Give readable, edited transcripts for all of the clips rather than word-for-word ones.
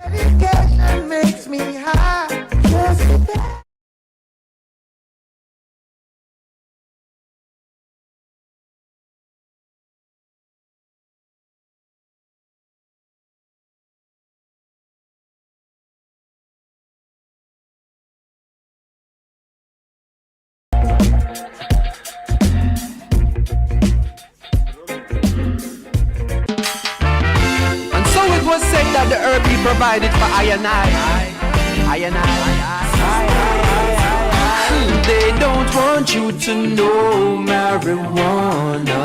Medication makes me high. Just And so it was said that the herb he provided for I and I. They don't want you to know marijuana.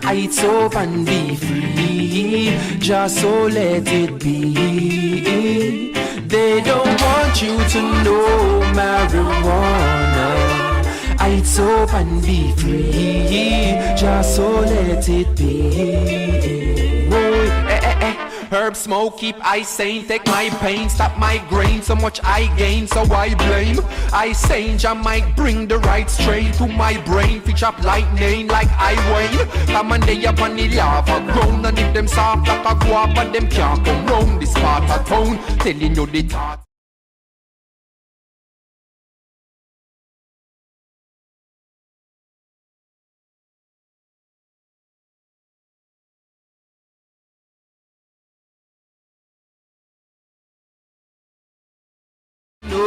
It's up and be free, just so let it be. They don't want you to know marijuana. It's up and be free, just so let it be. Whoa, Herb smoke keep I sane, take my pain, stop my grain, so much I gain, so I blame. I sane, I might bring the right strain to my brain, fix up lightning like I wane. Come on, they up on the lava ground, and if them soft like a guapa, them can't come round this part of town, telling you the thought. No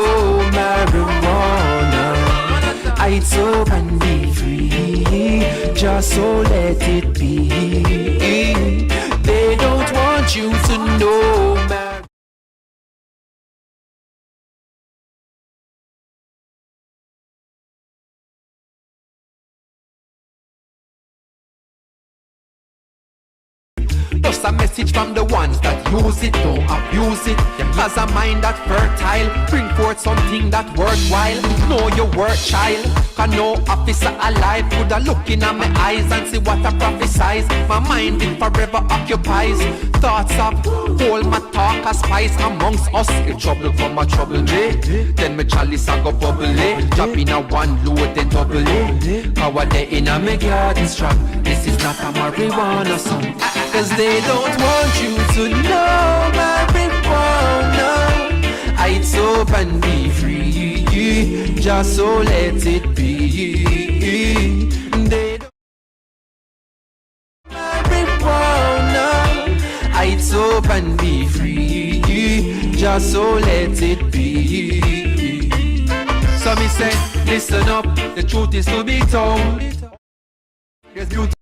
marijuana, it's up and be free, just so let it be. They don't want you to know marijuana. Just a message from the ones that use it, don't abuse it. Cause a mind that fertile, bring forth something that worthwhile. Know your worth, child. Cause no officer alive could a look in at my eyes and see what I prophesize. My mind it forever occupies thoughts of whole my talk a spice amongst us. If trouble come a trouble me, then my chalice a go bubbly. Drop in a one load then double it. Power day in a me garden strong. This is not a marijuana song. Cause they don't want you to know marijuana. It's up and be free, just so let it be. They don't marijuana. It's up and be free, just so let it be. So me say, listen up, the truth is to be told. There's beauty.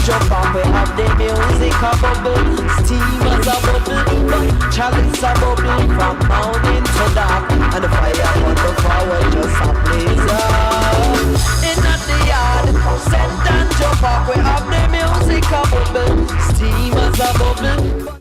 jump up, we have the music a bubble. Steam as a bubble, but chalice a bubble. From morning to dark, and the fire on the forward just a blaze up. In the yard, send and jump up, we have the music a bubble. Steam as a bubble.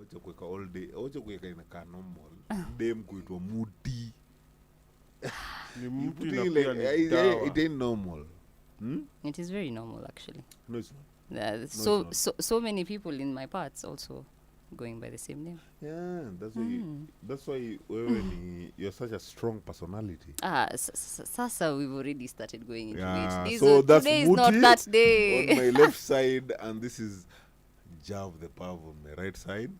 Ocha kuweka all day, ocha kuweka inakaa normal. Dem kuitwa muti. Ni mtu Muti na like, pia ni dawa. it ain't normal. It is very normal, actually. No, it's not. it's not. So many people in my parts also going by the same name. Yeah, that's why you're such a strong personality. Sasa we've already started going into Yeah, it. so that's today is Muti not that day. on my left side, and this is Jav the Pav on my right side.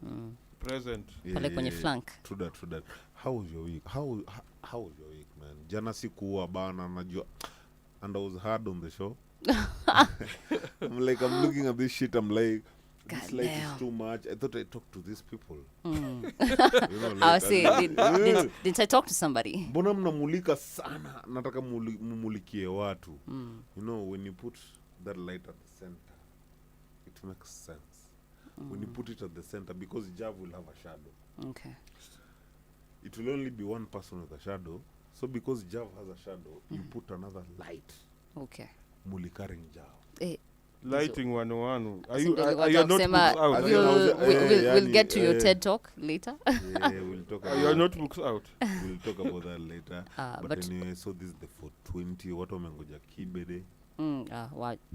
Present. Pale kwenye flank. True that. How was your week? How was your week, man? Jana sikuwa bana, najua and I was hard on the show. I'm looking at this shit. I'm like, this light is too much. I thought I talked to these people. I'll say, didn't I talk to somebody? Mbona mnamulika sana? Nataka mumulikie watu. When you put that light at the center, it makes sense. When you put it at the center, because Jav will have a shadow. Okay. It will only be one person with a shadow. So because Jav has a shadow, you put another light. Okay. Mulikaring Jav. Lighting 101. Are So you ndio are your kusema, notebooks out? we'll get to your TED talk later. Yeah, we'll talk Are about your notebooks out? We'll talk about that later. But but- anyway, so this is the 420. Watu wamengoja Kibe.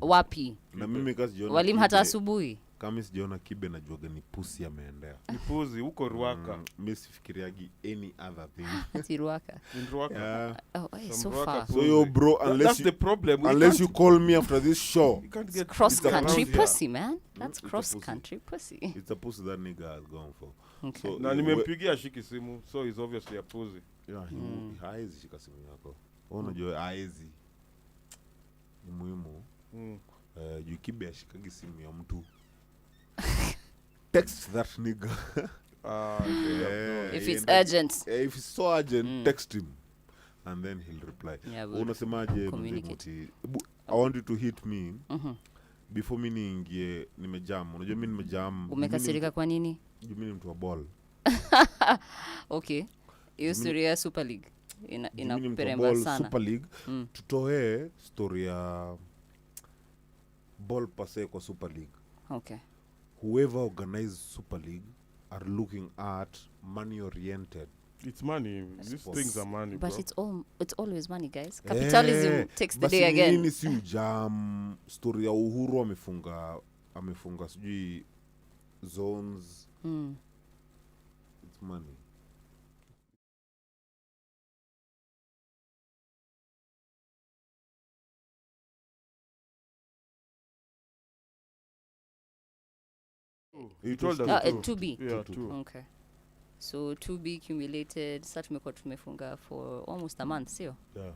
Wapi? Na mimi kasi jiona Walimu hata Kibe. asubuhi. Kama sijaona Kibe najuaga ni pusi ameendea. Nipuzi huko Ruaka. Mimi sifikiriagi any other thing. Ati Ruaka. In Ruaka. Yeah. Oh, hey, Some so Ruaka far. So yo bro, That's unless the you problem. We unless can't- you call me after this show, you can't get Cross It's a country pussy. pussy, man. That's It's a cross pussy. country pussy. it's a pussy that nigga has gone for. Okay. So na nimempigia shiki simu, so he's obviously a pussy. yeah, haezi shika simu yako. Unajua haezi. Ni muhimu. Juu Kibe ashikagi simu ya mtu. Text that nigga. If it's urgent. If it's so urgent, text him. And then he'll reply. Yeah, we'll Unasemaje communicate. Mzee Muti? I want you to hit me. Before mi niingie nimejam. Unajua mi nimejam. Umekasirika kwa nini? Juu mi ni mtu wa ball. Okay. Hiyo story ya Super League Juu mi ni mtu wa inaperemba ball, sana. Super League. Tutoe story ya ball pase kwa Super League. Okay. Whoever organized Super League are looking at money oriented. It's money. These suppose. things are money, bro. But it's always money, guys. Capitalism takes the day again. Nini si ujam story ya Uhuru amefunga sijui zones. It's money. You told us. 2B. Yeah, two. Okay. So 2B accumulated, such tumekuwa tumefunga for almost a month, sio? Yeah.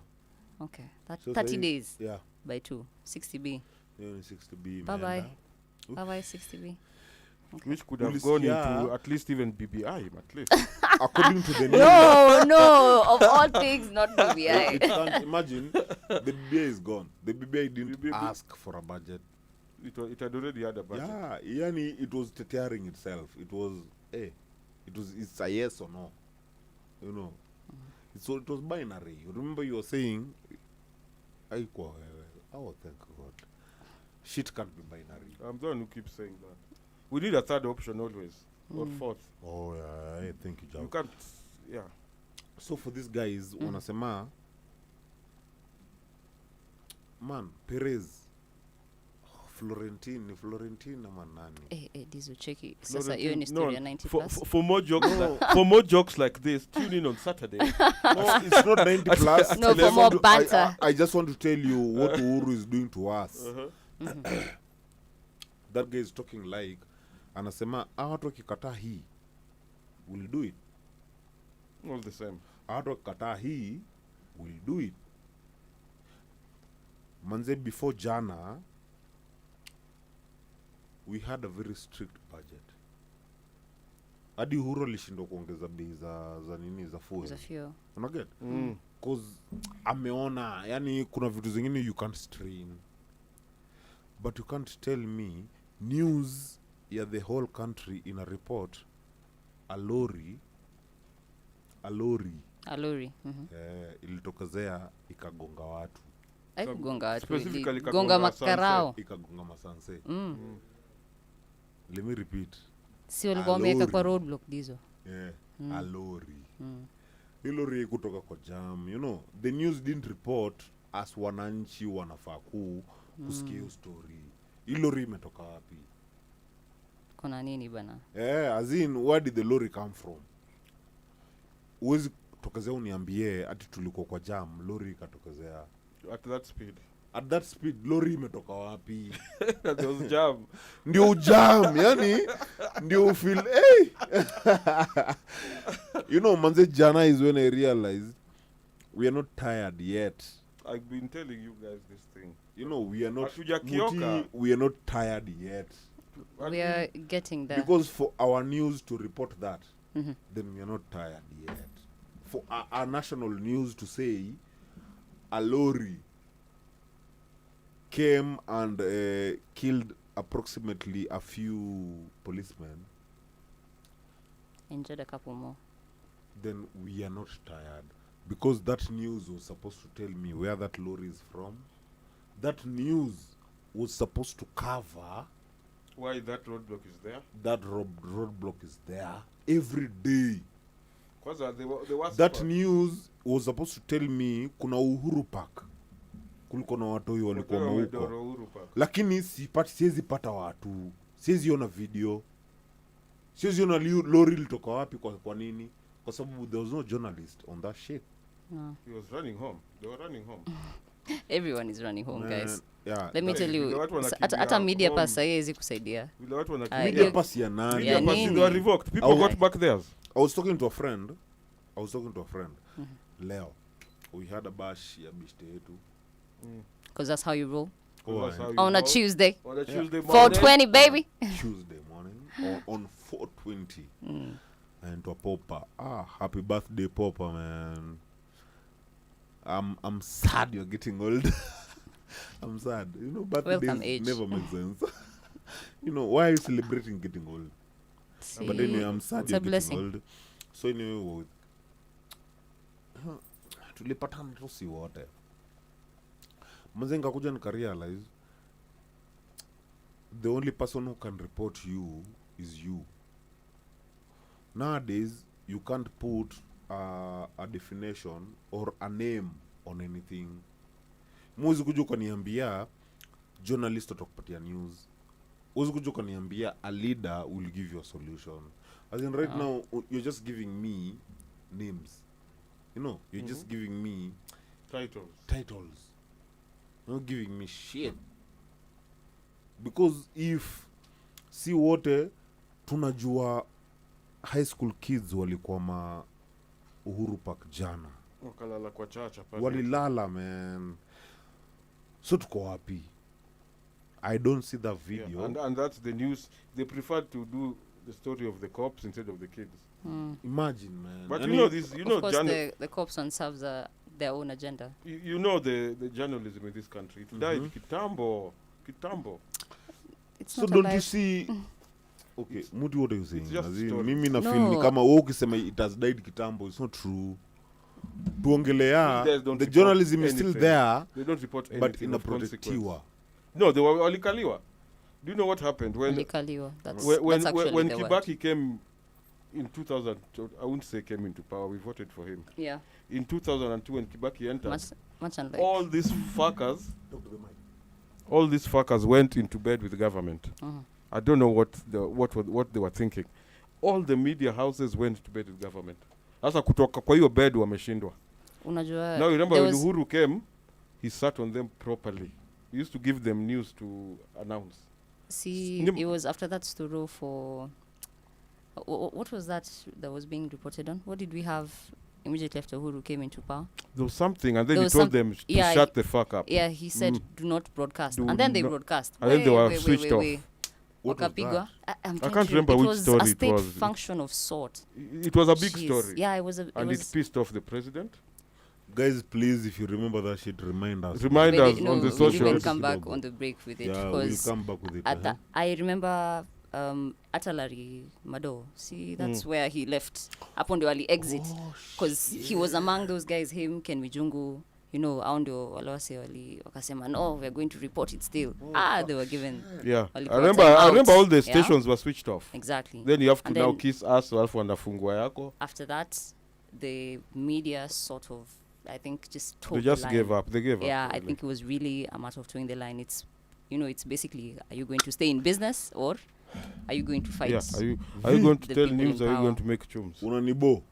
Okay. That So 30 sahi- days Yeah. by 2. 60B. Yeah, ni 60B. Bye bye. imeenda. Bye bye 60B. Which could have Police, gone yeah. into at least even BBI, at least. According to the news. No, of all things, not It BBI. can't imagine the BBI is gone. The BBI didn't BBI ask for a budget. It had already had a budget. Yeah, yani it was tearing itself. It was it's a yes or no. You know. So it was binary. You remember you were saying haikuwa wewe. Oh, thank God. Shit can't be binary. I'm the one who keeps saying that. We need a third option always, or fourth. Oh yeah, I think you You joke. can't, yeah. So for these guys, wanasema man, Perez Florentine ama nani? Dizo cheki. Sasa hiyo ni story ya 90 for, plus. for more jokes, for more jokes like this, tune in on Saturday. No, it's not 90 plus. No, for more banter. I just want to tell you what Uhuru is doing to us. That guy is talking like anasema watu wakikataa hii will do it. All the same. Watu wakikataa hii will do it. Manze, before jana we had a very strict budget. Hadi Uhuru alishindwa kuongeza bei za nini za fuel. Za fuel. Unaget? Cause ameona yani kuna vitu zingine you can't strain. But you can't tell me news ya the whole country in a report a lorry Alori. ilitokezea ikagonga watu, Haikugonga watu. Specifically Gonga kagonga makarao. ikagonga masanse. Let me repeat. Si walikuwa wameweka Alori. kwa roadblock dizo. A lorry. Hii lorry kutoka kwa jam, you know, the news didn't report as wananchi wanafaa kusikia hiyo story. Hii lorry imetoka wapi? Kuna nini bana? As in, where did the lorry come from? Uwezi tokezea uniambie ati tulikuwa kwa jam, lorry ikatokezea. At that speed. At that speed, lorry imetoka wapi? There was jam. Ndio jam, yani ndio feel hey. You know, manze, jana is when I realized we are not tired yet. I've been telling you guys this thing. You know, we are not Hatujakioka. Muti, we are not tired yet. We are getting there. Because for our news to report that, Mhm. then we are not tired yet. For our national news to say a lorry came and killed approximately a few policemen, Injured a couple more. then we are not tired. Because that news was supposed to tell me where that lorry is from. That news was supposed to cover Why that roadblock is there? that roadblock is there every day. Because the worst That part, news was supposed to tell me kuna Uhuru Park, kulikuwa na watoi walikuwa Whatever huko, Medoro Uhuru Park. lakini siwezi pata watu, siwezi ona video, siwezi ona lori litoka wapi, kwa nini? Kwa sababu there was no journalist on that shit. No. He was running home. They were running home. Everyone is running home, Man, guys. yeah, Let me that- tell you, Vile watu wanakimbia hata media home. pass haiwezi kusaidia. Vile watu Ah, wanakimbia. media hiyo- pass ya nani? Media Yeah, pass, nini? they were revoked. People Oh. got back theirs. I was talking to a friend. Leo, we had a bash ya bishte yetu. Because that's how you roll. That's how you On a roll. Tuesday. On a Tuesday morning. 420, baby. Tuesday morning on 420. And to a Popper. Happy birthday, Popper, man. I'm sad you're getting old. I'm sad. You know, Welcome birthdays age. never make sense. You know, why are you celebrating getting old? See, But anyway, I'm sad it's you're a getting blessing. old. So anyway, tulipatana tu si wote. Mzee nikakuja nikarealize the only person who can report you is you. Nowadays, you can't put a definition or a name on anything. Mwezi kuja ukaniambia journalist atakupatia news. Mwezi kuja ukaniambia a leader will give you a solution. As in right now, you're just giving me names. You know, you're just giving me titles. You're not giving me shit. Because if si wote tunajua high school kids walikuwa ma Uhuru Park jana, Wakalala kwa chacha pale. walilala man. So tuko wapi? I don't see that Yeah, video. and that's the news. They prefer to do the story of the cops instead of the kids. Imagine, man. But And you know it- this. You Of know, course, the cops one serves their own agenda. you know the journalism in this country. It died kitambo. It's So not don't you alive. see? Okay, Mudi, what are you saying? just As in, story. mimi na feel ni No. kama wewe ukisema it has died kitambo, it's not true. Tuongelea, These guys don't the report journalism is still anything. there, They don't report anything but of inaprotectiwa. consequence. No, they were walikaliwa. Do you know what happened when Walikaliwa. That's when actually when the word. Kibaki came in 2000? I wouldn't say came into power. We voted for him Yeah, in 2002 when Kibaki entered. much unlike. All these fuckers went into bed with the government. I don't know what they were thinking. All the media houses went to bed with government. Sasa kutoka kwa hiyo bed wameshindwa. Unajua, Now you remember there when was- Uhuru came, he sat on them properly. He used to give them news to announce. See, Nim- it was after that story for what was that was being reported on? What did we have immediately after Uhuru came into power? There was something, and then There he was told some- them to yeah, shut the fuck up. Yeah, he said do not broadcast, Do and then they not- broadcast. and then they were switched off. What was Wakapigwa. I'm trying can't to remember it which was story a it state was. function of sort. It was a big Jeez. story. Yeah, it was a. And it pissed off the president. Guys, please, if you remember that shit, remind us. Remind us no, on the we'll social. even come back on the break with it Yeah, we'll because come back with it. at I remember Atalari Mado. See, that's where he left. Hapo ndio ali exit because he was among those guys. Him, Ken Mijungu. You know, hao ndio walawase wakasema no, we're going to report it still. They were given Yeah, I walikuwa remember. time I remember out. all the Yeah? stations were switched off. exactly. Then you have to And now then- kiss us, alafu wanafungua yako. After that, the media sort of, I think, just They told just the line. gave up. They gave up. Yeah, I really. think it was really a matter of towing the line. It's, it's basically, are you going to stay in business or are you going to fight? Yeah. Are you going to the tell people news? in Or are you power? going to make chums? Unanibo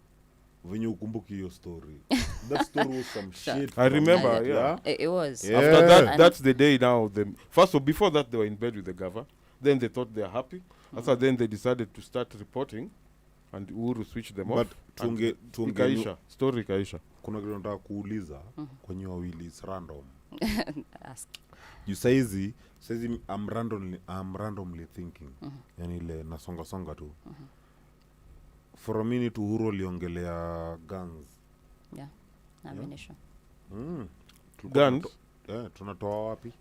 venye ukumbuki hiyo story. That story was some shit. I remember. Yeah. Yeah. It was. Yeah. After that, And- that's the day now. First of all, before that, they were in bed with the governor. Then they thought they are happy. After then, they decided to start reporting. and Uhuru switched them But off. tuonge Ikaisha. Story ikaisha. kuna kitu nataka kuuliza kwenye wawili, it's random. Ask. You saizi I'm randomly thinking. Yani ile nasonga tu. For a minute Uhuru aliongelea guns. Yeah. Ammunition. Guns? Tunatoa wapi?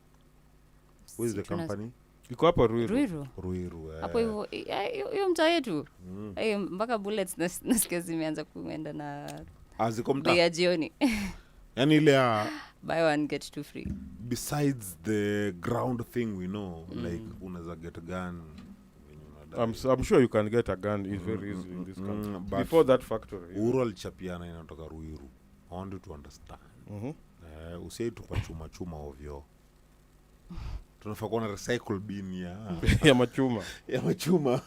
Who is the company? Iko hapa Ruiru. Ruiru. Hapo hivyo hiyo mtaa yetu. Mpaka bullets nasikia zimeanza kuenda na Aziko mta. bei ya jioni. Yani ile ya Buy one get two free. besides the ground thing we know, like unaweza get gun. I'm sure you can get a gun. It's very easy in this country. but Before that factory. Uhuru alichapiana inatoka Ruiru. I want you to understand. Usiai tupa chuma ovyo. Tunafaa kuwa na recycle bin ya machuma. ya machuma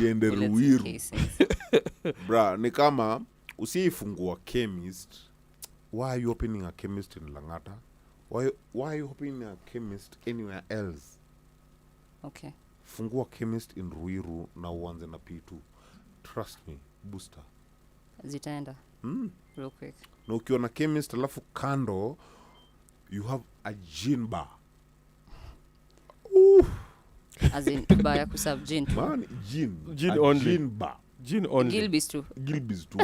iende Bullets in Ruiru. casings. Bra, ni kama usiifungua chemist. Why are you opening a chemist in Langata? Why are you opening a chemist anywhere else? Okay. Fungua chemist in Ruiru na uanze na P2. Trust me, booster. Zitaenda. Real quick. Na ukiwa na chemist alafu kando you have a gin bar. As in bar ya kusub gin. Man, Gin a only. Gin bar. Gin only. Gilbis tu. Gilbis tu.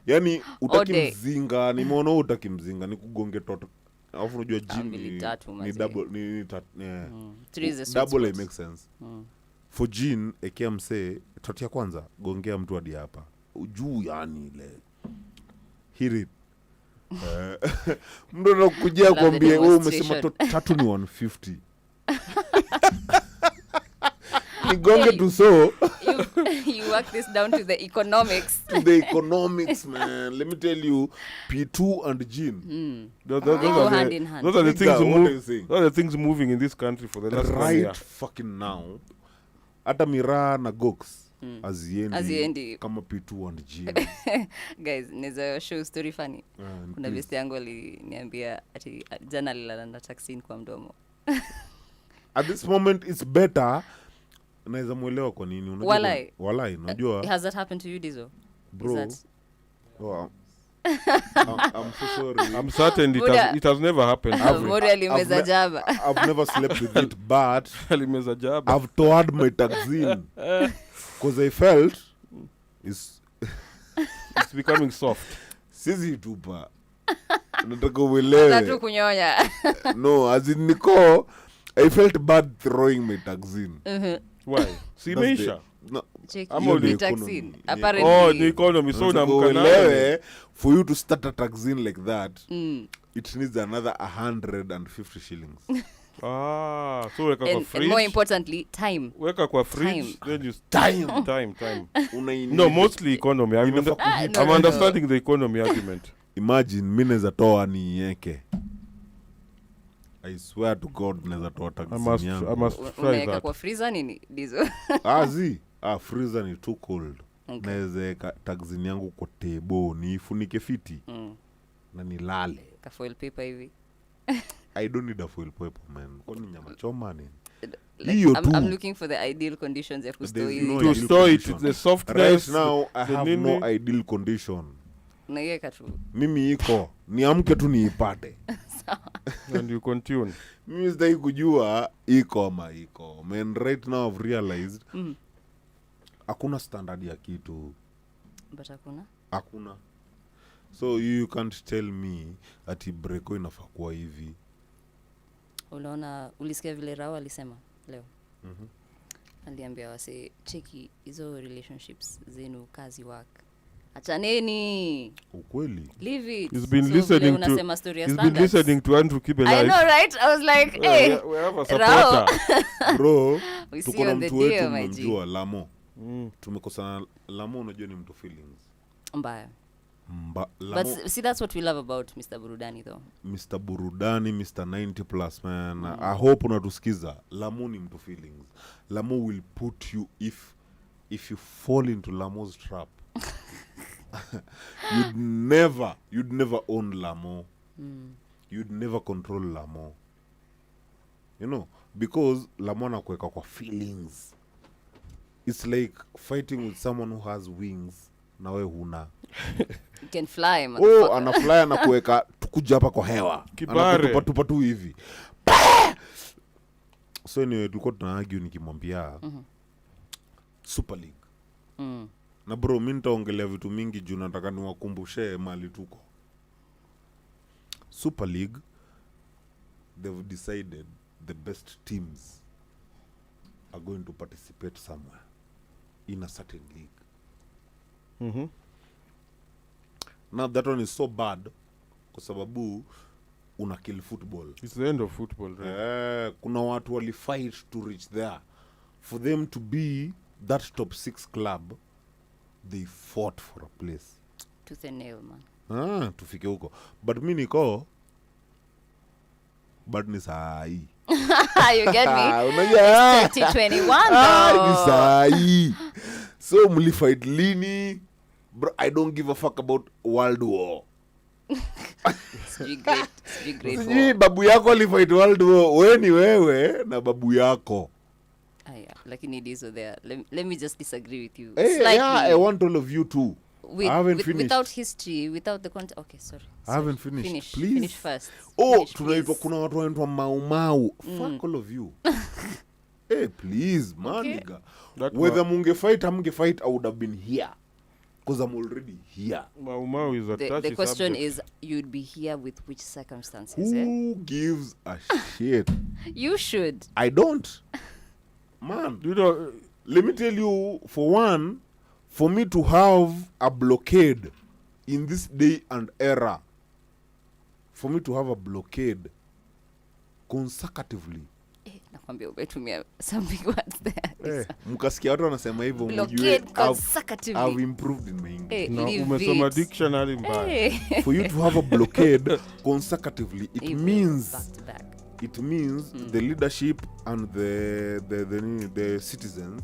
Yani utaki day. mzinga, nimeona utaki mzinga, ni kugonge toto. Alafu unajua gin Mbili tatu ni mazee. double Three is a sweet double spot. makes sense. For gin ekea msee toti ya kwanza gongea mtu hadi hapa. Ujuu yani ile. Hit it. Mtu anakujia Love the kwambie wewe umesema demonstration. tatu ni 150. Nigonge tu so You work this down to the economics. to the economics, man. Let me tell you, P2 and gin. Those They go are hand the- in hand. those are the Nigga, things what are you saying? those are the things moving in this country for the last 1 year. Right fucking now. Hata miraa na gox aziendi Haziendi. kama P2 and gin. Guys, neza show story funny. Kuna please. besti yangu aliniambia ati jana alilala na taxi kwa mdomo. At this moment it's better. Naweza muelewa kwa nini unajua. Walai, unajua. Has that happened to you, Dizo? Bro. Is Oh, I'm so sorry. I'm certain Buddha. it has never happened. Mori alimeza jaba. I've never slept with it, but Alimeza jaba. I've told my taxine because I felt it's becoming soft. sisi tupa. Nataka Tatu uelewe. kunyonya. No, as in Nico, I felt bad throwing my taxine. Why? Si That's imeisha. the- no, Check Ama you uli- be economy. taxin. Yeah. Apparently. Oh, ni economy. So nataka namka nayo. uelewe, for you to start a taxine like that, it needs another 150 shillings. So weka kwa And more fridge. importantly, time. Weka kwa fridge. Time. Then you time. Unaini- No, mostly economy. I'm no. understanding the economy argument. Imagine mi naweza toa nieke. I swear to God naweza toa I taxine must yangu. try Unaweka that. kwa freezer nini, Dizo? Freezer ni too cold. Okay. Naweza eka taxine yangu kwa table niifunike fiti na nilale. Ka foil paper hivi. I don't need a foil paper, man. Kwani nyama choma nini? Like, Hiyo tu. I'm looking for the ideal conditions ya kustore There's hizi. no To ideal store it, condition. the softness. Right now I the have nini. no ideal condition. Unaiweka tu. Mimi iko niamke tu niipate. And you continue. Mimi sitaki kujua iko ama iko. Man, right now I've realized hakuna standard ya kitu. But hakuna. Hakuna. So you can't tell me ati breko inafaa kuwa hivi. Unaona, ulisikia vile Rao alisema leo? Aliambia wase cheki hizo relationships zenu kazi work. Achaneni. Ukweli. Leave it. He's been So listening vile to unasema story ya He's been standards. listening to Andrew Kibe I live. know, right? I was like, Yeah, hey, we have a Rao. supporter. Bro, We tuko see na on the mtu wetu deal, my G. mnamjua Lamo. Tumekosana Lamo, unajua ni mtu feelings. Mbaya. Lamo, But see, that's what we love about Mr. Burudani though. Mr. Burudani, Mr. 90 plus man. I hope unatusikiza. Lamo ni mtu feelings. Lamo will put you if you fall into Lamo's trap. you'd never own Lamo. You'd never control Lamo. You know, because Lamo anakuweka kwa feelings. it's like fighting with someone who has wings na we huna. You can fly, Oh, motherfucker. anafly na kuweka tukuja hapa kwa hewa. Kibare. Anatupa tu hivi. So anyway, tulikuwa tunaargue nikimwambia Super League. Na bro, mimi nitaongelea vitu mingi juu nataka niwakumbushe mali tuko. Super League, they've decided the best teams are going to participate somewhere in a certain league. Now that one is so bad kwa sababu una kill football. It's the end of football, right? Kuna watu wali fight to reach there. For them to be that top 6 club, they fought for a place. Tooth and nail, man. Tufike huko. But mi niko but ni saa hii. You get me? Unajua 2021 ni though. saa hii. So mlifight lini? Bro, I don't give a fuck about World War. Sijui great Sijui war. babu yako alifight World War. Wewe ni wewe na babu yako. Yeah, lakini it is there. Let me just disagree with you. Hey, slightly. yeah, I want all of you too. I haven't finished. Without history, without the content. Okay, sorry. I haven't finished. Please. Finish first. Oh, Finish, tunaitwa please. kuna watu wanaitwa mau. Fuck all of you. Hey, please, man, Okay. nigga. That Whether mungefight or mungefight, I would have been here. Because I'm already here. Mau is a touchy The question subject. is, you'd be here with which circumstances? Eh? Who gives a shit? You should. I don't. Man, You know, let me tell you, for one, for me to have a blockade in this day and era, for me to have a blockade consecutively, Nakwambia umetumia some big words there. mkasikia watu wanasema hivyo, Blockade mjue consecutively. I've improved in my English. na Leave umesoma it. dictionary mbaya. Hey. For you to have a blockade consecutively, it Even means back to back. the leadership and the citizens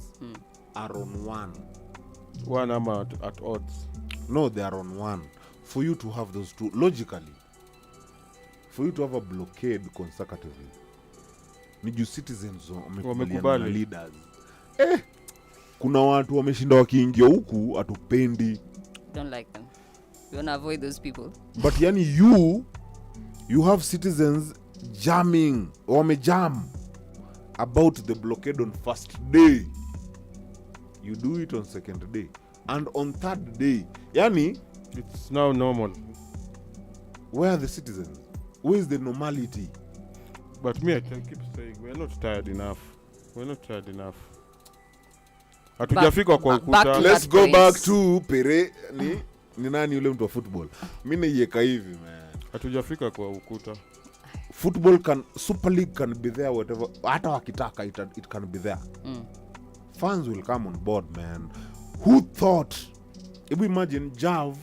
are on one. One ama at odds. No, they are on one. For you to have those two, logically, for you to have a blockade consecutively, ni juu citizens wamekubaliana na leaders. Kuna watu wameshinda wakiingia huku hatupendi. Don't like them. We want to avoid those people. But yani you have citizens jamming, wamejam about the blockade on first day. You do it on second day. And on third day, yani, It's now normal. where are the citizens? Where is the normality? But me, I can keep saying, we're not tired enough. We're not tired enough. Hatujafika kwa back to ukuta. that Let's go point. back to Pere. Ni nani yule mtu wa football? Mimi naiweka hivi, man. Hatujafika kwa ukuta. Super League can be there whatever. Hata wakitaka it can be there. Fans will come on board, man. Who thought? If you imagine Jav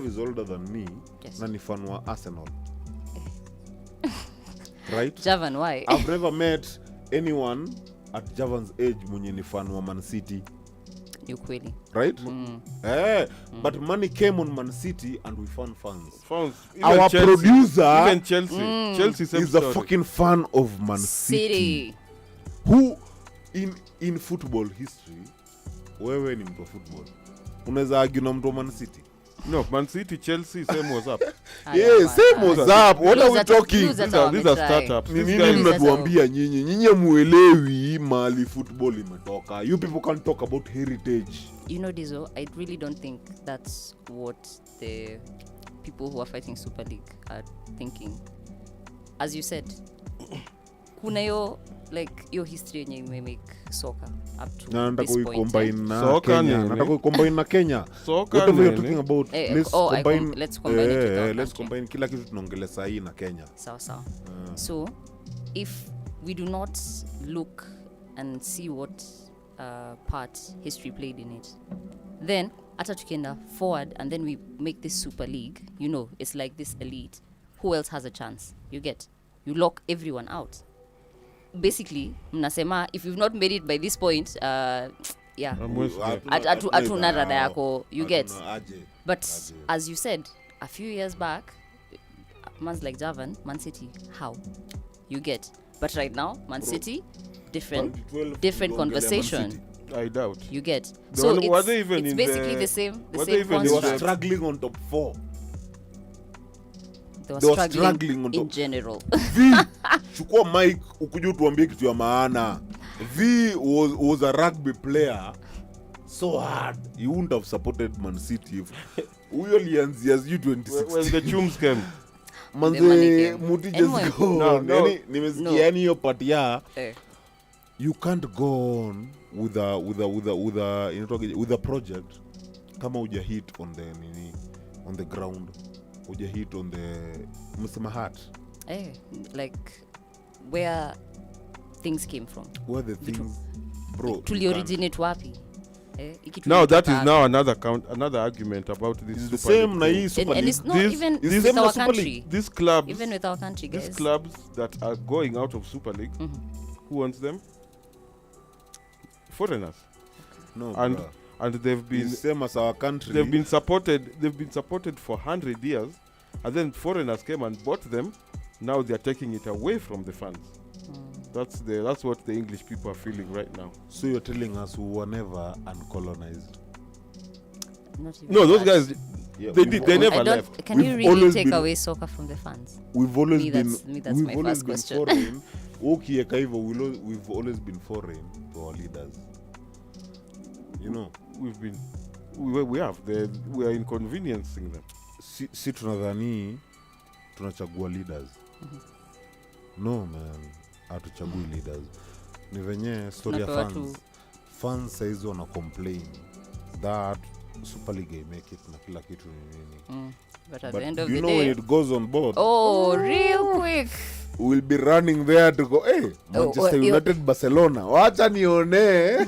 is older than me. Yes. Na ni fan wa Arsenal. Right? Javan, why? I've never met anyone at Javan's age mwenye ni fan wa Man City. Ni ukweli. Right? But money came on Man City and we found fans. Fans, Our producer even Chelsea. Chelsea same is a story. fucking fan of Man City. City. Who in football history, wewe ni mtu wa football, unaweza argue na mtu wa Man City? No, Man City, Chelsea, same was up. Yeah, same was up. What are we talking? These These are startups. Ni These nini guys, mnatuambia nyinyi muelewi mali football imetoka. You people can't talk about heritage. You know, Dizo, I really don't think that's what the people who are fighting Super League are thinking. As you said, kuna yo history yenye imemake soccer up to Na nataka this point. kuicombine na Soccer Kenya. nini? Nataka kuicombine na Kenya. Soccer Whatever you're nini? talking about, let's let's combine it with our let's country. combine kila kitu tunaongelea saa hii na Kenya. Sawa. So, if we do not look and see what part history played in it, then hata tukienda forward and then we make this Super League, you know, it's like this elite. Who else has a chance? You get? You lock everyone out. Basically, mnasema, if you've not made it by this point, yeah. Hatuna rada yako, you get? But as you said, a few years back, mans like Javan, Man City, how? You get? But right now, Man City, different conversation. I doubt. You get. The So one- were it's, they even it's in basically the- the same were they even in They were construct. struggling on top 4. They were they were struggling struggling on in top. general. V, chukua mic ukuja tuambie kitu ya maana. V was a rugby player so hard. He wouldn't have supported Man City if huyo alianzia sijui When the 2016. chums came. The money Manze came. muti Anyway. just go No, on. no. Yani nimesikia yani hiyo part ya Eh. you can't go on with a project kama uja hit on the nini on the ground, uja hit on the msema heart Like where things came from. where the things bro you Tuli can't. originate wapi? Iki Now that tulitoka is now another argument about this It's the Super same League na thing. hii Super and it's League. not This- even this with same our na Super country. League. These clubs, Even with our country, guys. these clubs that are going out of Super League, who owns them? Foreigners, No, and bruh. and they've been It's same as our country. they've been supported for 100 years, and then foreigners came and bought them. Now they are taking it away from the fans. That's what the English people are feeling right now. So you're telling us we were never uncolonized? Not even No, those that. guys, Yeah, they we've did. They al- never I don't, left. can you We've really always take been- away soccer from the fans? We've always Me, been. that's we've my always first been question. foreign. Ukieka hivyo, we've always been foreign to our leaders. You know, We have. We are inconveniencing them. si tunadhani tunachagua leaders. No man, hatuchagui leaders. Ni venye story ya Tunapewa fans. tu. Fans saizi wana complain that Super League make it na kila kitu ni nini. But at But the end of you the know day, when it goes on board, oh, real quick. we'll be running there to go, hey, Manchester United, Barcelona. Wacha nione.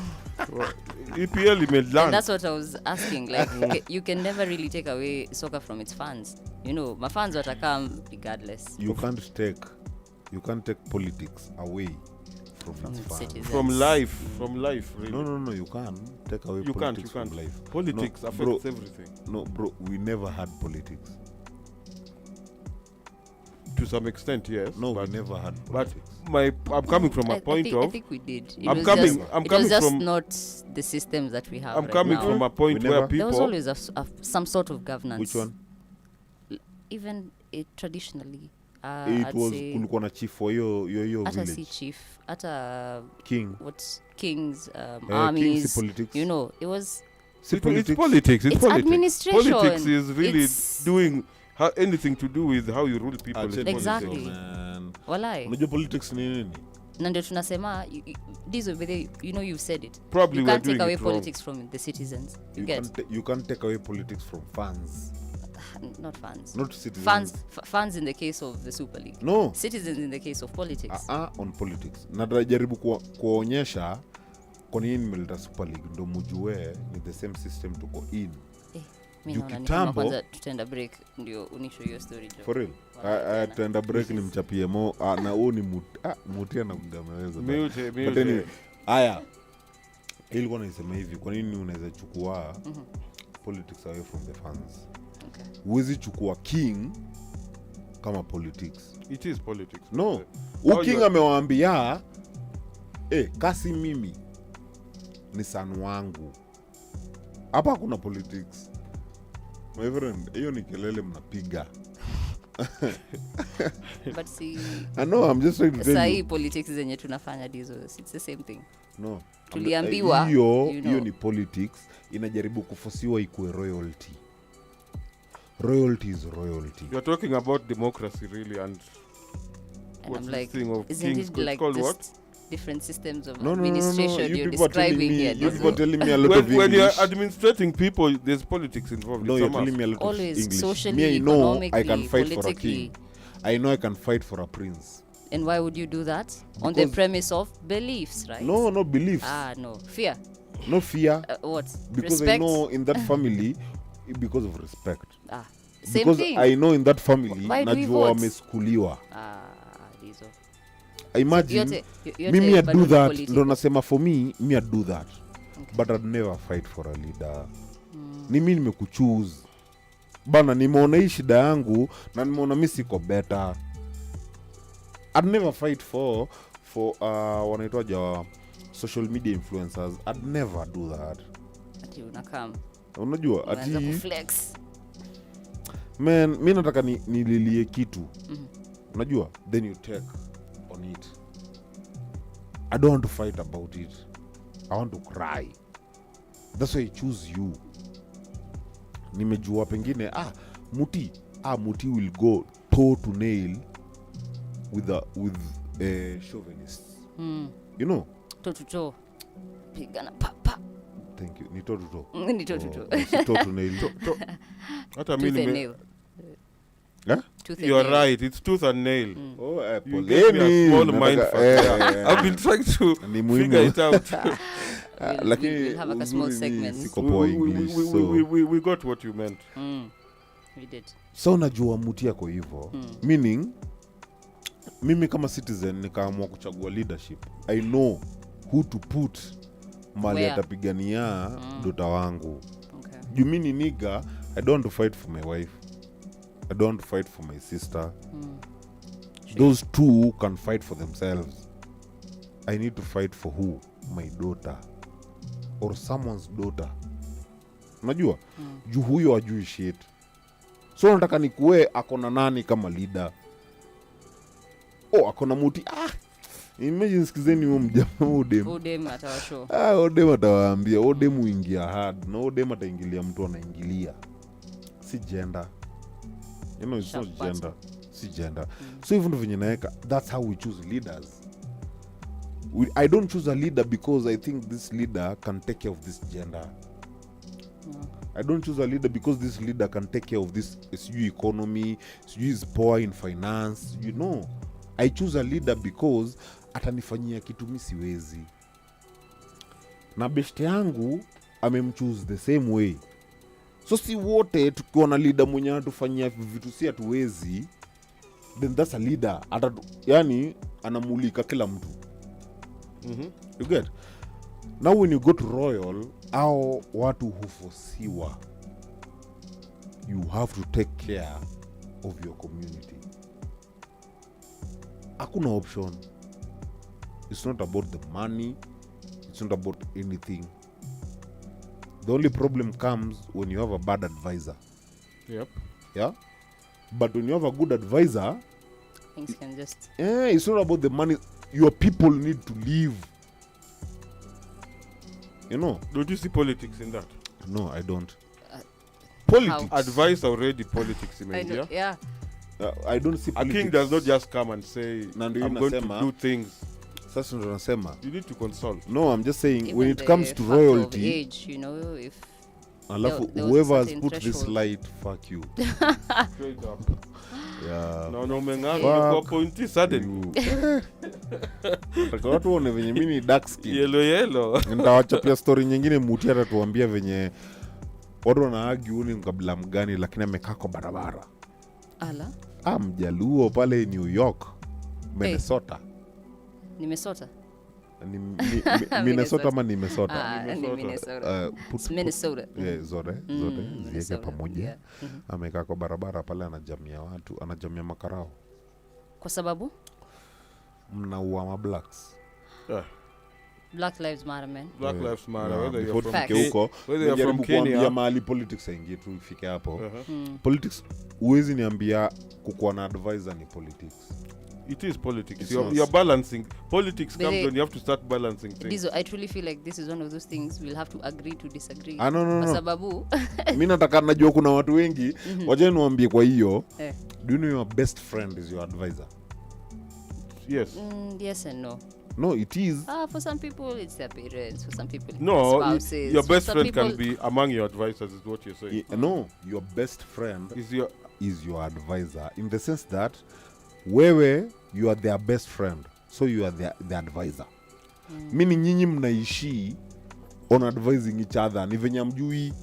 EPL And imeland. that's what I was asking. Like, you can never really take away soccer from its fans. You know, my fans watakam regardless You can't take politics away from from its its fans. citizens. From life, really. No, you can't take away You can't. politics from life. Politics No, affects bro. everything No, bro, we never had politics. to some extent. Yes. No, but we never had But politics. I'm coming from a I point think, of. I think we did. It I'm was coming- Just, I'm it coming was just from- not the systems that we have. I'm right coming now. from a point We where never- There was people. always some sort of governance. Which one? Even traditionally. It I'd was say kulikuwa na chief wa hiyo hata si village. chief, hata King. what kings, King armies. si politics. You know, it was It's politics. It's It's politics. administration. Politics is really It's- doing anything to do with how you rule people. Ache is Exactly. politics. man. walai. Unajua politics ni nini? Na ndio tunasema these over there, you know, you've said it. Probably You we're can't take doing away it wrong. politics from the citizens. You get You can't take away politics from fans, not fans. not citizens. Fans in the case of the Super League. No. Citizens in the case of politics. On politics. Na najaribu kuonyesha kwa nini nimeleta Super League ndo mjue ni the same system tuko in. Mimi Juu naona ni kitambo- kama kwanza tutaenda break ndio unisho hiyo story jo. For real. Tuenda break ni mchapie mo na huu ni mutia na kugameweza. Mute. But anyway, haya. Ilikuwa naisema hivi, kwa nini unaweza chukua politics away from the fans? Okay. Huwezi chukua king kama politics. It is politics. No. How King you- amewaambia kasi mimi ni son wangu. Hapa hakuna politics. My friend, hiyo ni kelele mnapiga. But see, I know, I'm just trying to tell sahi you. politics zenye tunafanya dizo, it's the same thing. No. Tuliambiwa, Hiyo you know. hiyo ni politics inajaribu kufosiwa ikuwe royalty. Royalty is royalty. You're talking about democracy, really, and And what's I'm this like, thing of isn't kings it called- like called just what? different systems of No. administration You you're people are telling describing me, here? you people are Doesn't- telling me a lot of When you're English. administrating people, there's politics involved. No, It's you're a must. telling me a lot of Always English. socially, Me, I know I can economically, fight for a politically. king. I know I can fight for a prince. And why would you do that? On the Because- premise of beliefs, right? No beliefs. No. Fear. No fear. What? Because Respect? I know in that family, because of respect. Same Because thing. I know in that family, Why do we najua vote? wameskuliwa. Hizo. Imagine, Yote mimi I bado do ni that, political. ndo nasema for me I do that. But I'd never fight for a leader. Ni mimi nimekuchoose. Bana nimeona hii shida yangu na nimeona mimi siko better. I'd never fight for wanaitwaje social media influencers, I'd never do that. Ati unakam. Unajua Unaanza ati kuflex. man, mimi nataka nililie kitu. Unajua, then you take on it. I don't want to fight about it. I want to cry. That's why I choose you. Nimejua pengine Muti will go toe to nail with chauvinists. You know? Toe to toe. Pigana pa. Thank you. Ni toe to toe. Ni toe to toe. Si toe to nail. Hata Tooth and mimi nail. Yeah? Tooth and you're nail. right, it's tooth and nail. Oh, You gave me a small mind fuck. I've been trying to Ni muhimu. figure it out. We'll have like a small segment. Siko poa English. We got what you meant. We did. So najua Muti yako hivyo. Meaning mimi kama citizen nikaamua kuchagua leadership. I know who to put mali Where? atapigania dota wangu. Okay. You mean nigga, I don't want to fight for my wife. I don't want to fight for my sister. Those two can fight for themselves. I need to fight for who? My daughter. Or someone's daughter. Unajua? Juu huyo ajui shit. So nataka nikuwe akona nani kama leader. Akona Muti. Imagine sikizeni huyo mjamaa Odem. Odem atawashow. Odem atawaambia. Odem uingia hard. Na Odem ataingilia mtu anaingilia. Si gender. You know, it's not gender. Si gender. So even venye naeka, that's how we choose leaders. I don't choose a leader because I think this leader can take care of this gender. I don't choose a leader because this leader can take care of this economy, is poor in finance. You know, I choose a leader because atanifanyia kitu mimi siwezi. Na beshte yangu amemchoose the same way. So si wote tukiwa na leader mwenye anatufanyia vitu si hatuwezi, then that's a leader. Yani anamulika kila mtu. You get? Now when you go to royal, au watu hufosiwa, you have to take care of your community. Hakuna option. It's not about the money. It's not about anything. The only problem comes when you have a bad advisor. Yep. Yeah? But when you have a good advisor, Things can just... it's not about the money. Your people need to live. You know? Don't you see politics in that? No, I don't. Politics. Advice already politics in I India. don't, yeah. I don't see A politics. king does not just come and say, Na ndio I'm going to nasema, do things. Sasa ndo nasema. You need to consult. No, I'm just saying, Even when it the comes to factor of royalty, age, you know, if alafu there was a whoever has certain put this threshold. light, fuck you. Straight up. Yeah. No, umeng'ara, Fuck umekuwa pointy suddenly. Nataka watu waone venye mimi ni dark skin. Yellow. Nitawachapia story nyingine. Muti atatuambia venye watu wanaargue ni mkabila mgani lakini amekaa kwa barabara. Ala, Mjaluo pale New York, Minnesota. Minnesota. Minnesota ama ni Minnesota? Ni Minnesota. It's Minnesota. Zote ziweke Minnesota. pamoja. Yeah. Amekaa kwa barabara pale anajamia watu, anajamia makarao. Kwa sababu Mnaua mablacks. Black Lives Matter, man. Black Lives Matter. Whether Before you're from tufike huko, whether you're from najaribu kuambia Kenya. mahali politics aingie tu ifike hapo. Politics huwezi niambia kukuwa na advisor ni politics. It is politics. It's You're not. balancing. Politics But comes when you have to start balancing things. Dizo, I truly feel like this is one of those things we'll have to agree to disagree. No. Kwa sababu Mimi nataka najua kuna watu wengi, wacha niwaambie kwa hiyo. Eh. Do you know your best friend is your advisor? Yes. yes and no. No, it is. For some people it's their parents, for some people it's No, spouses. your for best some friend can people- be among your advisors, is what you're saying. No, your best friend Is your is your advisor in the sense that wewe you are their best friend, so you are the advisor. Meaning nyinyi mnaishi on advising each other, ni venye mjui.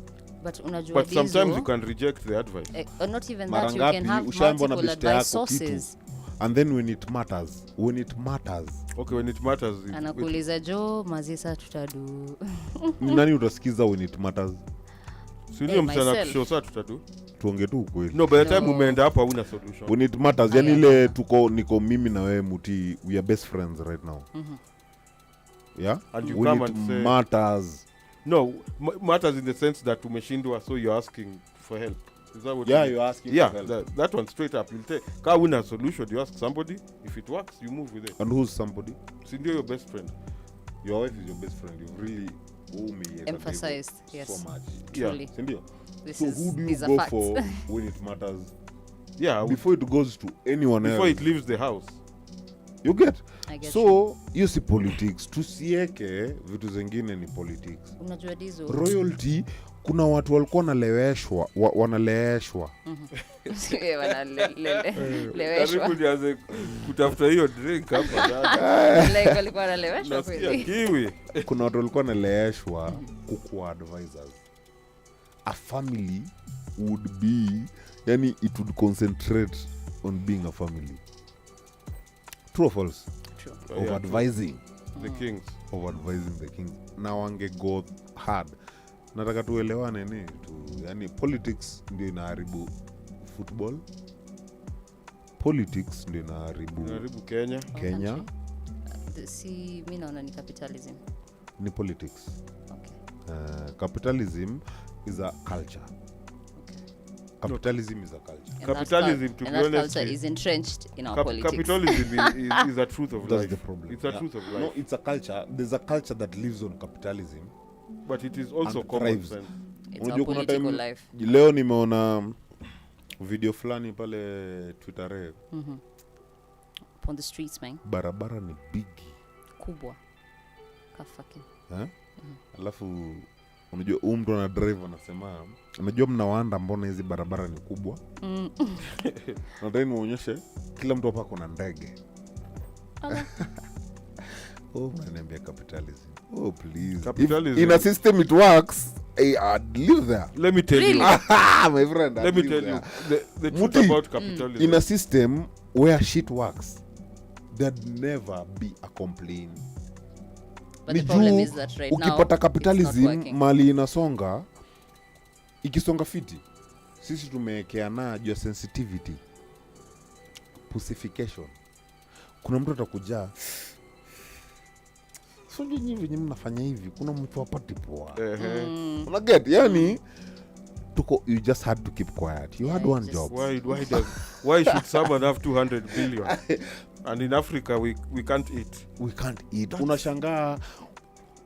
But unajua but sometimes Dizo, you can reject the advice. or not even Mara that, you can ngapi have ushaambiwa na multiple beshte advice yako kitu, sources. and then when it matters, Okay, when it matters. Anakuuliza jo mazisa tutadu. ni nani utasikiza when it matters? Sindio msana myself. kushow saa tutadu. Tuonge tu ukweli. No, by the time No. umeenda hapo hauna solution. When it matters, yani ile niko mimi na wewe Muti, we are best friends right now. yeah, And you when come it and say- matters. No, matters in the sense that umeshindwa, so you're asking for help. Is that what Yeah, you mean? you're asking Yeah, for help. that one straight up. You'll take car win a solution, you ask somebody. If it works, you move with it. And who's somebody? Sindio your best friend. Your wife is your best friend. You've really Emphasized, yes. so much. Truly. Sindio? This So is who do you these are go facts. for when it matters? Yeah, Before it goes to anyone before else. it leaves the house. You get? I get So hiyo si politics. Tusieke vitu zingine ni politics. Unajua dizo. Royalty, kuna watu walikuwa wanaleeshwa. Leweshwa. Karibu nianze kutafuta hiyo drink hapa dada. Like walikuwa wanaleweshwa Nasikia kweli. kiwi. Kuna watu walikuwa wanaleeshwa kukuwa advisors. A family would be, yani it would concentrate on being a family. True or false? True. Oh, Of yeah, advising. the kings. Of advising the king. Na wange go hard. Nataka tuelewane yani politics ndio inaharibu football. Politics ndio inaharibu Karibu Kenya. Kenya. Si mi naona ni capitalism. Ni politics. Okay. Capitalism is a culture. Okay. Capitalism is a culture. And Capitalism, that to be and that honest, culture is entrenched in our politics. Capitalism is a truth of That's life. the problem. It's a Yeah. truth of life. No, it's a culture. There's a culture that lives on capitalism. But it is also And common thrives. sense. It's our Unajua kuna political time- life. Leo nimeona video fulani pale Twitter. Upon the streets, man. Barabara ni bigi. Kubwa. Kafaki. Alafu unajua mtu ana drive anasema, unajua mnawanda mbona hizi barabara ni kubwa? Nataka niwaonyeshe kila mtu hapa kuna ndege. Oh, unaniambia capitalism. Oh, please. Capitalism. If in a system it works, I'd live there. Let me tell you. My friend, Let I'd me live tell there. you the truth Muti, about capitalism. In a system where shit works, there'd never be a complaint. But Ni the problem juu is that right now, ukipata it's not capitalism working. mali inasonga, ikisonga fiti, sisi tumewekeana juu ya sensitivity, pussification. Kuna mtu atakuja, sijui nyinyi venye mnafanya hivi, kuna mtu hapati poa. Unaget? Yani tuko, you just had to keep quiet. You had Yeah, one just- job. Why should someone have 200 billion? And in Africa we can't eat. We can't eat. Unashangaa,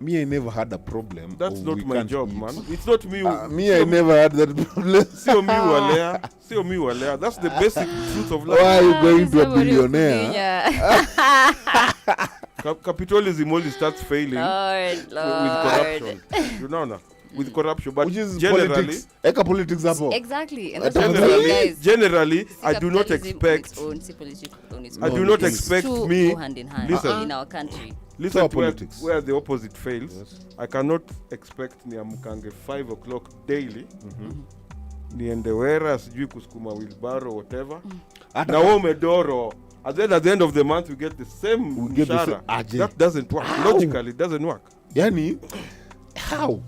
me I never had a problem. That's of not we my can't job, eat. man. It's not me. Me I never had that problem. Sio mi walea. Sio mi walea. That's the basic truth of Why are life. you going to a Somebody billionaire? kufinya. Capitalism only starts failing with Lord. corruption. You know na? With corruption, but Which is generally, politics. Eka politics hapo. Exactly. And That's that's what I'm generally, saying, guys. generally, See, I do not capitalism expect. on its own, see politics on its I own. do not These expect two me. go hand in hand Listen. in our country. Listen our to where, politics. where the opposite fails. Yes. I cannot expect niamkange 5 o'clock daily. Niende wera sijui kusukuma wheelbarrow whatever. Hata- Na wewe umedoro. At the end of the month we get the same We get the mshahara. same- aje. That doesn't work. How? Logically it doesn't work. Yani how?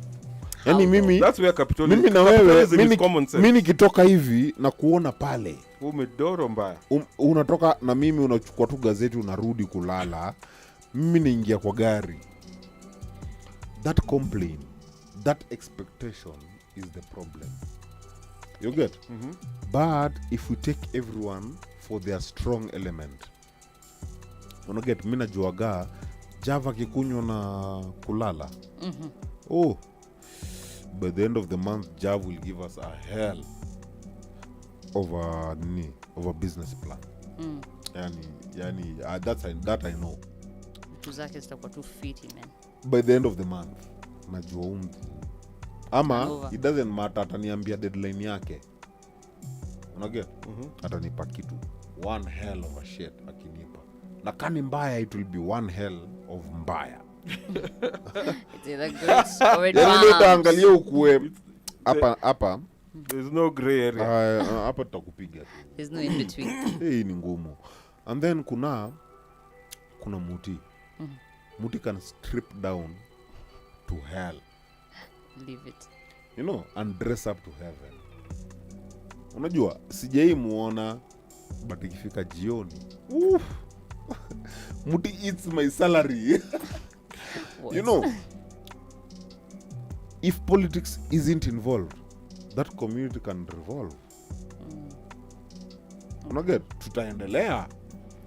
Yani mimi That's where capitalism, mimi na wewe capitalism is common sense. mimi nikitoka hivi na kuona pale Umedoro mbaya. unatoka na mimi unachukua tu gazeti unarudi kulala, mimi niingia kwa gari, that complaint, that expectation is the problem. You get? But if we take everyone for their strong element, unaget, mimi najuaga Java kikunywa na kulala. Oh, by the end of the month Jav will give us a hell of a business plan. Yani that I know. Vitu zake zitakuwa tu fiti, man. By the end of the month najua ama Over. it doesn't matter, ataniambia deadline yake, unaget, atanipa kitu one hell of a shit akinipa, na kani mbaya it will be one hell of mbaya. It's either good or it Yani bombs. utaangalia ukue hapa There's no gray area. hapa tutakupiga tu. There's no in between. Hii ni ngumu. And then kuna muti. Muti can strip down to hell, Leave it. you know, and dress up to heaven. Unajua sijai muona, but ikifika jioni, muti eats my salary. You know, if politics isn't involved, that community can revolve. Unaget, tutaendelea.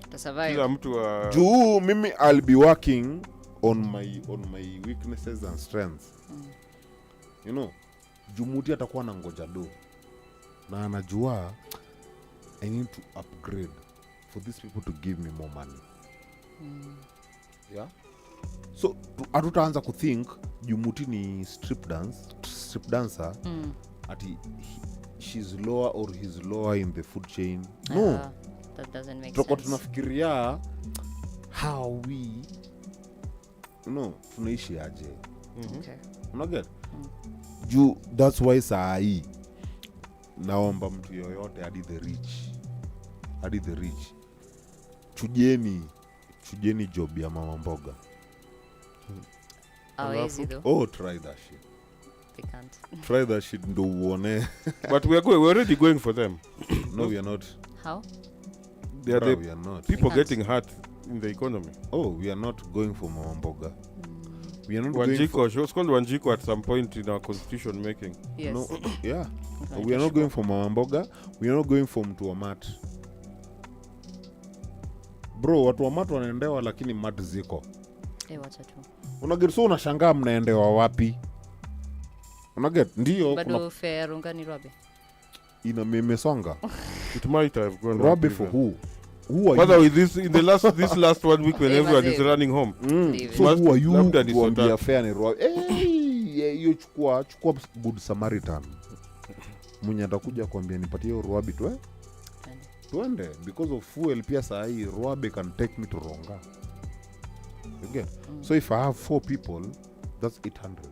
To survive. Kila mtu Juu mimi I'll be working on my weaknesses and strengths. You know, Jumuti atakuwa na ngoja do. Na anajua I need to upgrade for these people to give me more money. Yeah. So hatutaanza kuthink Jumuti ni strip dancer. Ati she's lower or he's lower in the food chain. No. That doesn't make Tuko sense. tunafikiria how we tunaishi aje. Okay. Unaget? Juu that's why saa hii naomba mtu yoyote hadi the rich chujeni job ya mama mboga. Hawezi though. Oh, try that shit. They can't. Try that shit ndo uone. but we're already going for them. No, we are not. How? They are Bro, the we are not. people We can't. getting hurt in the economy. Oh, we are not going for mama mboga. We are not going for... Wanjiko, she was called Wanjiko at some point in our constitution making. Yes. No, yeah. Okay. We are not going for mama mboga. We are not going for mtu wa mat. Bro, watu wa mat wanaendewa lakini mat ziko. Wacha tu. Unaget, so unashangaa mnaendewa wapi? Unaget, ndio Bado fair rungani Robe. ina memesonga. It might have gone Robbie up for even. who? Who are Whether you? with this in the this last 1 week when Hey, everyone is Mazee. running home. Leave So Must- who are you labda ni kuambia Sota. fair ni Robbie? Hiyo chukua good Samaritan. Mwenye atakuja kuambia nipatie hiyo Robbie tuende because of fuel pia saa hii Robbie can take me to Ronga. You get? So if I have 4 people, that's 800.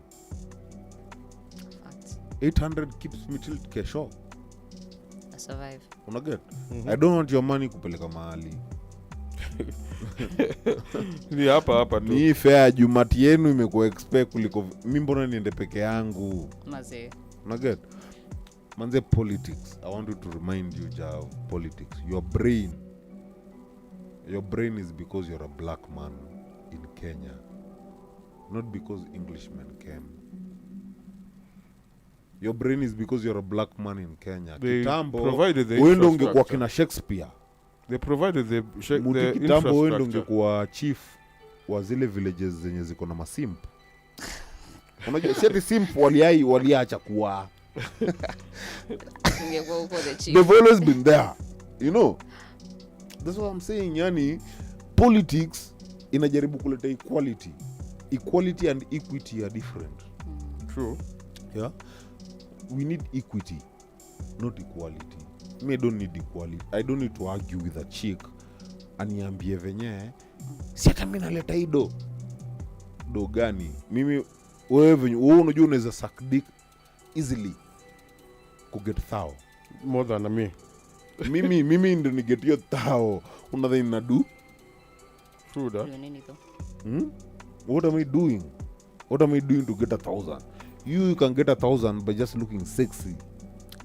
Facts. 800 keeps me till kesho. I survive. Unaget? I don't want your money kupeleka mahali. Ni hapa tu. Ni fair Jumati yenu imekuwa expect kuliko mimi mbona niende peke yangu. Mazee. Unaget? Manze politics. I want you to remind you Jao, politics. Your brain is because you're a black man in Kenya. Not because Englishmen came. Your brain is because you're a black man in Kenya. They Kitambo provided the wewe ndo ungekuwa infrastructure. kina Shakespeare. They provided the Muti the kitambo wewe ndo infrastructure. ungekuwa chief wa zile villages zenye ziko na masimp. Unajua si ati simp waliacha kuwa. Ungekuwa uko the chief. They've always been there. You know. That's what I'm saying. Yani politics inajaribu kuleta equality. Equality and equity are different. True. Yeah. We need equity, not equality. Me don't need equality. I don't need to argue with a chick aniambie venye si hata mimi naleta hii do gani. Mimi wewe unajua unaweza suck dick easily ku get thou. More than me. mimi ndo ni get hiyo thou. Unadhani na do? True that. Ndio nini though? What am I doing? What am I doing to get 1,000? You can get 1,000 by just looking sexy.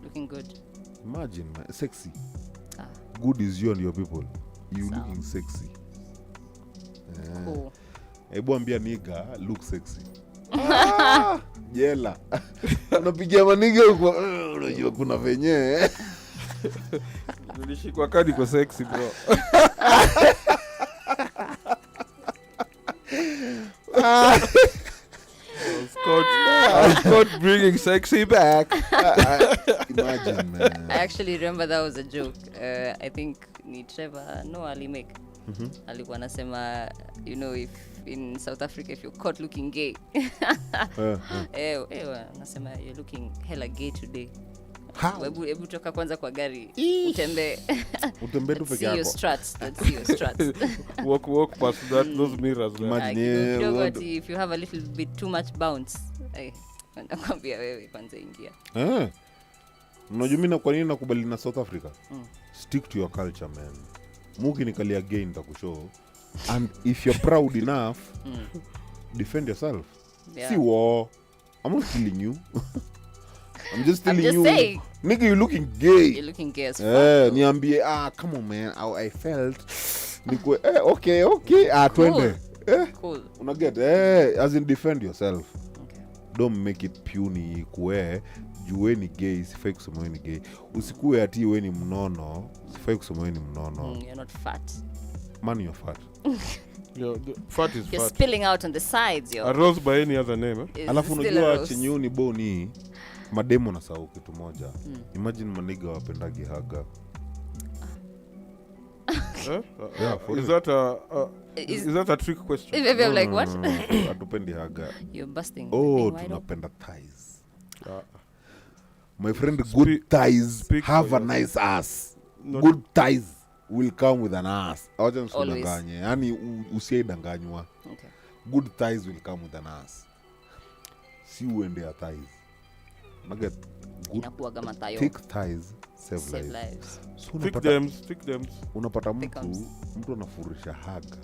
Looking good. Imagine, man, sexy. Ah, Good is you and your people. You Sawa. looking sexy. cool. Hebu ambia nigga look sexy. Jela. Unapigia maniga huko, unajua kuna venye. Nilishikwa kadi kwa sexy bro. I was caught bringing sexy back. Imagine, man. I actually remember that was a joke. I think ni Trevor Ali make. Alikuwa anasema, you know, if in South Africa if you're caught looking gay. Anasema you're looking hella gay today. How? Hebu toka kwanza kwa gari utembee. Utembee tu peke See your yako. struts. Let's see your struts. Walk past those mirrors. Man. Imagine. Kidogo ati if you have a little bit too much bounce. Nakwambia wewe kwanza ingia. Unajua mimi kwa nini nakubali na South Africa? Stick to your culture, man. Muki nikalia gay nitakushow. And if you're proud enough, defend yourself. Yeah. See war. I'm not killing you. I'm just telling just you. saying. Nigga, you looking gay. You're looking gay as fuck. though. Niambie, come on man, I felt. Nikwe, okay, twende. Cool. Unaget as in defend yourself. Okay. Don't make it puny kuwe juu ni gay, sifai kusema we ni gay. Usikuwe ati we ni mnono, sifai kusema we ni mnono. You're not fat. Man, you're fat. Fat is You're fat. spilling out on the sides, yo. A rose by any other name, eh? It's Alafu still a unajua rose. chenye ni boni mademo na sahau kitu moja. Imagine maniga wapendagi haga. Yeah, for Is real. that a trick question? Maybe I'm like, what? Hatupendi haga. You're busting. Oh, the thing wide open. tunapenda thighs. Uh, My friend, good thighs speak have for a nice ass. Not- Good thighs will come with an ass. Awacha Always. nisidanganye. Yaani usiaidanganywa. Okay. Good thighs will come with an ass. Si uende ya thighs. Nugget. Good Inakuwaga matayo. thick thighs save Save lives. lives. So Thick them. unapata Thickums. mtu anafurisha haga.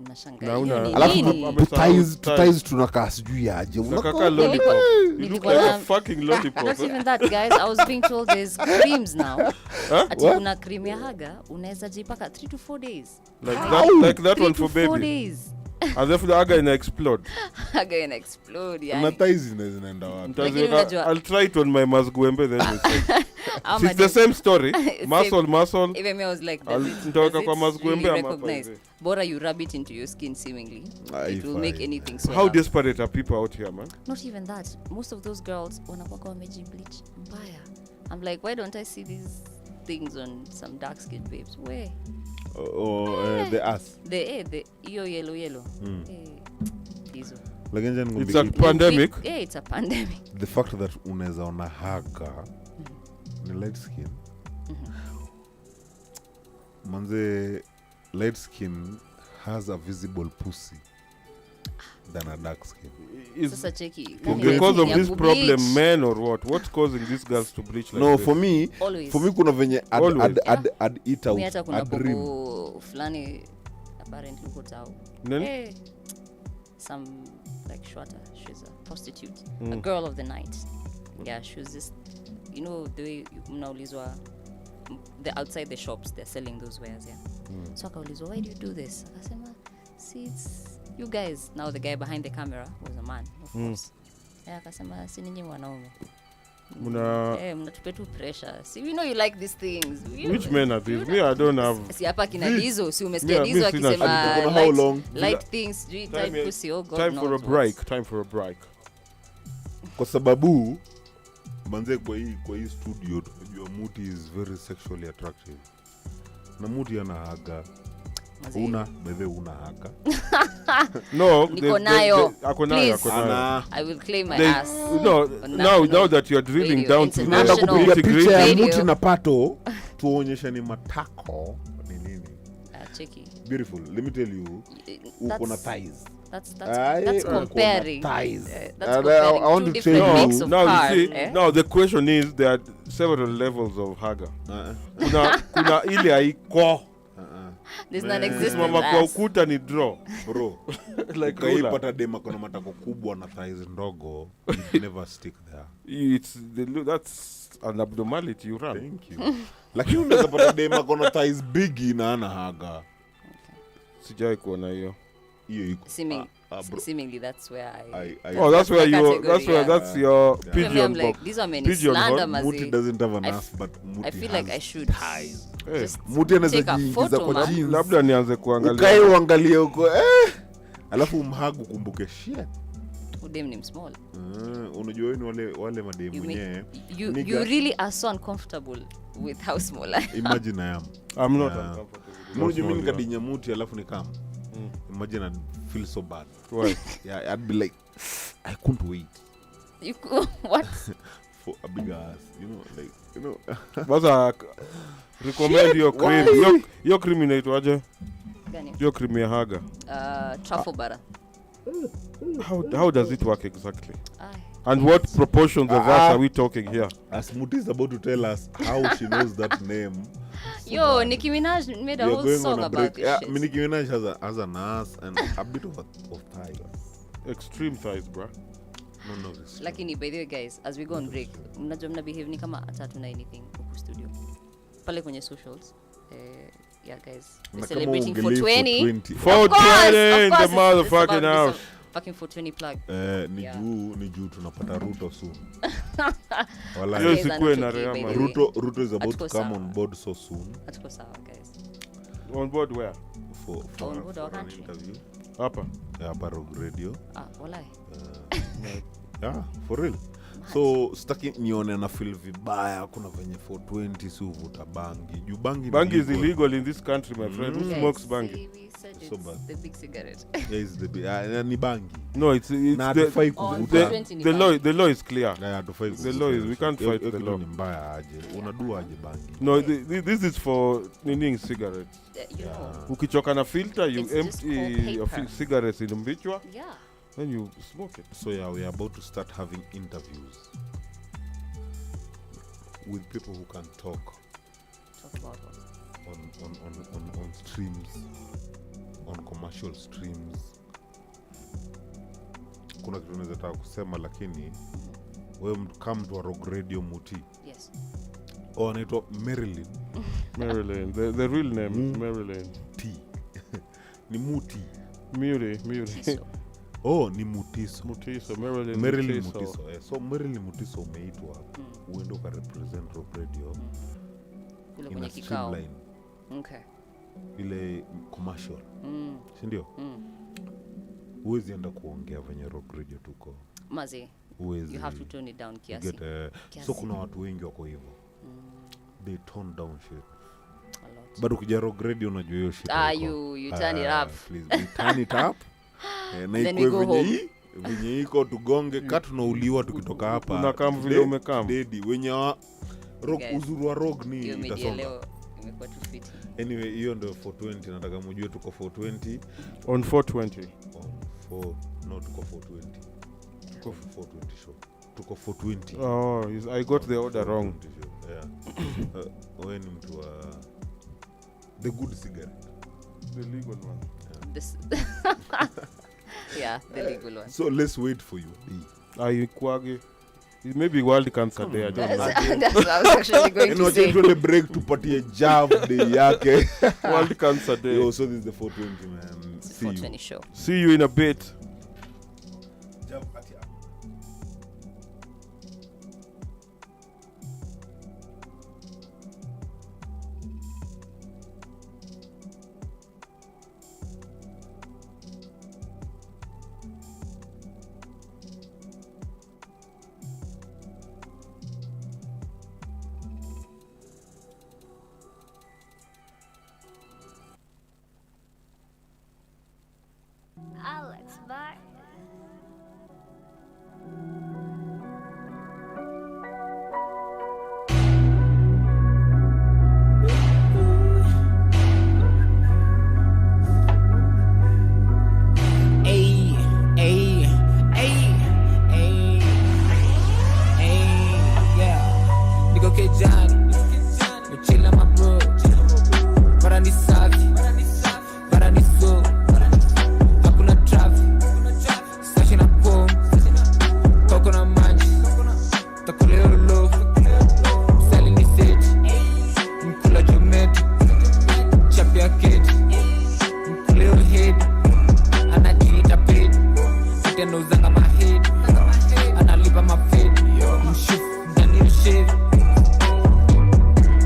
Unashangaa. Na hiyo una- ni Alafu nini? Amesahau thighs tunakaa sijui aje. Kaka lollipop. You look Nilikuwa like a na- fucking lollipop. Not even that, guys. I was being told there's creams now. Ati What? kuna cream ya haga unaweza jipaka 3 to 4 days. Like that 3 one to for 4 baby. days. As if the aga ina explode. Haga ina explode Na yani. thighs zinaenda wapi? Lakini unajua- I'll try it on my Mazguembe then we see. Ama It's the same story. Same. Muscle. Even me I was like, I'll- does nitaweka it kwa Mazguembe really ama recognize? hapa hivi? Bora you rub it into your skin seemingly. It will Fine. make anything so. How desperate are people out here, man? Not even that. Most of those girls wanakuwa wameji bleach mbaya. I'm like, why don't I see these things on some dark skinned babes? Where? The ass. The iyo yellow. Hizo. Lakini je, It's a nikwambie pandemic. Yeah, it's a pandemic. the fact that unaweza ona haga ni light skin. Manze, light skin has a visible pussy than a dark skin. Is Sasa cheki. because of Ya this kubleach. problem, men or what? What's causing these girls to bleach like No, this? for me Always. kuna venye Always. I'd eat out. Mi hata kuna I'd dream. bobo fulani apparently huko tao. Nani? Hey, some like Shwata, she's a prostitute, a girl of the night. Yeah, she was just, you know, the way mnaulizwa, the outside the shops they're selling those wares, yeah. So akaulizwa, why do you do this? Akasema, see, it's you guys. Now the guy behind the camera was a man, of course. Yeah, akasema, si ninyi wanaume. Mnatupe tu pressure. See, we know you like these things. Which men are these? Me, I don't have. Si hapa kina Dizo, si umesikia Yeah, Dizo mi sina akisema shida. How long? light things, tight Time- pussy, oh God Time for a knows break. what. Time for a break. Kwa sababu manze kwa hii studio tunajua Muti is very sexually attractive. Na Muti ana haga. Mazee. Una haga. No, Niko nayo. ako nayo. Please. Ana I will claim my They- ass. No, On now national that you're drilling radio, down to international the kupiga nitty picha ya Radio. Muti na Pato tuonyeshe ni matako ni nini. Cheki. Beautiful. Let me tell you, uko na That's thighs. that's Uko na comparing. thighs. That's And comparing I want two to different tell makes you, of now car. you see, Eh? now the question is there are several levels of haga. Uh-uh. Kuna ile haiko. There's Man. non-existent Mama kwa ass. ukuta ni draw. Bro, Like ruler. ukaipata dema kuna matako kubwa na thighs ndogo, you never stick there. That's an abnormality you run. Thank you. Lakini unaweza pata dema kuna thighs big na ana haga. Sijai kuona hiyo. Hiyo iko. Bro. Seemingly that's where I Oh, that's where my you. category, That's your Maybe pigeon I'm like, box. these are many Pigeon slander hole. Muti mazi. doesn't have an I ass, but Muti I feel has like I should thighs. just Muti anaweza take a jiingiza photo, kwa man. jeans. Labda nianze Ukae kuangalia. uangalie huko alafu umhagu kumbuke shit. udem ni small. Unajua wewe ni wale mademu You, wenyewe. you Nigga. really are so uncomfortable with how small I am. Imagine I am. I'm not Yeah. uncomfortable. Unajua mimi nikadinya Muti alafu nikam. Imagine I'd feel so bad. Why? Yeah, I'd be like I couldn't wait You what? for a bigger ass, you know. Basa recommend your cream. Your cream inaitwaje? Gani? Your cream ya haga. Truffle butter. How does it work exactly? Aye. And what proportions of us are we talking here? As Muti is about to tell us how she knows that name. Yo, Nicki Minaj made a We are whole going song on a about break. this Yeah, shit. Nicki Minaj has an ass and a bit of thigh. Extreme thighs, bruh. No, this. Lakini by the way guys, as we go on break, mnajua mna behave ni kama hata hatuna anything huku studio. Pale kwenye socials, yeah, guys, we're Na kama celebrating uongelee 420. 420 in the Of course, motherfucking it's about house. this fucking 420 plug. Ni Yeah. ni juu tunapata Ruto soon. Hiyo Wallahi. Guys, isikuwe na anachuki, reama. by the way. Ruto is about to Hatuko come sawa. on board so soon Hatuko sawa, guys. On board where? for On board our an country. interview. Hapa. Hapa Rogue Radio. Walai. Yeah, for real. So sitaki nione na feel vibaya kuna venye 420 si uvuta bangi. Juu Bangi is illegal in this country, my friend. Who Guys, smokes bangi? we said So it's bad. the big cigarette. Yeah, is ni bangi. No, it's Na the, hatufai On kuvuta. 420 ni bad. the law is clear. Na hatufai The law is- we can't Hiyo- fight hiyo the kitu law. Ni mbaya aje. Unadua aje bangi. No, this is for nining cigarettes. You know. Ukichoka na filter, you It's just called empty your paper. cigarettes in mvichwa, Yeah. then you smoke it. So yeah, we are about to start having interviews with people who can talk Talk about what? on streams, on commercial streams. Kuna kitu naweza taka kusema lakini wewe kama mtu wa Rogue Radio Muti. Yes. Anaitwa Marilyn Marilyn, the real name, Marilyn. T. Ni Muti. Muri. Ni Mutiso. Mutiso, Marilyn Mutiso. Mutiso. So Marilyn Mutiso umeitwa uende ukarepresent Rogue Radio Kule in kwenye a kikao. streamline Okay. ile commercial, si ndio? Huwezi enda kuongea venye Rogue Radio tuko. Mazi, Huwezi. you have to tone it down kiasi. Get, Kiasi. so kuna watu wengi wako hivyo. They tone down shit. A lot. But ukija Rogue Radio unajua hiyo shit. haiko. You turn it up. Please, we turn it up. Na Then we ikuwe go home. venye iko tugonge ka tunauliwa tukitoka hapa. Unakam vile umekam. Dedi wenye Guys, uzuru wa Rogue ni Hiyo media itasonga. leo imekuwa too fiti. Anyway, hiyo ndio 420 nataka mjue tuko 420 On 420. tuko 420. Tuko 420 show. Tuko 420. Oh, I got the order wrong. 420 show. Yeah. Wewe ni mtu wa the good cigarette. The legal one. This yeah, the legal one. So let's wait for you. Aikwage. It may be World Cancer Day, I don't know. That's what I was actually going to say. Tuende break tupatie jab day yake. World Cancer Day. Yo, so this is the 420 man. It's a See you. 420 show. See you in a bit. Jab ati hapo. Alex Martin. Ayy, ayy, ayy, ayy, ayy, yeah. Niko kejani, mechila mabro, bara ni safi, bara ni so, hakuna traffic, sashi na pom, koko na maji, takuleo lolofu, msali ni seti, mkula jometi, chapi ya keti, mkuleo hedi, anajiita paid, utaneuzanga mahedi, analipa mafedi, mshufu ndani mshevi.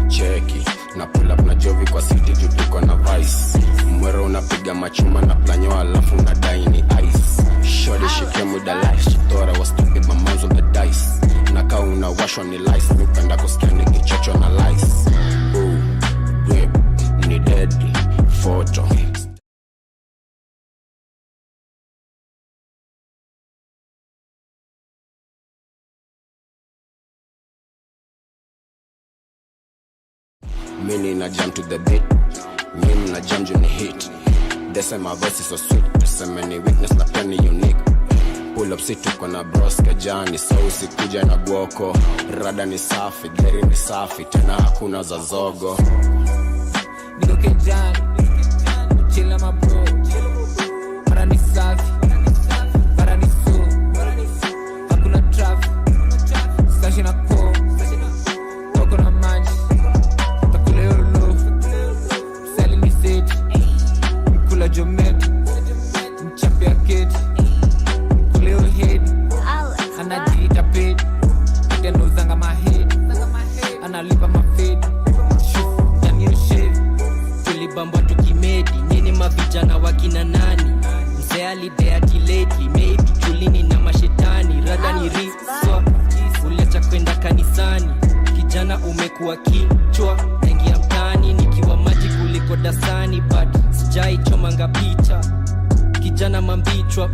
Cheki na pull up na jovi kwa city juu tuko na vice. Mwero unapiga machuma na planyo alafu unadai ni ice. Shorty she came with the life. She thought I was stupid, my mom's on the dice. Naka unawashwa ni lice. Nipenda kusikia nikichocho na lice. Ooh, whip, ni deadly, photo. Mini na jam to the beat, mimi na jam juu ni hit. They say my voice is so sweet, tuseme ni weakness na pia ni unique. Pull up si tuko na bros kejani, so usikuja na gwoko. Rada ni safi, geri ni safi, tena hakuna za zogo. Niko kejani, mechila mabro, bara ni safi, bara ni so, hakuna traffic, sashi na pom, koko na maji, takuleo lofu, sali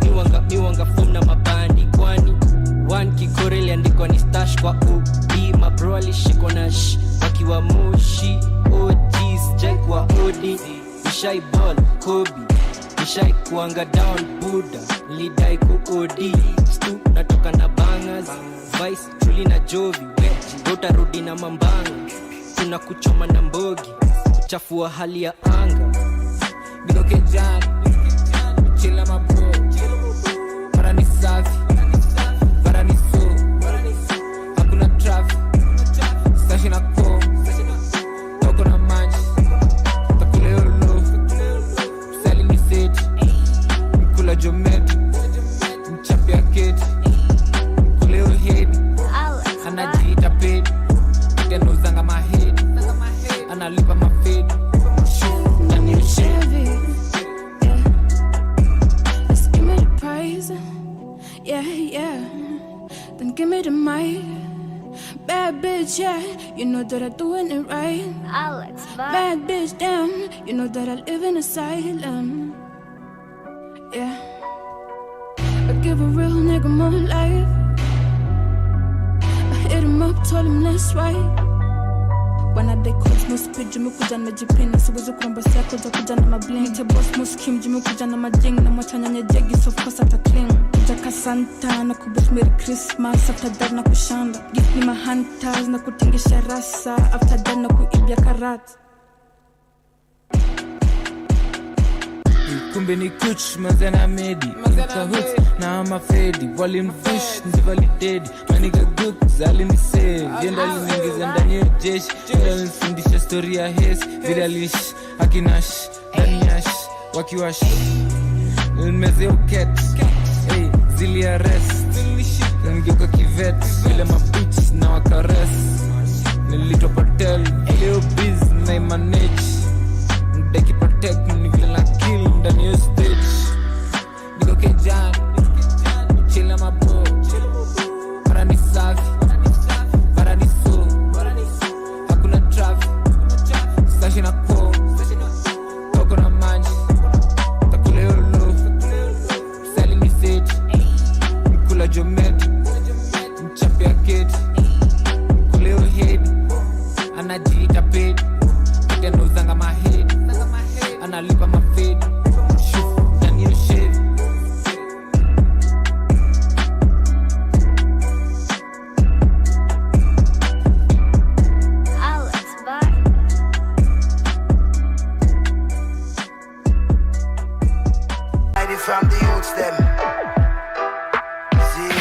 unajua miwanga form na mabandi kwani one kikore iliandikwa ni stash kwa ubi mabro alishikwa na wakiwa moshi OGs jack wa odi Ishai ball Kobe Ishai kuanga down Buddha Lidai ku odi Stu natoka na bangers Vice Truly na Jovi Gota rudi na mambanga Kuna kuchoma na mbogi Kuchafua hali ya anga Bidoke jani Chila mabro Para ni safi Para ni so Hakuna traffic Sashi na ko Toko na manji Takule olo Sali ni seti Mkula jometi Mchapi ya keti Mkule uhedi Anajiita pedi Tendo zanga mahedi Analipa mafedi Ndani ushedi Let's give me the prize. Yeah, yeah. Then give me the mic. Bad bitch, yeah. You know that I'm doing it right. Alex Vibes. Bad bitch, damn. You know that I live in asylum. Yeah. I give a real nigga more life. I hit him up, told him let's ride. Wanadai cosmos speed jimekuja na jipini siwezi kuramba sako za kuja na mabling nite boss muskim jimekuja na majing na mwachanyanya jegi so of course ata clean kuja kasanta na kubish merry Christmas after that na kushanda give me my hunters na kutingisha rasa after that na kuibia karate kumbe ni kuch mazana medi Nika hooks na ama fedi Volume fish nzivalidedi Maniga gook zali ni save Yenda linengeza ndani ya jeshi Yenda linifundisha story ya hes Vile alish Akinash Daniash Wakiwash Nilmeze uket Hey zili arrest Ningeuka kivet Vile mabitch na wakares Nilitwa patel Leo biz na imanage Ndeki protect ni vile na kill ndani ya stage Niko kejani Chila mabro Para ni safi Para ni so Hakuna traffic Sashi na ko Toko na manji Takule olo Sali ni seti Mkula jometi Mchapi ya keti Mkule uhedi Anajiita pedi Tendo zanga mahedi Analipa mafedi Shuf, ndani ya shedi Alex Vibes. Hide it from the youths them. See,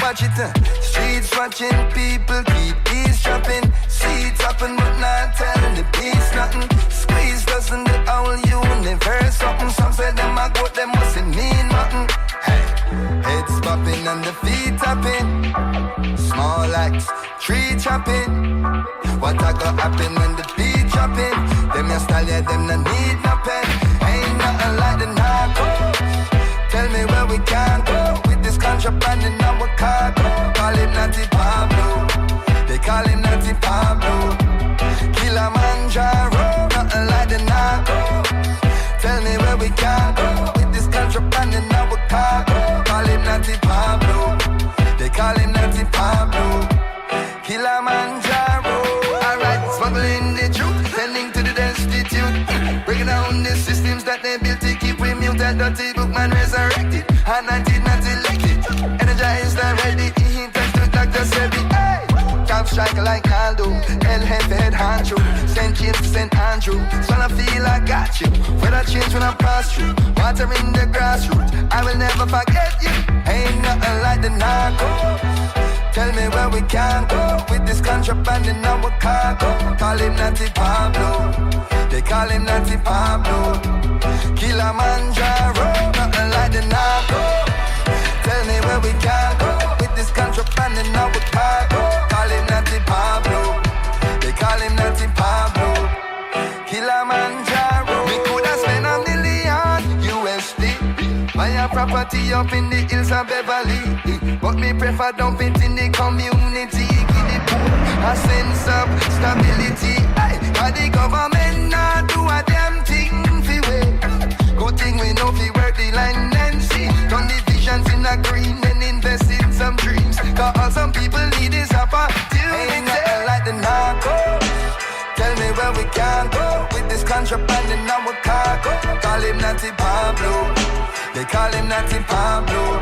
watch it. Streets watching people keep eavesdropping. See it happen but not telling the peace nothing. Squeeze doesn't the whole universe something. Some say them a goat, them mustn't mean nothing. Hey, heads bopping and the feet tapping. Small acts, tree chopping. What a go happen when the beat dropping? Them your style, yeah, them no need no pen. Ain't nothing like the narco. Tell me where we can go with this contraband in our cargo. Call him Natty Pablo. They call him Natty Pablo. Kilimanjaro, nothing like the narco. Tell me where we can go with this contraband in our cargo. Call him Natty Pablo. They call him Natty Pablo. Kilimanjaro. Alright, smuggling the truth, tending to the destitute. Breaking down the systems that they built to keep we mute. That dirty book man resurrected. And 1990 liquid. Energized and ready. He touched to Dr. Sebi. Hey! Cap striker like Aldo. El Jefe head Hancho. St. James to St. Andrew. So I feel I got you. When I change when I pass through. Water in the grassroots. I will never forget you. Ain't nothing like the narco. Tell me where we can go with this contraband in our cargo. Call him Natty Pablo. They call him Natty Pablo. Kilimanjaro, nothing like the narco. Tell me where we can go with this contraband in our cargo. Call him Natty Pablo. They call him Natty Pablo. Kilimanjaro. We coulda spent $1 million USD. Buy a property up in the hills of Beverly. But me prefer dump it in the community. Give the poor a sense of stability. Hey, cause the government not do a damn thing fi way. Good thing we know fi work the line and see. Turn the visions in a green and invest in some dreams. Cause all some people need is opportunity. Ain't nothing like the narcos. Tell me where we can go with this contraband in our cargo. Call him Natty Pablo. They call him Natty Pablo.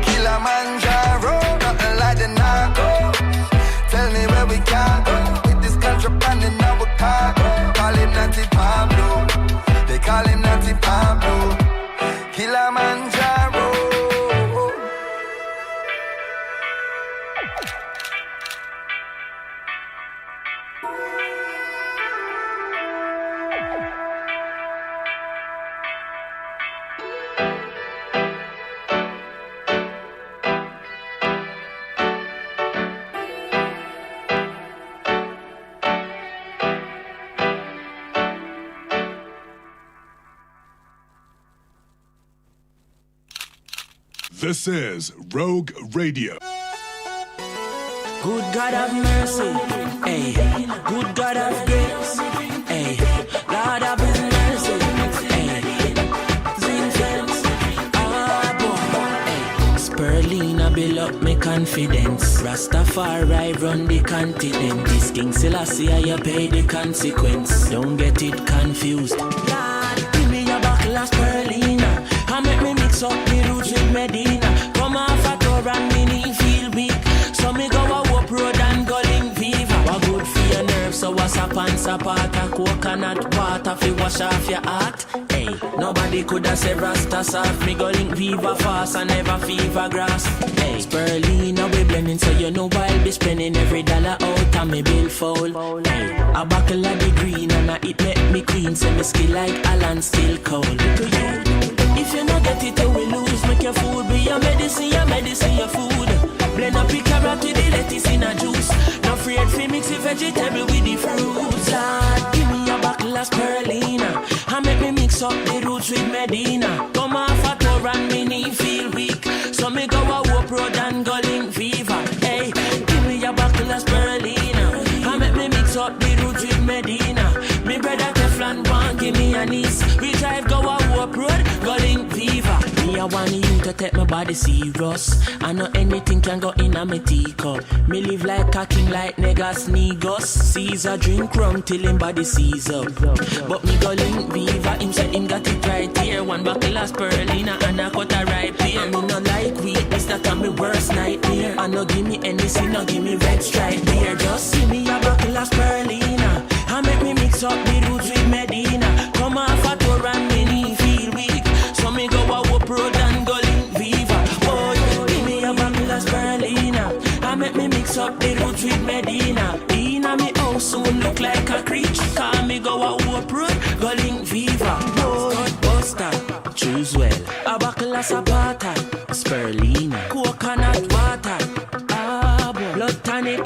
Kilimanjaro, nothing like the narcos. Tell me where we can go with this contraband in our cargo. Call him Natty Pablo. They call him Natty Pablo. Kilimanjaro. This is Rogue Radio. Good God have mercy, hey. Good God have grace, hey. Lord have mercy, hey. Zing fence, hey. Spirulina build up my confidence. Rastafari run the continent. This King Selassie, I pay the consequence. Don't get it confused. Lord, give me a buckle of spirulina. I make me mix up the roots with Medina. Come off a tour and me knee feel weak. So me go a up road and go link fever. What good for your nerves, so what's up and sapata. Coconut water fi wash off your heart. Hey, nobody coulda say Rasta soft. Me go link fever fast and never fever grass. Hey, spirulina we blending, so you know I'll be spending every dollar out and me bill foul. Hey, a buckle of the green and it make me clean. Say me skill like Alan still cold. If you not get it, you will lose. Make your food be your medicine, your food. Blend up your carrot with the lettuce in a juice. Not afraid fi mix the vegetable with the fruits. Lord, give me a buckle of spirulina and make me mix up the roots with Medina. Come off a tour and me knee feel weak. So me go a whoop road and go link fever. Hey, give me a buckle of spirulina and make me mix up the roots with Medina. Me brother Teflon one give me a niece. We drive go a whoop road, go link fever. Me I want you to take my body serious. I know anything can go in a me teacup. Me live like a king like niggas Negos. Caesar drink rum till him body seize up. But me go link Viva, him said him got it right here. One buckle of spirulina and a cut a ripe here. And me no like weakness, that can be worst nightmare. And no give me anything, no give me red stripe beer. Just see me a buckle of spirulina and make me mix up the roots with Medina. Come off a tour and me knee feel weak. So me go a whoop road and go link Viva. Boy, give me a buckle of spirulina and make me mix up the roots with Medina. Inna me house soon look like a creature. Call me go a whoop road, go link Viva. Boy, Buster, choose well. A buckle of Zapata, spirulina, coconut water, blood tonic.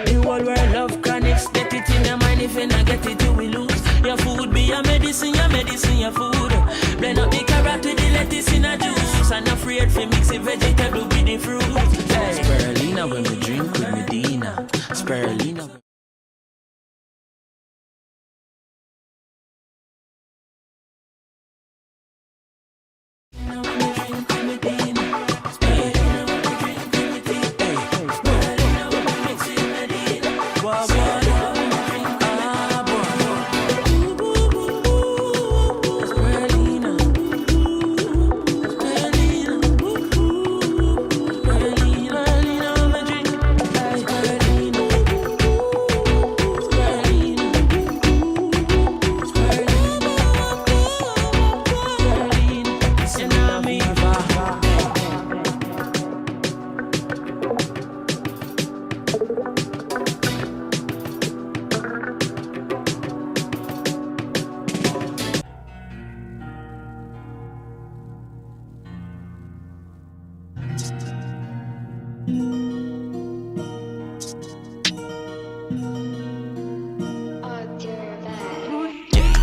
The whole world love chronics. Get it in your mind, if you not get it you will lose. Your food be your medicine, your food. Blend up the carrot with the lettuce in a juice. And afraid for mix the vegetable with the fruit. Hey. Spirulina when we drink with Medina. Spirulina.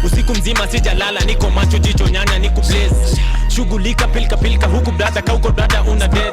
Usiku mzima sijalala, niko macho jicho nyanya niko blaze. Shughulika pilka pilka huku brada kauko brada una dead.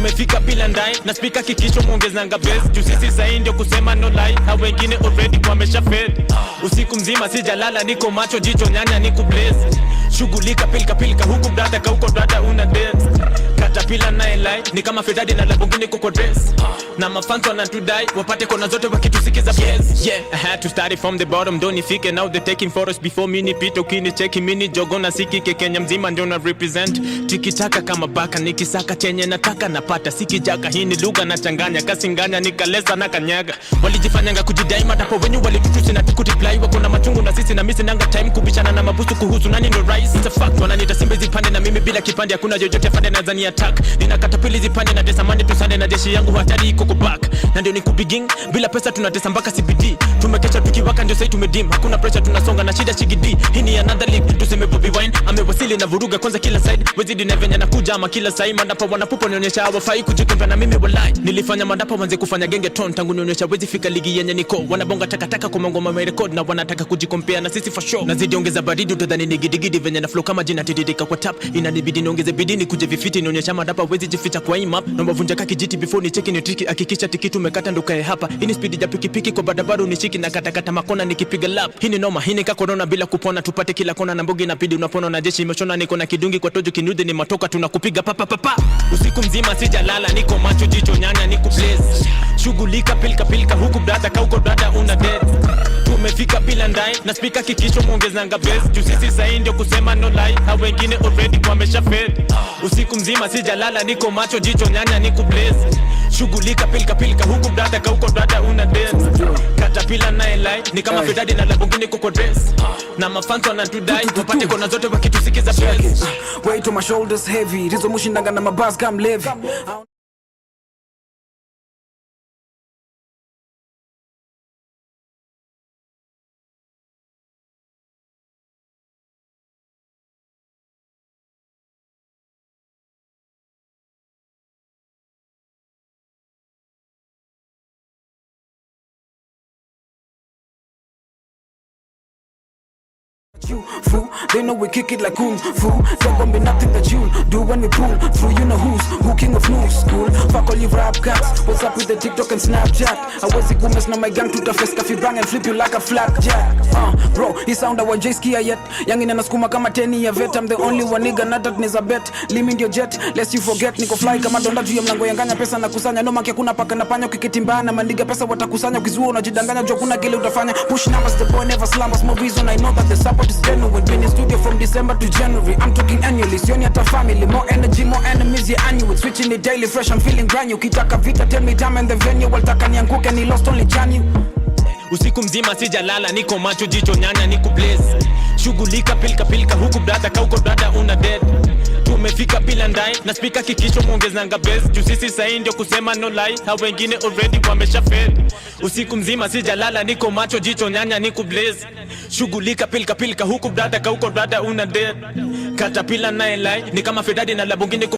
tumefika bila ndai na speaker kikisho muongezanga bass juu sisi sahi ndio kusema no lie hao wengine already wamesha fed usiku mzima sijalala niko macho jicho nyanya niko blaze shughulika pilika huku brada kauko brada una dance katapila na elai ni kama Ferrari na Lamborghini kuko dress na mafanto wanatudai wapate kona zote wakitusikiza yes yeah I had to start it from the bottom don't nifike now they taking photos before mini pito kini cheki mini jogo na siki Kenya mzima ndio na represent tikitaka kama baka nikisaka chenye nataka napata sikijaka hii ni lugha na changanya kasinganya nikaleza na kanyaga walijifanyanga kujidai matapo wenyu walitutusi na tukutiply wako na machungu na sisi na misi nanga time kubishana na mabusu kuhusu nani ndo rise it's a fact wananita simbe zipande na mimi bila kipande hakuna yoyote fande na zani attack nina katapili zipande na desamani tusande na jeshi yangu hatari iko kubak na ndio nikubiging bila pesa tunatesa mpaka CBD tumekesha tukiwaka ndio sasa tumedim hakuna pressure tunasonga na shida shigidi hii ni another league tuseme Bobby Wine amewasili na vuruga kwanza kila side wezidi na venye nakuja ama kila sai mandapa wanapupo nionyesha hawafai kujikompa na mimi walai nilifanya mandapa wanze kufanya genge ton tangu nionyesha wezi fika ligi yenye niko wanabonga takataka kwa ngoma my record na wanataka kujikompea na sisi for sure nazidi ongeza baridi utadhani ni gidigidi venye na flow kama jina tididika kwa tap inanibidi niongeze bidii kuje vifiti nionyesha mandapa wezi jificha kwa hii map naomba vunja kaki jiti before ni cheki ni tricky hakikisha tikiti umekata ndo kae hapa hii ni speed ya pikipiki kwa barabara unishiki na katakata makona nikipiga lap hii ni noma hii ni corona bila kupona tupate kila kona na mbogi na pidi unapona na jeshi imeshona niko na kidungi kwa tojo kinude ni matoka tunakupiga papa usiku mzima sijalala niko macho jicho nyanya niko blaze shughulika pilika huku brada kauko brada una dead tumefika bila ndai na speaker kikisho muongezanga bass juu sisi sahi ndio kusema no lie hao wengine already wamesha fed usiku mzima sijalala niko macho jicho nyanya niko blaze shughulika pilika huku brada kauko brada una dance katapila na elai ni kama Ferrari na Lamborghini kuko dress na mafanto wanatudai tupate kona zote wakitusikiza bass weight on my shoulders heavy rizo mushindanga na mabas kama Levi you fool, they know we kick it like kung fu. There gon' be nothing that you'll do when we pull through. You know who king of new school. Fuck all you rap cats. What's up with the TikTok and Snapchat? I was the goomest now my gang to the face cafe bang and flip you like a flat jack. Bro, he sound our J skia yet. Young in skuma kama 10 year vet. I'm the only one nigga not that niza bet. Limit your jet, lest you forget. Niko fly kama donda juu ya mlango yanganya pesa na kusanya. No manke kuna paka na panya ukikitimbana. Mandiga pesa watakusanya ukizua unajidanganya juu kuna kile utafanya. Push numbers the boy never slumbers. More reason I know that the support is genuine. Been in studio from December to January. I'm talking annually. Sioni hata family. More energy, more enemies, yeah, annual. Switching it daily, fresh, I'm feeling brand new. Kitaka vita, tell me time and the venue. Waltaka nianguke, ni lost only Janu. Usiku mzima sijalala niko macho jicho nyanya niko blaze shughulika pilika huku brada kauko brada una dead tumefika bila ndai na speaker kikisho muongezanga bass juu sisi sahi ndio kusema no lie hao wengine already wamesha fed usiku mzima sijalala niko macho jicho nyanya niko blaze shughulika pilika huku brada kauko brada una dead katapila na elai ni kama Ferrari na Lamborghini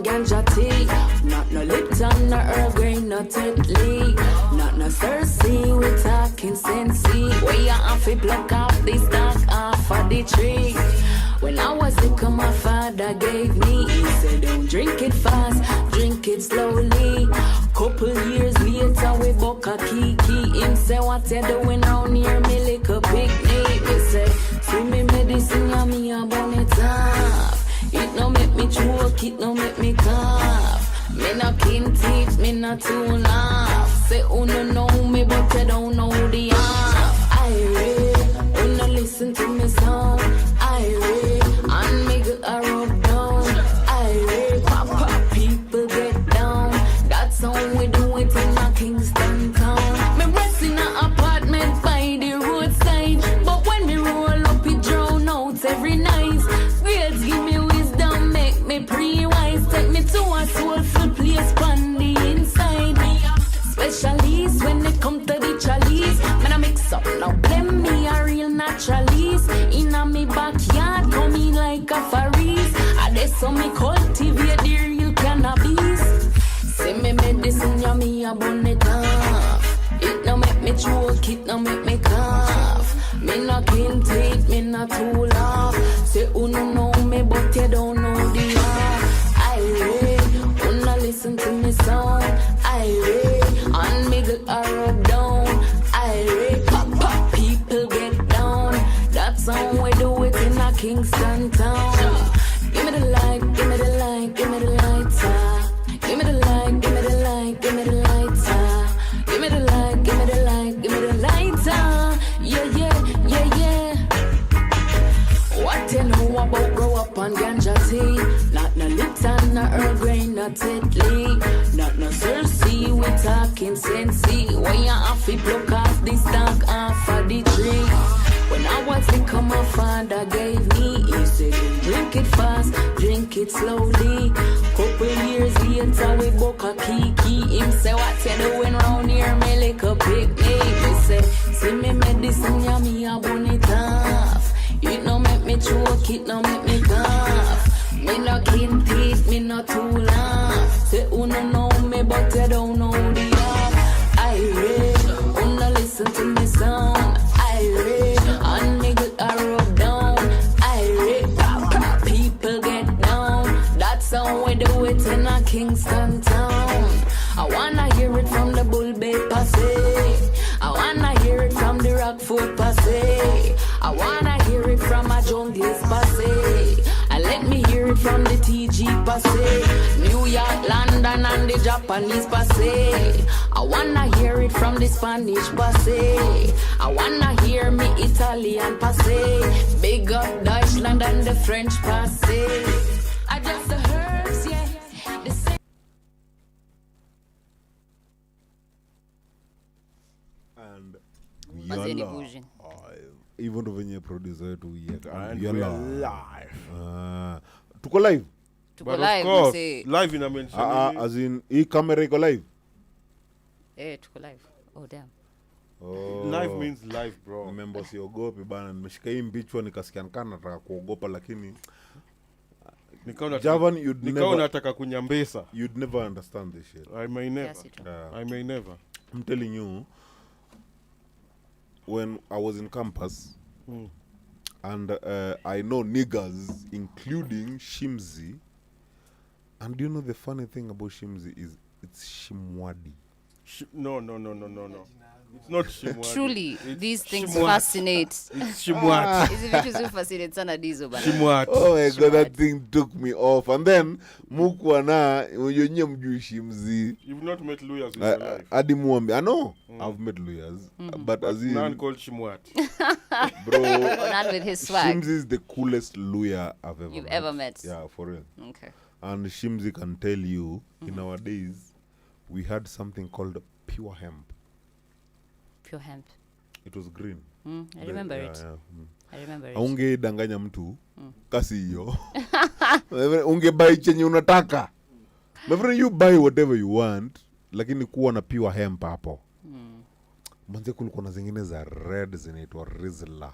Ganja tea, not no Lipton, no Earl Grey, no Tetley, not no Cersei, we talking sensey. Where you have to pluck off the stock off of the tree. When I was sick, my father gave me. He said, don't drink it fast, drink it slowly. Couple years later, we book a kiki. Him say, what you doing round here, me lick a picnic. He said, see me medicine, and me a burn it off. It no make me choke, it no make me cough. Me no kin teeth, me no tune off. Say, oh no know me, but you don't know the half. I read, oh no listen to me song. I read, and me get a rub down. I read, pop, people get down. That's how we do it in a Kingston town. Me rest in a apartment by the roadside. But when me roll up, it drown out every night. Girls give me me pre-wise, take me to a soulful place on the inside. Specialist when it come to the chalice. Man I mix up, now blame me a real naturalist. In a me backyard, So me cultivate the real cannabis. Say me medicine, yeah, me a burn it off. It no make me choke, it no make me cough. Me no can take, me not too laugh. Say uno know me, but you don't know the half. I read, wanna listen to me sound. I read, and me get a rub down. I read, pop pop, people get down. That's how we do it in a Kingston town. Give me the light, give me the light, give me the lighter. Give me the light, give me the light, give me the lighter. Give me the light, give me the light, give me the lighter. Yeah, yeah, yeah, yeah. What you know about grow up on ganja tea? Not no Lipton, no Earl Grey, not Tetley. Not no Cersei, we talking sensei. When you have to block off the stalk off of the tree. When I was little, my father gave me. He said, drink it fast, drink it slowly. Couple years later, we book a kiki. Him say, what you doing round here, me like a picnic. Me say, see me medicine, yeah, me a burn it off. It no make me choke, it no make me cough. Me no clean teeth, me no too laugh. Say, uno know me, but you don't know the half. I read, uno listen to me sound. I read, and me get a rub down. I read, pop, pop, people get down. That's how we do it in a Kingston town. I wanna hear it from the Bull Bay Passe. I wanna hear it from the Rockford Passe. I wanna hear it from a Jungles Passe. And let me hear it from the TG Passe. New York, London and the Japanese Passe. I wanna hear it from the Spanish Passe. I wanna hear me Italian Passe. Big up Deutschland and the French Passe. I just the herbs, yeah. The same. And Mazeni yalla. Bougie. Hivyo ndo venye producer wetu yeka. And Yalla. we're live. Tuko live? Tuko But live, of course, mse. live ina mention nini? As in, hii kamera iko live? Tuko live. Oh, damn. Oh. Live means live, bro. Remember, siogopi bana, nimeshika hii mbichwa nikasikia nikana nataka kuogopa, lakini Javan, nikawa nataka kunyambesa. You'd never understand this shit. I may never. Yes, I may never. I'm telling you, when I was in campus, and I know niggas, including Shimzi, and do you know the funny thing about Shimzi is it's Shimwadi. No. It's not Shimwadi. Truly, these things Shimwat. fascinate. It's Shimwat. Hizi vitu zi fascinate sana dizo bana. Shimwat. Oh my God, that thing took me off. And then, mukwa na, yonye mjui Shimzi. You've not met lawyers in your life. Adi muambi. I know, I've met lawyers. But as in, none called Shimwat. Bro. None with his swag. Shimzi is the coolest lawyer I've ever You've met. ever met. Yeah, for real. Okay. And Shimzi can tell you, in our days, we had something called pure hemp. Pure hemp. It was green. I remember it. Yeah. I remember it. Unge danganya mtu kasi hiyo. Unge buy chenye unataka. My friend, you buy whatever you want, lakini kuwa na pure hemp hapo. Manze kulikuwa na zingine za red zinaitwa Rizla.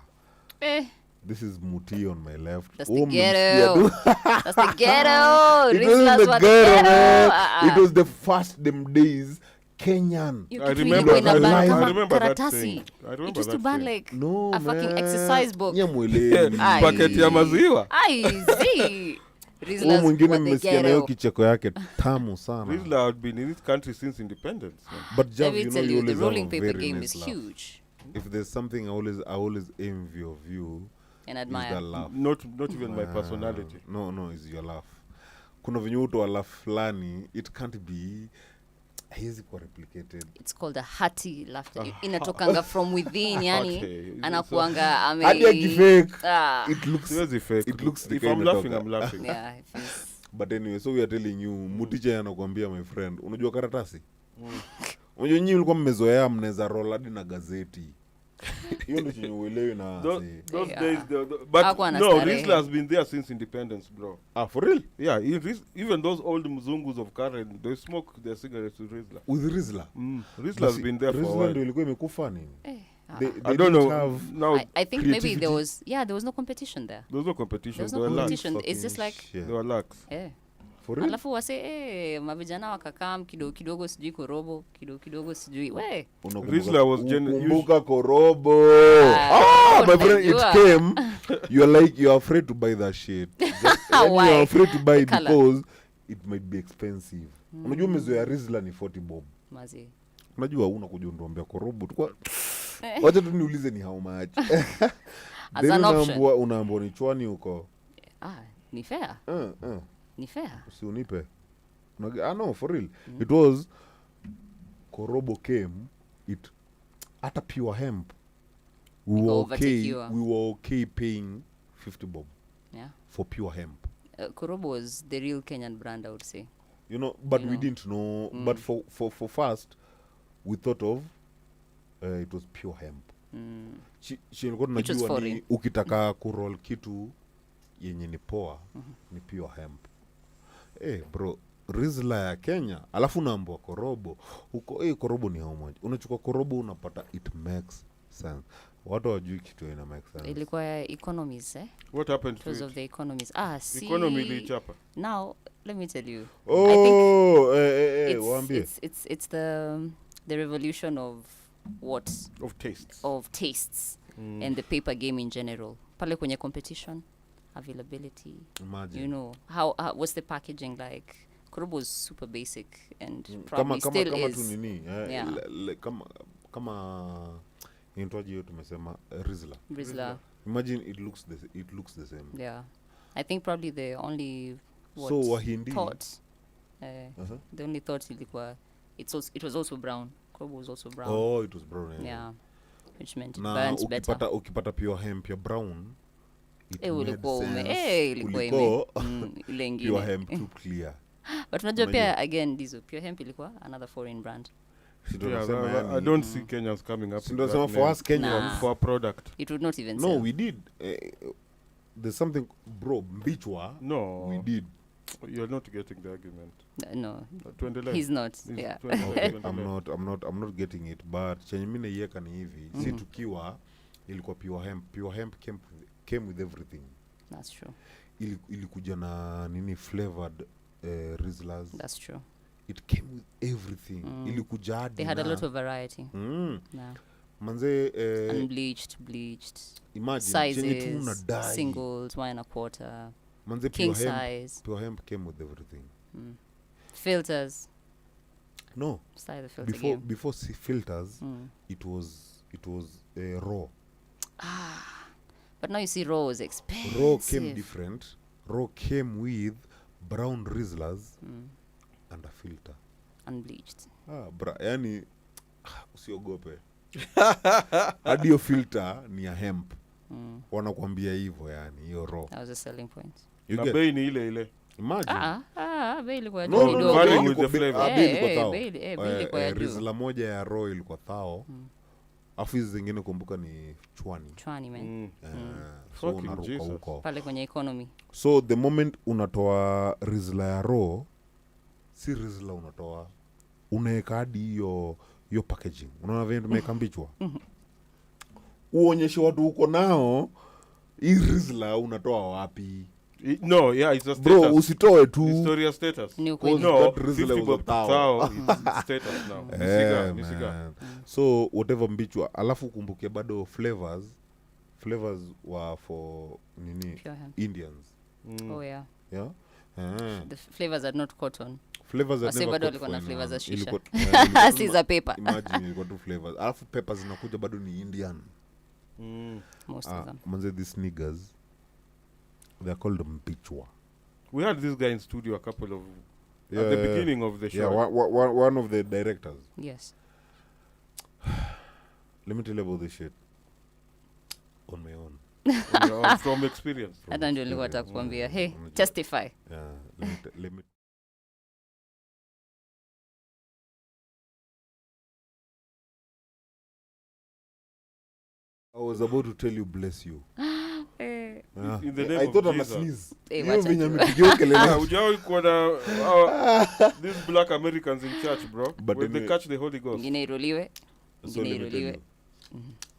This is Muti on my left. That's the ghetto. That's the ghetto. It wasn't Rizla's the what ghetto, the man. It was the first them days Kenyan. You I could remember really go in a that. band I kama remember that karatasi. thing. I remember It used to that ban thing. like No, a fucking man. exercise book. Nyamwelewi. Aye. Paketi ya maziwa. Zi. Huyu Rizla's mwingine what the mmesikia na hiyo ghetto. kicheko yake tamu sana. Rizla had been in this country since independence. Man. But Let Jav, me you know, tell you you, the always rolling have a paper very game nice is laugh. huge. If there's something I always envy of you, And is admire. that laugh. Not even my personality. No, is your laugh. Kuna venye uto wa laugh fulani, it can't be, haiwezi kuwa replicated. It's called a hearty laughter. Inatokanga from within, yani. Okay. Anakuanga ame. Hadi akifake, Ah. it looks Siwezi fake. It looks the If kind I'm of laughing, talker. I'm laughing. Yeah, if it's- But anyway, so we are telling you, Muticha anakuambia my friend, unajua karatasi? Unajua nyinyi mlikuwa mmezoea mnaweza roll hadi na gazeti. Hiyo ndio chenye uelewi na Those Yeah. days, but Hakuwa na no, starehe. Rizla has been there since independence, bro. for real? Yeah, even those old mzungus of Karen, they smoke their cigarettes with Rizla. With Rizla. Rizla has been there for a Rizla while. ndio ilikuwa imekufa nini? They I don't didn't know. have Now I think maybe creativity. there was no competition there. there was no competition. There was no There were lax. competition. It's just like Shit. There were lax. For real? alafu wase mavijana wakakam kidogo kidogo sijui korobo kidogo sijui we Rizla was Kumbuka korobo. My friend, it unajua. came. You're like, you're afraid to buy that shit. Why? You're afraid to buy it The colour. because it might be expensive. Unajua mezoea Rizla ni 40 bob. mazi Unajua una kujiondoambia korobo. Wacha tu niulize ni how much. As Then an option. unaambua ni chwani huko. ni fair ni fair Si unipe. No, for real. It was korobo came, it hata pure hemp. We were okay paying 50 bob. Yeah. For pure hemp. Korobo was the real Kenyan brand, I would say. But we didn't know. But for first, we thought of it was pure hemp. Ilikuwa tunajua ni ukitaka kuroll kitu yenye ni poa ni pure hemp. Bro, Rizla ya Kenya, alafu naambua korobo. Huko korobo ni how much? Unachukua korobo unapata it makes sense. Watu wajui kitu ina make sense. Ilikuwa economies, What happened because to of it? the economies. See. Economy ilichapa. Now, let me tell you. It's the revolution of what? Of tastes. And the paper game in general. Pale kwenye competition, availability. Imagine. How what's the packaging like? Korobo is super basic and probably still kama is. Tu nini, Yeah. kama inaitwaje hiyo tumesema Rizla. Imagine it looks the same. Yeah. I think probably the only Wahindi thought the only thought ilikuwa it was also brown. Korobo was also brown. It was brown. Yeah. Which meant it Na burns better. ukipata pure hemp ya brown Ilikuwa ile ingine. pure hemp too clear. But unajua pia again dizo pure hemp ilikuwa another foreign brand. I don't see Kenyans coming up with that for us Kenyans for a product. It would not even No, sell. we did. There's something, bro, Mbichwa. No. We did. You're not getting the argument. No. Tuendelee. He's not. Yeah. Okay, I'm not getting it, but chenye mimi naiweka ni hivi. Si tukiwa ilikuwa pure hemp. Pure hemp came with everything. That's true. Ilikuja na nini flavored Rizlas. That's true. It came with everything. Ilikuja hadi. They had a lot of variety. Yeah. Manze unbleached, bleached. Imagine sizes, singles, 1.25. Manze king size. Pure hemp came with everything. Filters. No. Style the filter game. Before filters, it was raw. But now you see raw is expensive. Raw came different. Raw came with brown Rizlas and a filter. Unbleached. Yani usiogope. Hadi hiyo filter ni ya hemp. Wanakuambia hivyo yani hiyo raw. That was a selling point. Na bei ni ile. Imagine. Bei ilikuwa juu kidogo. Value with the flavor. Bei ilikuwa ya juu. Rizla moja ya raw ilikuwa thao. Afu hizi zingine kumbuka ni chwani man. So unaruka huko. Pale kwenye economy. So the moment unatoa Rizla ya raw, si Rizla unatoa. Unaweka hadi hiyo packaging. Unaona vile tumeweka Mbichwa? Uonyeshe watu uko nao hii Rizla unatoa wapi? No, yeah, it's a status. Bro, usitoe tu. Historia status. No, 50 bob tao status now. Misiga. So whatever Mbichwa, alafu kumbuke bado flavors were for nini? Indians. Oh yeah. Yeah. The flavors are not cotton. Flavors are never bado walikuwa na flavors za shisha. Si za paper. Imagine ilikuwa tu flavors. Alafu peppers zinakuja bado ni Indian. Most of them. Manze these niggas, they're called Mbichwa. We had this guy in studio a couple of at the beginning of the show. Yeah, one of the directors. Yes. Let me tell you about this shit. On my own. From experience. Hata ndio nilikuwa nataka kuambia, hey, testify. Yeah, let me I was about to tell you bless you. In the name I of thought I'm a Jesus. sneeze. Hey, Hujawahi kuona these black Americans in church, bro. But when they catch the Holy Ghost. Ingine iruliwe. So let me tell you.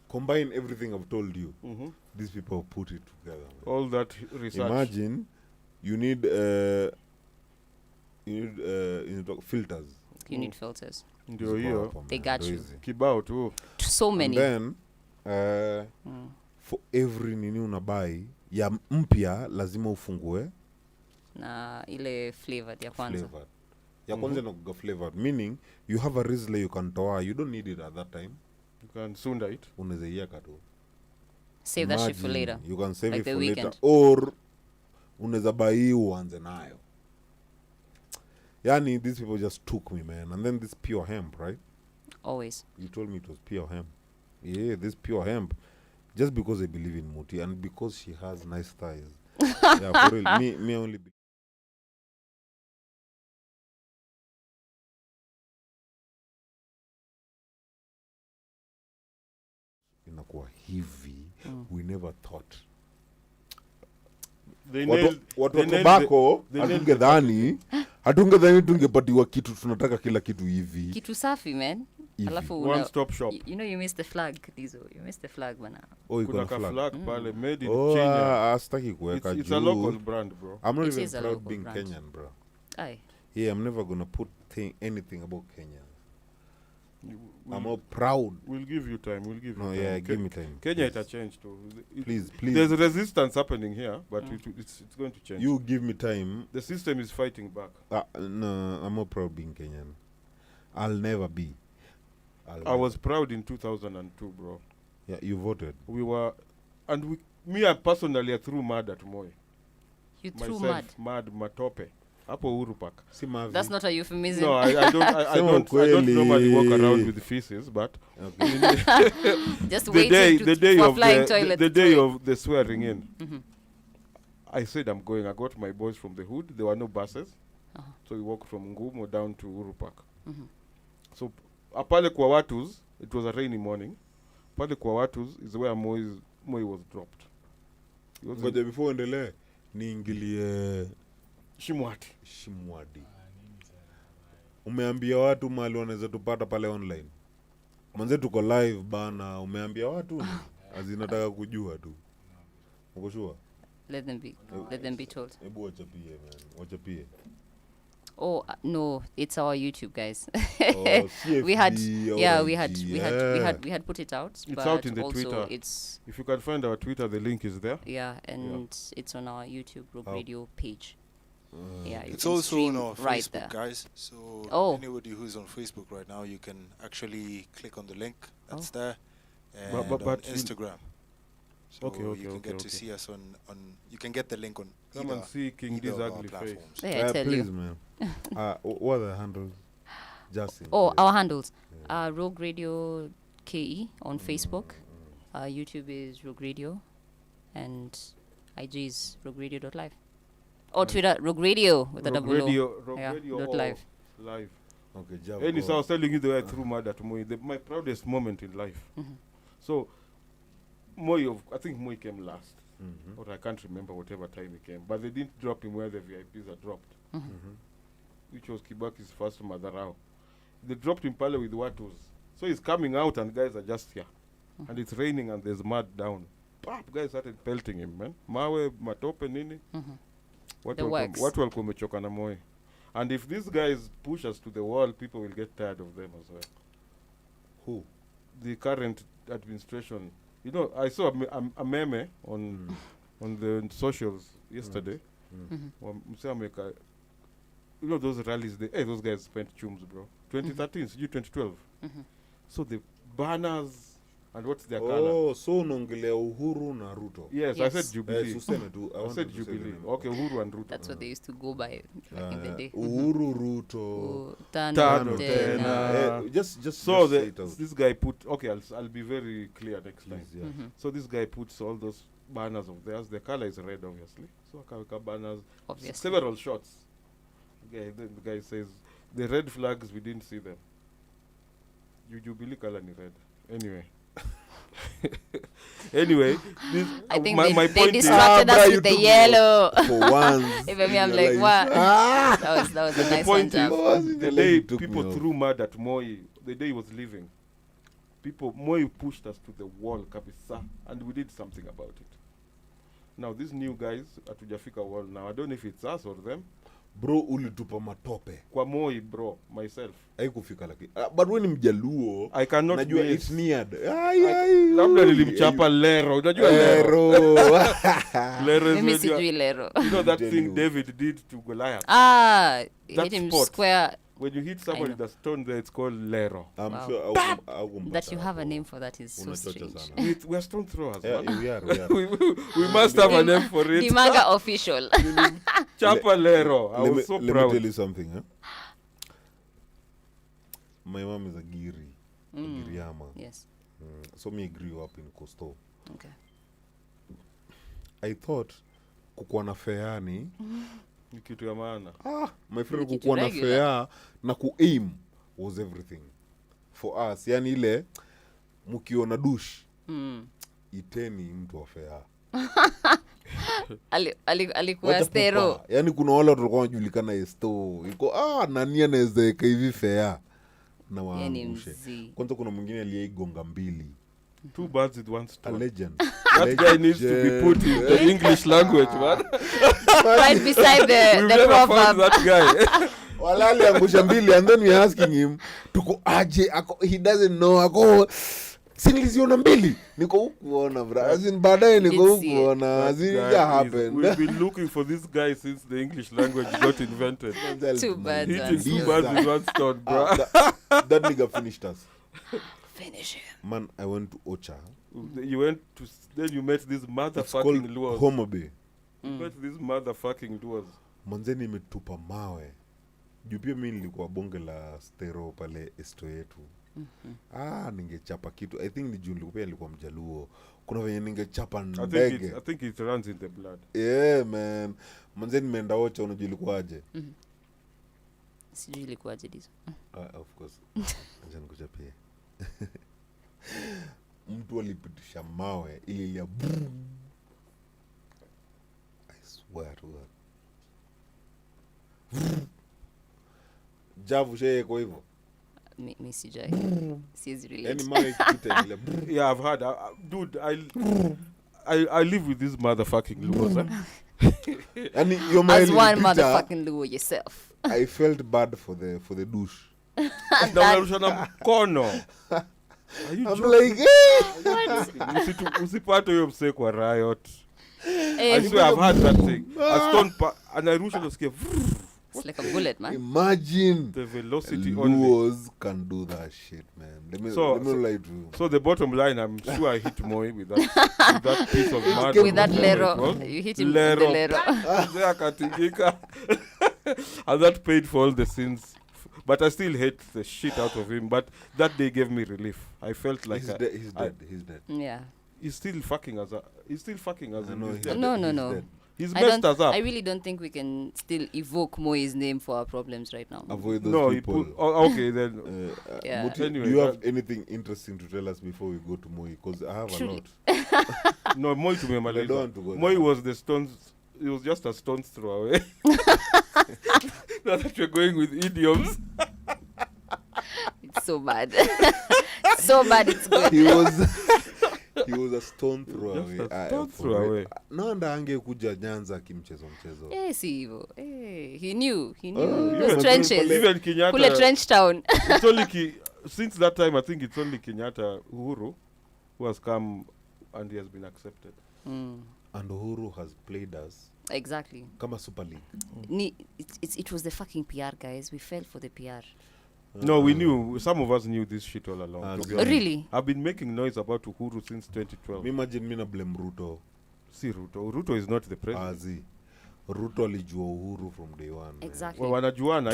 combine everything I've told you. These people put it together. Man. All that research. Imagine you need filters. You need filters. Ndio hiyo. They got you. Kibao tu. So many. And then for every nini unabai ya mpya lazima ufungue na ile flavored ya kwanza. Flavored. Ya kwanza inakuwa flavored, meaning you have a Riesling you can toa, you don't need it at that time. You can sunda it. Unaweza iweka tu. Save that shit for later. You can save like it for weekend. later. Or unaweza buy uanze nayo. Yani these people just took me, man. And then this pure hemp, right? Always. You told me it was pure hemp. Yeah, this pure hemp. Just because I believe in Muti and because she has nice thighs. Yeah, for real. Me only. Inakuwa hivi. We never thought. Watu wa tobacco hatungedhani tungepatiwa kitu, tunataka kila kitu hivi. Kitu safi, man. Alafu one stop shop. You know you missed the flag, Dizo. You missed the flag bana. Oh, you got a flag pale made in Kenya. Kenya. Astaki kuweka juu. It's a local brand, bro. I'm not It even is a proud local being brand. Kenyan, bro. Aye. Yeah, I'm never gonna put anything about Kenya. I'm not proud. We'll give you time. We'll give you No, time. yeah, give me time. Kenya please. it change too. Please. There's resistance happening here, but it's going to change. You give me time. The system is fighting back. No, I'm not proud being Kenyan. I'll never be. I was proud in 2002, bro. Yeah, you voted. We were, and me personally, I threw mud at Moi. You threw mud? Mud, matope. Hapo Uhuru Park. That's not a euphemism. No, I don't normally walk around with feces, but just the day for of flying toilet. The day of the swearing in, I said I'm going. I got my boys from the hood. There were no buses, so we walked from Ngumo down to Uhuru Park. So pale kwa Watus, it was a rainy morning. Pale kwa Watus is where Moi was dropped. Ngoja before endelee niingilie Shimwadi. Umeambia watu mahali wanaweza tupata pale online. Manze tuko live bana, umeambia watu azinataka kujua tu. Uko sure? Let them be told. Hebu wachapie, man. Wachapie. Oh no, it's our YouTube, guys. CFD, we had put it out. It's but out in the also Twitter. It's if you can find our Twitter, the link is there. Yeah, and it's on our YouTube Rogue Radio page. Yeah, it's also on our right Facebook, there. guys. So anybody who's on Facebook right now, you can actually click on the link that's there, and but on Instagram. So okay, you can get to see us on. You can get the link on. Come and see King D's ugly face. Yeah, I tell please, you. man. What are the handles? Justin. Our handles. Rogue Radio KE on Facebook. YouTube is Rogue Radio, and IG is rogueradio.live. Or Twitter, Rogue Radio with a double O. Rogue Yeah, Radio dot live. Live. Okay, job. Anyway, so I was telling you the way I threw mud at Moi, my proudest moment in life. So, I think Moi came last. Or I can't remember whatever time he came. But they didn't drop him where the VIPs are dropped. Which was Kibaki's first Madharao. They dropped him pale with Watus. So he's coming out and guys are just here. And it's raining and there's mud down. Pap, guys started pelting him, man. Mawe, matope, nini. Watu walikuwa wamechoka na Moi. And if these guys push us to the wall, people will get tired of them as well. Who? The current administration. You know, I saw a meme on the socials yesterday. You know those rallies, those guys spent chums, bro. 2013, 2012. So the banners and what's their color? Oh, so nongelea Uhuru na Ruto. Yes, I said Jubilee. I said Jubilee. Okay, Uhuru and Ruto. That's what they used to go by back in the day. Uhuru, Ruto. Tano Tena. Just so this guy put, okay, I'll be very clear next time. Please, yeah. So this guy puts all those banners of theirs. The color is red, obviously. So akaweka banners. Obviously. Several shots. Okay, then the guy says, the red flags, we didn't see them. Jubilee color ni red. Anyway, this, I think my they point distracted us with the yellow. For once. Even me, I'm like, what? That was a nice one, Jam. The day people threw mud at Moi, the day he was leaving, Moi pushed us to the wall kabisa, and we did something about it. Now these new guys hatujafika wall now. I don't know if it's us or them. Bro, ulitupa matope kwa Moi, bro, myself haikufika lakini but when ni mjaluo I cannot najua miss. it's neared labda nilimchapa lero, unajua lero lero is Mimi when sijui lero. you know that thing David did to Goliath. Hit him square. When you hit somebody with a stone there, it's called lero. I'm Wow. sure That you have a name for that is so Unachocha strange. sana. We are stone throwers, Yeah, man. we are. we must have a name for it. Dimanga official. Chapa lero. I was so let proud. me tell you something. My mom is a Giri. A Giriama. Yes. So me grew up in Coastal. Okay. I thought kukuwa na feani Ni kitu ya maana. my friend, Ni kitu kukuwa na regular. fea na ku-aim was everything for us. Yani ile mukiona dush iteni mtu wa fea. Alikuwa Wacha stero. pupa. Yani kuna wale watu walikuwa wanajulikana esto. Iko nani anaweza weka hivi fea na waangushe. Kwanza kuna mwingine aliyeigonga 2. Two birds with one stone. A legend. That guy needs to be put in the English language, man. Right beside the We've never found proverb. that guy. Walali angusha 2 and then we're asking him tuko aje he doesn't know ako siniliziona 2 niko hukuona bra as in baadaye niko hukuona as in That it guy happened. We've been looking for this guy since the English language got invented. Two birds. Hitting 2 birds with one stone, bro. That nigga finished us. Finish him. Man, I went to Ocha. You went to then you met this It's motherfucking called Luos. Homa Bay. You met this motherfucking Luos. Manzeni imetupa mawe. Juu pia mimi nilikuwa bonge la stero pale esto yetu. Ningechapa kitu. I think ni juu nilikuwa mjaluo. Kuna venye ningechapa ndege. I think it runs in the blood. Yeah, man. Manzeni nimeenda Ocha, unajua ilikuwaje? Sijui ilikuwaje dizo. Of course. Acha nikuchapie. Mtu alipitisha mawe ili ya I swear to God. Javu sheye kwa hivyo. Mi sijai. Siwezi relate. Yaani mawe ikipita ile. Yeah, I've heard. Dude, I live with this motherfucking Luos. Yaani your mawe As one ilipita, motherfucking Luo yourself. I felt bad for the douche. Na unarusha na mkono. I'm like, usipate huyo msee kwa riot. Eh, I swear I've had that thing. A stone anarusha nasikia. It's like a bullet, man. Imagine the velocity only. Luos can do that shit, man. Let me lie to you. So the bottom line, I'm sure I hit Moi with that piece of mud. With that lero. You hit him with the lero. Akatingika. And that paid for all the sins. But I still hate the shit out of him. But that day gave me relief. I felt like he's dead. He's dead. Yeah. He's still fucking us. He's still fucking us. No, He's dead. No. He's messed us up. I really don't think we can still evoke Moi's name for our problems right now. Avoid those people. Okay, then. Yeah. Muti, Anyway, do you have anything interesting to tell us before we go to Moi? Because I have Truly. a lot. No, Moi to me, I don't want to go Moi there. was the stones. It was just a stone's throw away. Now that you're going with idioms. It's so bad. So bad it's good. He was a stone throw away. Just a stone throw away. Naanda angekuja Nyanza kimchezo mchezo. Si hivyo. He knew. Even Those trenches. Even Kenyatta. Kule trench town. It's only since that time, I think it's only Kenyatta Uhuru who has come and he has been accepted. And Uhuru has played us. Exactly. Kama Super League. It was the fucking PR, guys. We fell for the PR. No, we knew. Some of us knew this shit all along. To be honest. Really? I've been making noise about Uhuru since 2012. Imagine me na blame Ruto. See, Ruto is not the president. Ruto alijua Uhuru from day one. Exactly. Well, wanajuana.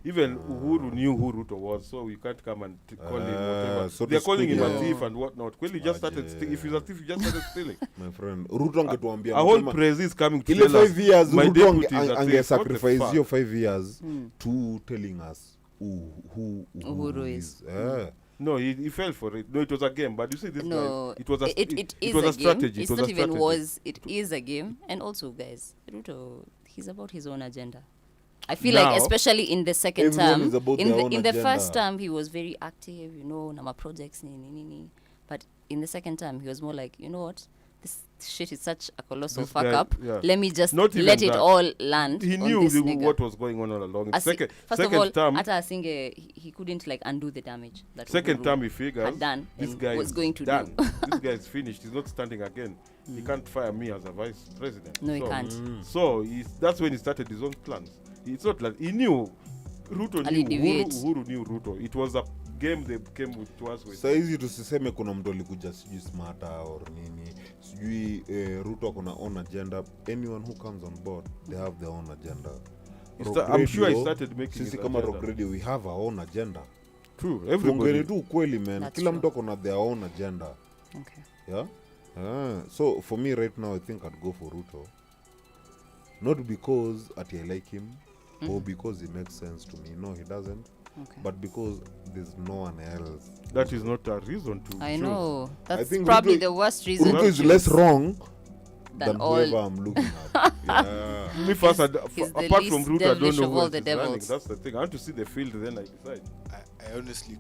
Even Uhuru knew who Ruto was, so we can't come and call him whatever. So they're to calling speak, him a yeah. thief and whatnot. Kweli just started if he's a thief, he just started stealing. My friend, Ruto angetuambia A whole praise is coming to ile tell us 5 years my Ruto deputy is a thief. ange-sacrifice What the hiyo fuck? 5 years to telling us who Uhuru is. No, he fell for it. No, it was a game. But you see, this No, guy, it was a it it is was a a strategy. game. It's it was not a even strategy. was. It is a game. And also, guys, Ruto, he's about his own agenda. I feel Now, like especially in the second everyone term, is about in their the own in the agenda. first term he was very active, nama projects nini. But in the second term he was more like, you know what, this shit is such a colossal This fuck guy, up. yeah. Let me just Not even let it that. all land. He on knew this nigga. what was going on all along. Second First of all, term, Ata Asinge, he couldn't like undo the damage that second Uhuru term he figures had done this and guy was is going to done. do. This guy is finished. He's not standing again. He can't fire me as a vice president. No, he So- can't. So that's when he started his own plans. It's not like he knew Ruto Ali knew deviate. Uhuru knew Ruto. It was a game they came to us with. Saizi tusiseme kuna mtu alikuja sijui smarter or nini sijui Ruto kuna own agenda. Anyone who comes on board they have their own agenda. I'm sure he started making sisi his kama agenda. Rock Radio we have our own agenda. True, Tuongele everybody. tu ukweli man. That's Kila true. mtu akona their own agenda. Okay. Yeah? So for me right now I think I'd go for Ruto. Not because I like him or because he makes sense to me. No, he doesn't. Okay. But because there's no one else. That is not a reason to I choose. know. That's think probably Ruto- the worst reason. Ruto to is less choose. wrong Than than all- whoever I'm looking at. Yeah. Me first, he's the apart from least Ruto, I don't devilish know of who all else the is running. devils. That's the thing. I want to see the field, then I decide. I honestly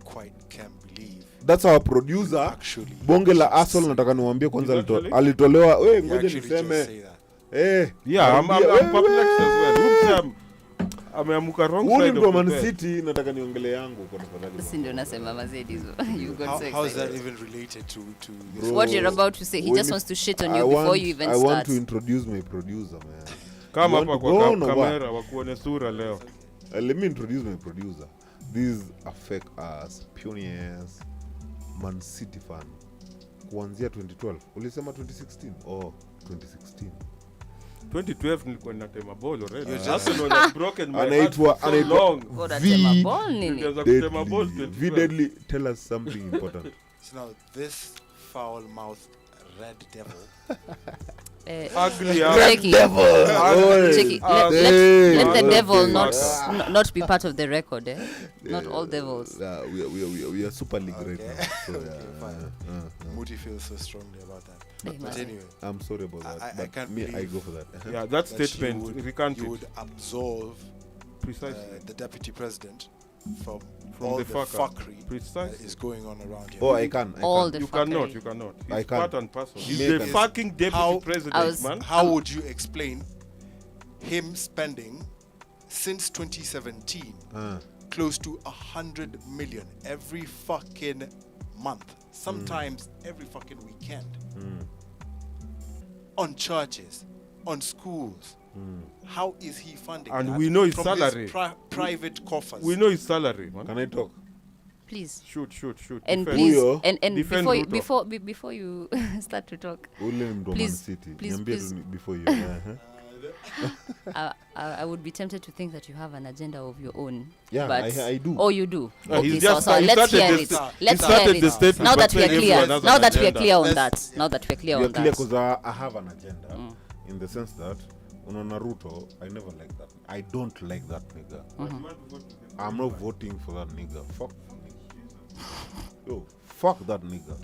quite can't believe That's our producer. actually Bonge la asshole nataka niwaambie kwanza Is that really? alitolewa. Wewe he ngoja actually just niseme. say that. Yeah, I'm narudia, perplexed as well. Who's ameamuka wrong Huyu ni side mtu wa of the Man bed. City nataka niongele yangu kwa tafadhali. Si ndio nasema Mercedes. You got so How is that excited. even related to this? Bro, What you're about to say, he when just it- wants to shit on I you before want- you even I want start. to introduce my producer, man. Kama You hapa want to kwa go on or what? kamera wakuone sura leo. Let me introduce my producer. This is a fake ass, puny ass Man City fan. Kuanzia 2012. Ulisema 2016? Oh, 2016. 2012 nilikuwa ninatema ball already. You're just- Arsenal had broken my heart Anaitwa for so long. God, atema ball nini? Nilianza kutema ball 2012. Deadly, tell us something important. So now this foul-mouthed red devil. Ugly Checky. Oi. Checky. Hey. Let the Okay. devil not be part of the record, eh? Not all devils. We are Super League right Okay. now. So, Okay, yeah, fine. Moody feels so strongly about that. Hey, But man. anyway, I'm sorry about that. I but can't me, I believe go for that. Yeah, that that statement, you recanted. would absolve Precisely. the deputy president from From all the the fucker. fuckery that Precisely. is going on around here. Oh, I can. All the You fuckery. cannot. He's I can't. part and parcel. He's Me the can. fucking deputy How- president, I was- man. How would you explain him spending since 2017 close to 100 million every fucking month, sometimes every fucking weekend, on churches, on schools? How is he funding And that we know his from salary. private coffers? We know his salary, man. Can I talk? Please. Shoot. And Defend. please, Huyo. and Defend before you, Ruto. before you start to talk, Ule ni mtu wa Man Please, City. please, Niambie please. tu before you. I would be tempted to think that you have an agenda of your own. Yeah, but I do. Oh, you do. No, he's Okay, so, just- so he let's started hear the it. sta- he Let's started hear the it. statement Now by that we're saying clear. everyone has Now an that we're agenda. clear on Let's- that. Now that we're clear You're on clear that. because I have an agenda in the sense that unaona Ruto, I never like that. I don't like that nigga. I'm not voting for that nigga. Fuck. Yo, fuck that nigga.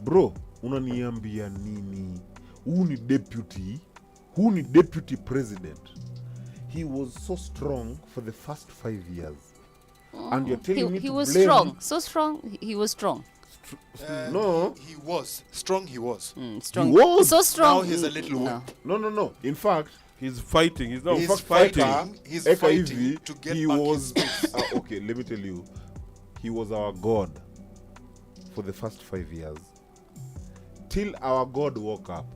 Bro, unaniambia nini? Who ni deputy president? He was so strong for the first 5 years. And you're telling me He to was blame strong. So strong. He was strong. No. He was strong. He was. Strong. He was. So strong. Now he's a little No. wimp. No. In fact, He's fighting. He's not He's fighting. fighting. He's Eka fighting hivi, to get he back was his space. okay, let me tell you, he was our god for the first 5 years till our god woke up.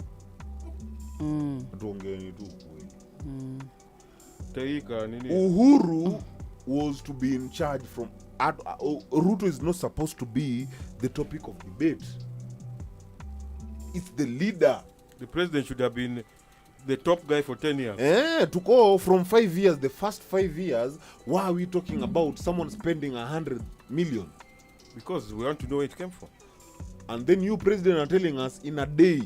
Tuongeeni tu ukweli. Teika, nini? Uhuru was to be in charge from Ruto is not supposed to be the topic of debate. It's the leader. The president should have been the top guy for 10 years. To go from 5 years, the first 5 years, why are we talking about someone spending 100 million? Because we want to know where it came from. And then you president are telling us in a day,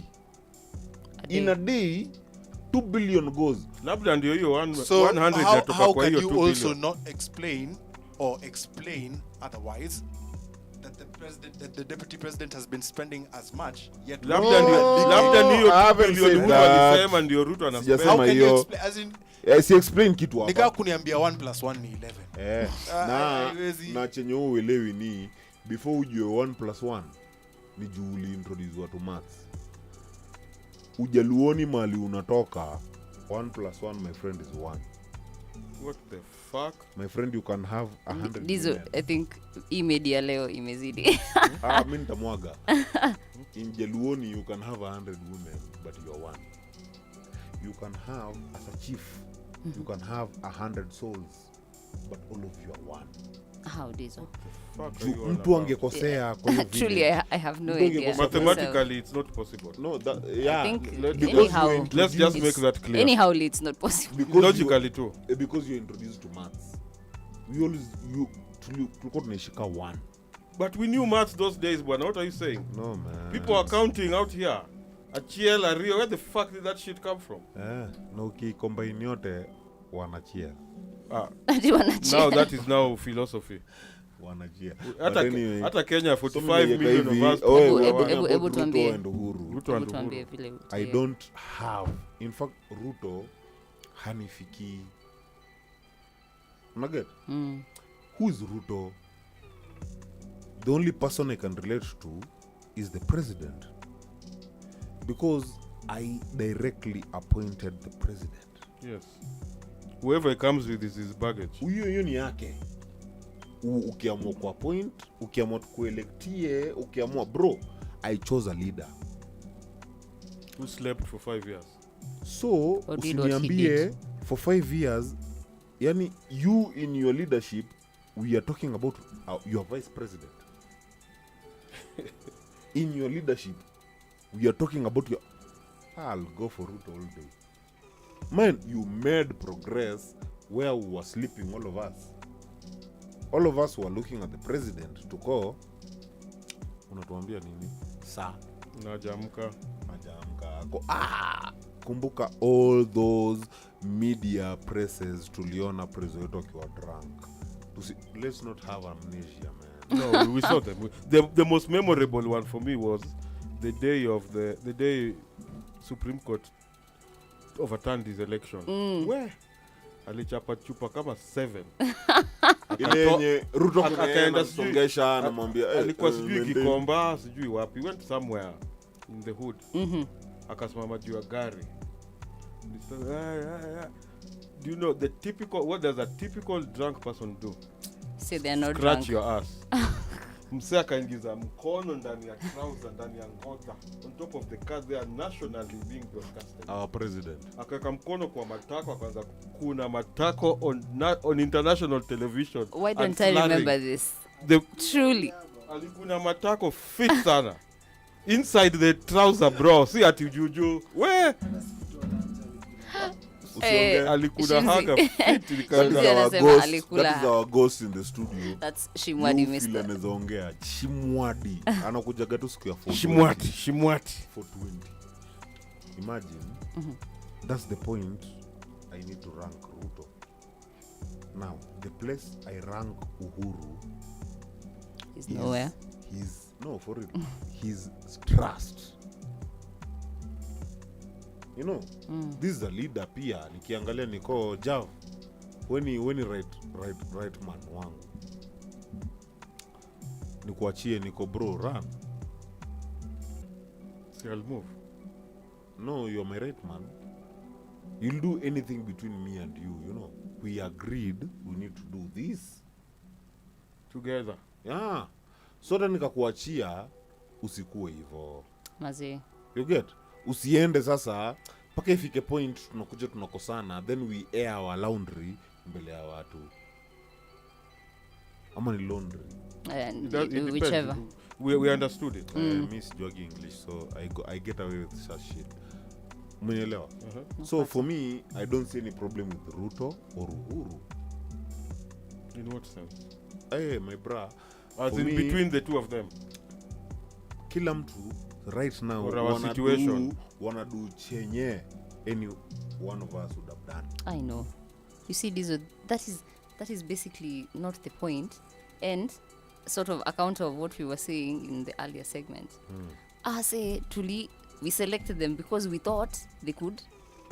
2 billion goes. Labda ndio hiyo So 100 how yatoka kwa can hiyo you 2 also billion. not explain or explain otherwise that the the deputy president has been spending as much, yet labda ndio I haven't bilioni said Ruto that. alisema ndio Ruto anasema. Sijasema How can you hiyo. explain? As in, Si explain kitu hapa. nika kuniambia 1 + 1 ni 11. Haiwezi. Na chenye wewe uelewi ni before ujue 1 + 1 ni juu uliintroduce watu maths. Ujaluoni mali unatoka 1 + 1 my friend is 1. What the fuck? My friend, you can have 100 Dizo, women. I think media leo imezidi. Mimi nitamwaga. In Jaluoni you can have 100 women but you are 1. You can have as a chief you can have 100 souls but all of you are 1. How Dizo? Fuck are you on Mtu about? angekosea kwa hiyo Truly, vile. I have no Mtu idea. angekosea- Mathematically it's not possible. No, that I yeah. think Because anyhow, you Let's just make that clear. anyhow, it's not possible. because Logically too. because you're introduced to maths. We always tulikuwa tunashika 1. But we knew maths those days, bwana. What are you saying? No man. People are counting out here. Achiel, Ario, where the fuck did that shit come from? Na ukicombine yote wanachia. Ati wanachia. Now that is now philosophy. Wanachia. Hata Kenya 45 million of us. Ebu tuambie. Ruto and tuambie Uhuru. vile. I don't have. In fact, Ruto hanifiki. Unaget? Who is Ruto? The only person I can relate to is the president. Because I directly appointed the president. Yes. Whoever comes with is his baggage. Hiyo ni yake. Ukiamua ku appoint, ukiamua kuelectie, ukiamua bro, I chose a leader. Who slept for 5 years. So, Or did what he usiniambie did. for 5 years, yani you in your leadership, we are talking about your vice president. In your leadership, we are talking about your... I'll go for Ruto all day. Man, you made progress where we were sleeping, all of us. All of us were looking at the president to go, unatuambia nini? Sa. Najamka. Ako, kumbuka all those media presses tuliona preso yetu akiwa drunk. Let's not have amnesia, man. No, we saw them. The most memorable one for me was the day Supreme Court overturned his election. Where alichapa chupa kama 7. Ile yenye Ruto akaenda songesha anamwambia alikuwa sijui Kikomba, sijui wapi. Went somewhere in the hood. Akasimama juu ya gari. Do you know what does a typical drunk person do? Say they're not Scratch drunk. your ass. Msee akaingiza mkono ndani ya trouser, ndani ya ngota. On top of the car, they are nationally being broadcasted. Our president. Akaweka mkono kwa matako, akaanza kuna matako on international television. Why don't I remember this? Truly. Alikuna matako fit sana. Inside the trouser, bro. See ati juju. Where? Alikuna haga fit. That is our ghost in the studio. That's Shimwadi, Mr. Anaweza ongea. Shimwadi. Anakujaga tu siku ya 420. Shimwati. 420. Imagine. That's the point I need to rank Ruto. Now, the place I rank Uhuru is nowhere. For real. His trust. You know, this is a leader pia. Nikiangalia niko Jav. Weni right man wangu. Nikuachie niko bro run. So I'll move. No, you're my right man. You'll do anything between me and you, you know. We agreed we need to do this together. Yeah. So then nikakuachia usikue hivyo. Mazi. You get? Usiende sasa paka ifike point tunakuja tunakosana, then we air our laundry mbele ya watu. Ama ni laundry. Whichever. We understood it. Me sijui English, so I get away with such shit. Mwenelewa? So for me, I don't see any problem with Ruto or Uhuru. In what sense? Hey, my bra. As in me, between the two of them. Kila mtu right now wanna do chenye any one of us would have done. I know. You see, that is basically not the point. And sort of account of what we were saying in the earlier segment. I say we selected them because we thought they could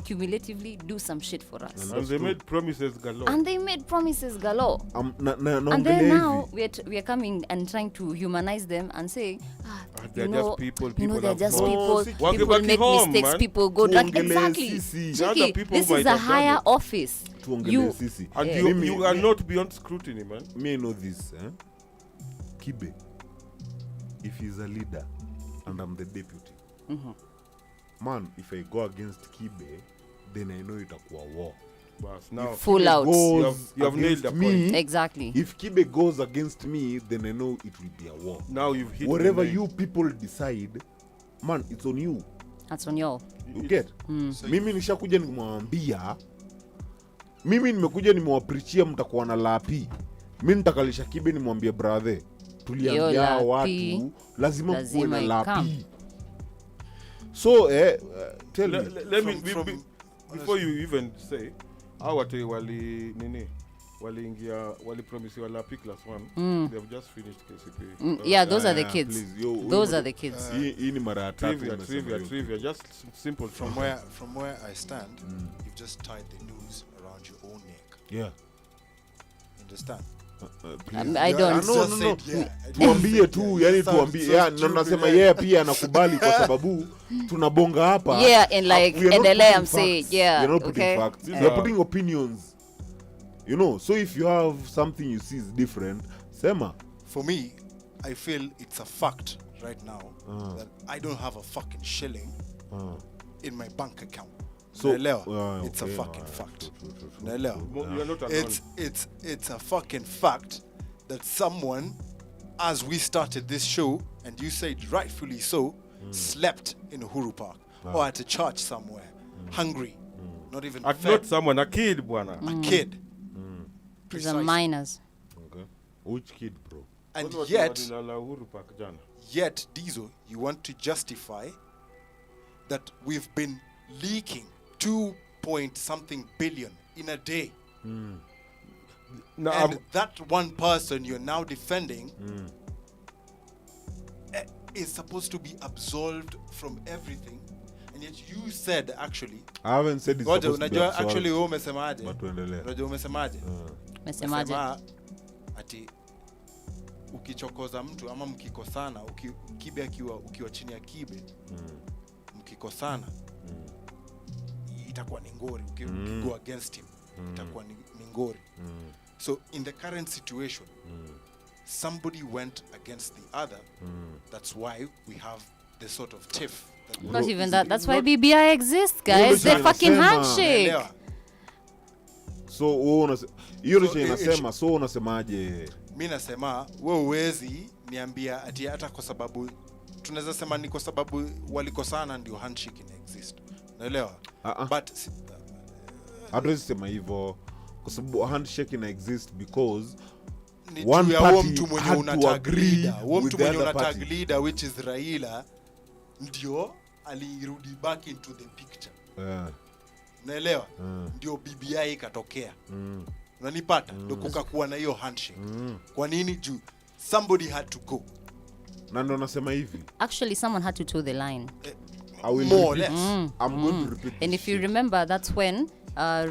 cumulatively do some shit for us. And they made promises galore. And they made promises galore. And naongelea then now hivi. we are coming and trying to humanize them and saying, they're you know, just people, you know, people they're have just flaws. people. Walk People back make home, mistakes. man. People go drunk. Tuongelee Exactly. sisi. The other Chiki, people this might is a have done higher it. office. Tuongelee sisi. And Yeah. you are not beyond scrutiny, man. Me know this, Kibe, if he's a leader and I'm the deputy, man, if I go against Kibe, then I know itakuwa war. But now Full Kibe out. goes You have nailed the against me, point. Exactly. If Kibe goes against me, then I know it will be a war. Now you've hit Whatever the nail. you people decide, man, it's on you. That's on y'all. You get? Mimi nishakuja nimwambia, mimi nimekuja nimewaprichia mtakuwa na lapi. Mimi nitakalisha Kibe nimwambie brother, tuliambia lapi, watu lazima kuwe na lazima lapi. So tell me, Let me before you even say how wali promisiwa lapi class 1. They have just finished KCPE. Yeah, those are the kids. please, Those are the kids. hii ni mara ya tatu Trivia, umesema hiyo. just simple. From where I stand, you've just tied the noose around your own neck. Yeah. Understand? I don't. No. Tuambie tu, yani tuambie. Yeah, nasema yeye pia anakubali kwa sababu tunabonga hapa. Yeah, and like we are not endelea putting msee. facts. Yeah. We are not putting Okay. facts. We are putting opinions. You know, so if you have something you see is different, sema. For me, I feel it's a fact right now that I don't have a fucking shilling in my bank account. So it's a fucking fact. You are not alone. It's a fucking fact that someone, as we started this show, and you said rightfully so, slept in Uhuru Park or at a church somewhere, hungry, not even At fed. not someone, a kid, bwana. A kid. These are minors. Okay. Which kid, bro? And What was yet, Uhuru Park, jana? yet, Diesel, you want to justify that we've been leaking 2-point-something billion in a day. Now, And that one person you're now defending is supposed to be absolved from everything. And yet you said, actually, I haven't said it's supposed to be unajua absolved. actually wewe umesemaje? But tuendelee. Unajua umesemaje? Mesemaje? Umesema ati ukichokoza mtu ama mkikosana, Kibe ukiwa chini ya Kibe, mkikosana, itakuwa ni ngori. Go against him, itakuwa ni ngori. So in the current situation, somebody went against the other. That's why we have the sort of tiff. Not even that. That's why BBI exists, guys. They're fucking handshake. So hiyo ndio inasema. So unasemaje? Mimi nasema wewe uwezi niambia ati hata kwa sababu tunaweza sema ni kwa sababu walikosana ndio handshake ina exist. Unaelewa? But hatuwezi sema hivyo kwa sababu handshake ina exist because ni one juu ya party mtu mwenye had to unatag agree leader. Huo with mtu the mwenye other unatag party. leader which is Raila ndio alirudi back into the picture. Unaelewa? Ndio BBI ikatokea. Unanipata? Ndio kukakuwa na hiyo handshake. Kwa nini juu somebody had to go. Na ndo nasema hivi. Actually, someone had to toe the line. I will more or repeat. less. I'm going to repeat. And this if you shit. remember, that's when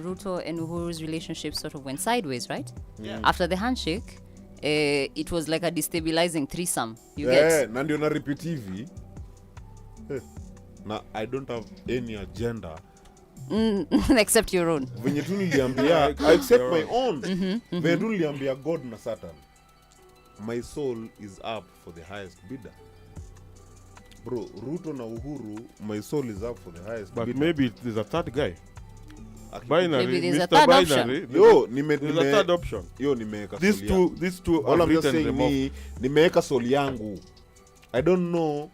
Ruto and Uhuru's relationship sort of went sideways, right? Yeah. After the handshake, it was like a destabilizing threesome. You Yeah, get? na ndio na repeat hivi. Na I don't have any agenda. Except your own. Venye tu niliambia, I accept my own. Venye tu niliambia God na Satan. My soul is up for the highest bidder. Bro, Ruto na Uhuru, my soul is up for the highest but bidder. maybe there's a third guy. Binary, Maybe there's a Mr. third Binary. option. Yo, There's a third option. Yo, nimeweka These two all have I'm just written saying them ni off. nimeweka soli yangu. I don't know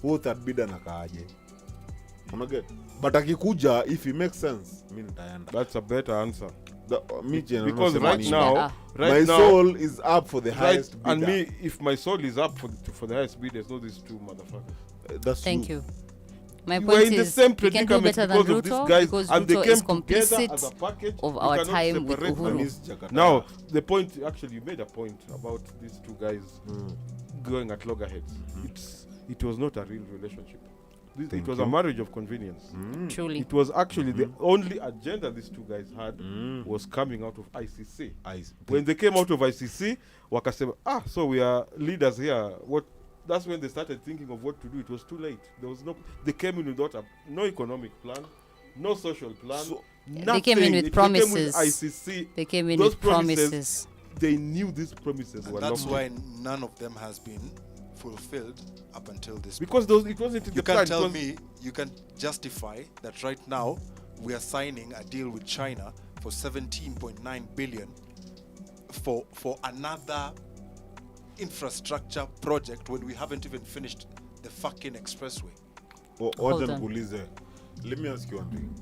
who that bidder nakaaje. Unaget? But akikuja, if it makes sense, mimi nitaenda. That's a better answer. Because right now, my soul is up for the highest bidder. And me, if my soul is up for the highest bid, there's no these two motherfuckers. That's Thank true. you. My we point were in the is, same we can do predicament better than because of these Ruto guys, because and they Ruto came is together complicit as a package. of You our cannot time with separate them. Uhuru. Now, the point, actually, you made a point about these two guys going at loggerheads. It was not a real relationship. It was a marriage of convenience. Truly. It was actually the only agenda these two guys had was coming out of ICC. When they came out of ICC, wakasema, so we are leaders here. That's when they started thinking of what to do. It was too late. They came in without no economic plan, no social plan. They came in with promises. They came with ICC. They came in Those with promises. They knew these promises were That's not why none of them has been fulfilled up until this because point. it wasn't in You the plan. can't tell me, you can justify that right now we are signing a deal with China for 17.9 billion for another infrastructure project when we haven't even finished the fucking expressway. Wacha nikuulize. Let me ask you one thing.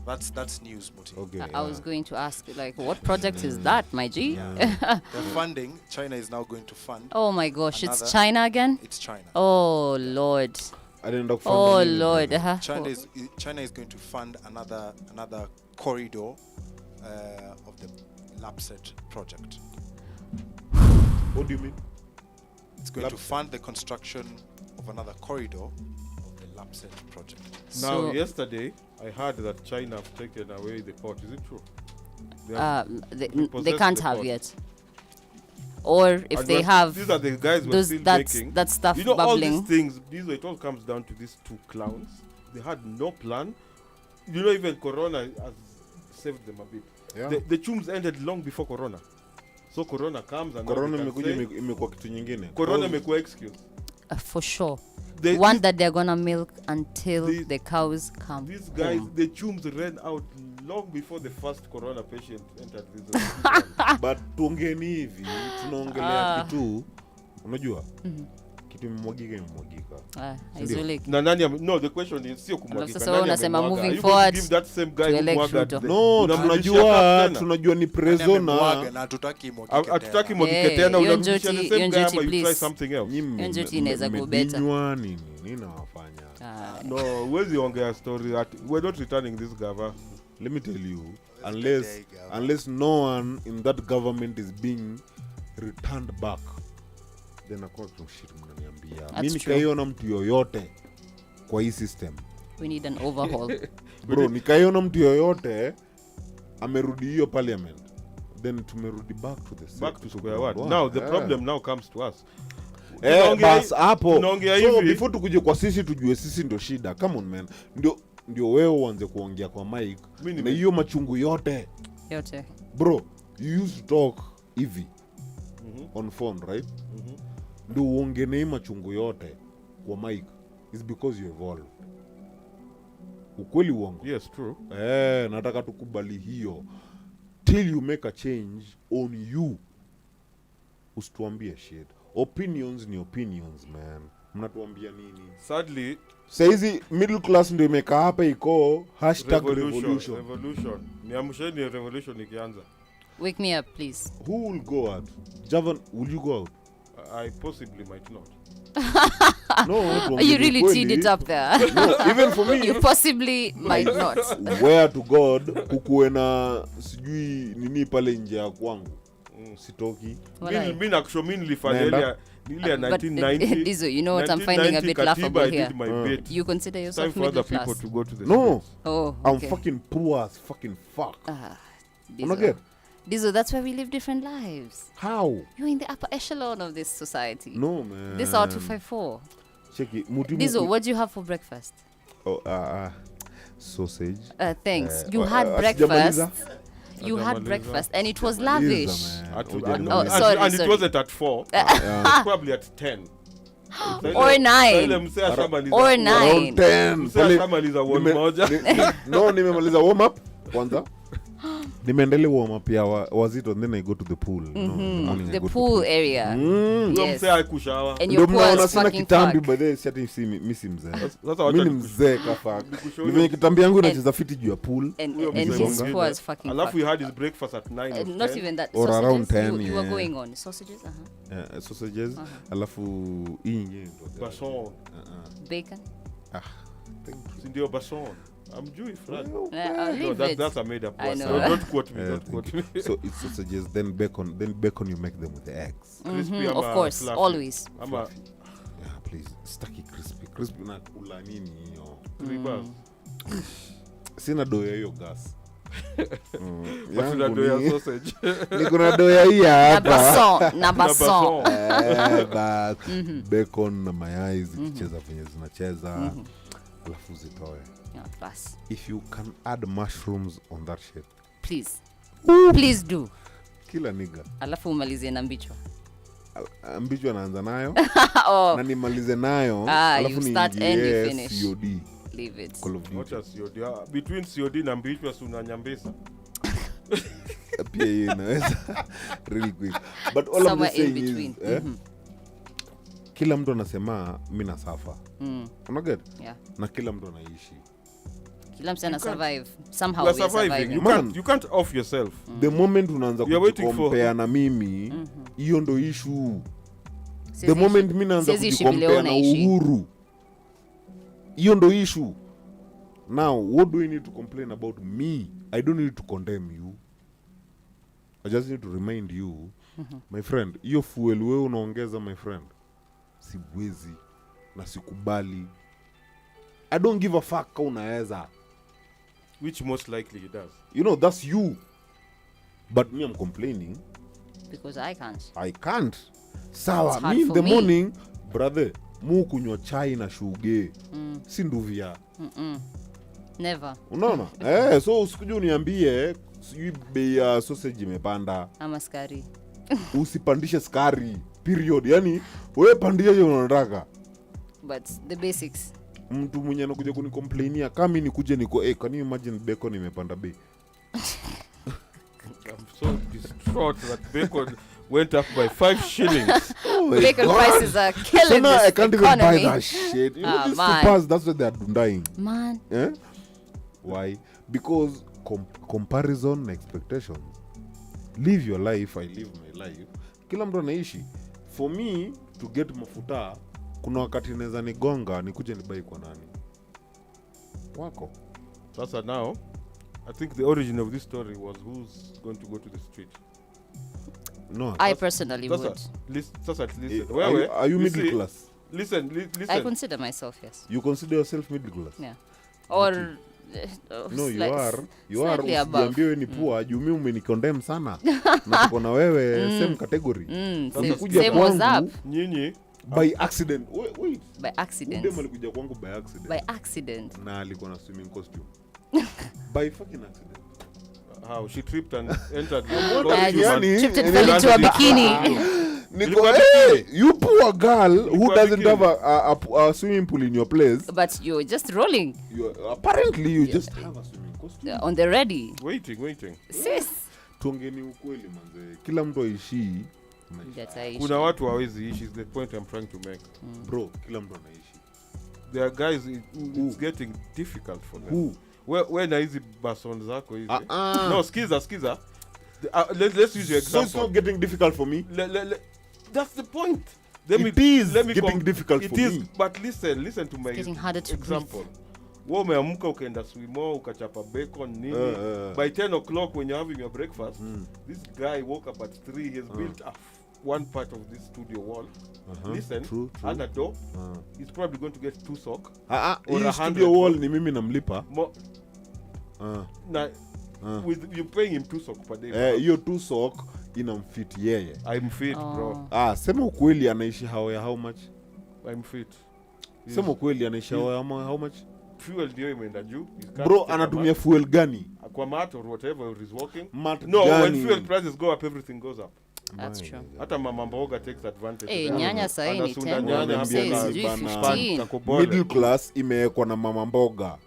That's news, Muti. Okay. I was going to ask, like, what project is that, my G? The funding, China is now going to fund. Oh my gosh, it's China again? It's China. Oh Lord. I didn't know. Oh Lord. China is going to fund another corridor of the Lapset project. What do you mean? It's going to fund the construction of another corridor of the Lapset project. Now, yesterday, I heard that China have taken away the port. Is it true? They can't have yet. Or if they have, these are the guys we're still making. That stuff you know, bubbling. all these things, it all comes down to these two clowns. They had no plan. You know, even Corona has saved them a bit. Yeah. The chums ended long before Corona. So Corona comes and Corona imekuwa kitu nyingine. Corona imekuwa excuse. For sure. One that they're gonna milk until the cows come. These guys, the chums ran out long before the first corona patient entered this hospital. But tuongeni hivi, tunaongelea kitu, unajua? Kitu imemwagika. Na nani no, the question is sio kumwagika. Sasa unasema moving forward give that same guy who mwaga. No, tunajua ni preso na hatutaki mwagike tena, unamrudisha the same guy ama you try something else. Njoti inaweza go better. Nini nawafanya? No, huwezi ongea story that we're not returning this gava. Let me tell you, unless no one in that government is being returned back, then akwa shit mnaniambia. Mimi nikaiona mtu yoyote kwa hii system. We need an overhaul. Bro, nikaiona mtu yoyote amerudi hiyo parliament, then tumerudi back to square one. Now the problem now comes to us. Bas hapo. So before tukuje kwa sisi tujue sisi ndio shida. Come on man. Ndio wewe uanze kuongea kwa mic na hiyo machungu yote. Bro, you used to talk hivi on phone, right? Ndio uongee na machungu yote kwa mic is because you evolved. Ukweli uongo? Yes, true. Nataka tukubali hiyo. Till you make a change on you. Usituambie shit. Opinions ni opinions, man. Mnatuambia nini? Sadly, saizi middle class ndio imekaa hapa iko #revolution. Niamsheni revolution ikianza. Wake me up, please. Who will go out? Javan, will you go out? I possibly might not. No, you really teed it up there. No, even for me. You possibly might not. Where to God, kukuwe na sijui nini pale nje ya kwangu. Sitoki. Mimi nakushomi nilifanya ile 1990. Dizo, you know what I'm finding a bit laughable here. You consider yourself middle class? People to go to the no. Oh, okay. I'm fucking poor as fucking fuck. Dizo, that's why we live different lives. How? You're in the upper echelon of this society. No, man. This our 254. Check it. Dizo, what do you have for breakfast? Sausage. Thanks. You had breakfast. You had breakfast and it was lavish. Sorry. And it wasn't at 4. Probably at 10. Or 9. Or 9. 10. No, nimemaliza warm up kwanza. Nimeendele warm up ya wazito and then I go to the pool. The pool area. Yes. And your pool is fucking kitambi by the sati si misi mzee. Mimi mzee kafa. Nivenye kitambi yangu inacheza fiti juu ya pool. And his pool is fucking. Alafu we had his breakfast at 9 not even that. Or around 10. You were going on sausages. Sausages. Alafu hii nyingine. Basson. Bacon. Sindio Basson. I'm Jewish, right? I'll No, leave it. that's a made up I word. know. So don't quote me. Don't quote me. So it's also just then bacon you make them with the eggs. Crispy, Of course, fluffy. always. I'm a Yeah, please. Staki crispy na kula nini hiyo. 3 bars. Sina doya hiyo gas. But una doya sausage. Niko na doya hii hapa. Na basson. Bacon na mayai zikicheza venye zinacheza. Alafu zitoe. Yeah, bas. If you can add mushrooms on that shit. Please do. Kila nigga. Alafu umalizie na mbichwa. Mbichwa naanza nayo. Oh. Na nimalize nayo. You Alafu start and you finish. COD. Leave it. Call of Duty. What is COD? Between COD na mbichwa suna nyambesa. Pia hiyo inaweza really quick. But all Somewhere I'm just in saying between. is kila mtu anasema mimi na suffer. Unaget? Yeah. Na kila mtu anaishi. Kila mtu ana survive. Somehow You we are are surviving. surviving. You can't off yourself. The moment unaanza You are waiting for- kukompare na mimi, hiyo ndo issue. The Siwezi moment mimi naanza siwezi ishi vile kukompare na unaishi. Uhuru, hiyo ndo issue. Now, what do we need to complain about me? I don't need to condemn you. I just need to remind you, my friend, hiyo fuel wewe unaongeza, my friend, siwezi na sikubali. I don't give a fuck kama unaweza. Which most likely he does. You know, that's you. But me, I'm complaining. Because I can't. I can't. Sawa, It's hard me in for the me. morning, brother, mu kunywa chai na shuge. Si nduvia. Never. Unaona? So usikuje uniambie sijui bei ya sausage imepanda. Ama skari. Usipandishe skari. Period. Yani wewe pandisha je unataka. But the basics. Mtu mwenye anakuja kunicomplainia kama mimi nikuje niko can you imagine bacon imepanda bei? I'm so distraught that bacon went up by 5 shillings. Bacon prices are killing So now this I can't economy. even buy that shit. You know, these man. supers, that's what they are dying. Man. Eh? Why? Because comparison na expectations. Live your life, I live my life. Kila mtu anaishi. For me to get mafuta, kuna wakati naweza nigonga nikuje nibai kwa nani? Wako. Sasa now, I think the origin of this story was who's going to go to the street. No. I personally would. Sasa listen. Are you middle class? Listen. I consider myself, yes. You consider yourself middle class? Yeah. Or No, you are. Slightly above. Usiambiwe ni poor, juu mimi umenicondemn sana. Na tuko na wewe same category. Same was up. Nyinyi by accident. Wait. By accident. Udem alikuja kwangu by accident. By accident. Na alikuwa na swimming costume. By fucking accident. How she tripped and entered. Tripped and fell into a bikini. Niko, hey, you poor girl who doesn't have a swimming pool in your place. But you're just rolling. Apparently you just have a swimming costume. On the ready. Waiting. Sis. Tuongeni ukweli manze. Kila mtu aishi. Kuna watu hawezi ishi is the point I'm trying to make. Bro, kila mtu anaishi. There are guys it's getting difficult for them. Who? Where na hizi basons zako hizi? No, skiza. Let's use your example. So it's not getting difficult for me. That's the point. Let me getting difficult for me. But listen to my example. Wewe umeamka ukaenda swimo ukachapa bacon nini by 10 o'clock when you're having your breakfast this guy woke up at 3 he has built one part of this studio wall. Listen, true. And a door he's probably going to get 2 sock or a studio wall ni mimi namlipa with you paying him 2 sock per day. Hiyo 2 sock inamfit yeye. I'm fit, bro. Sema ukweli anaishi how much? I'm fit. Sema ukweli anaishi how much? Fuel ndio imeenda juu. Bro, anatumia fuel gani? Kwa mat or whatever is working. No, when fuel prices go up, everything goes up. That's true. Hata mama mboga takes advantage. Hey, nyanya sahi ni 10. Middle class imewekwa na mama mboga.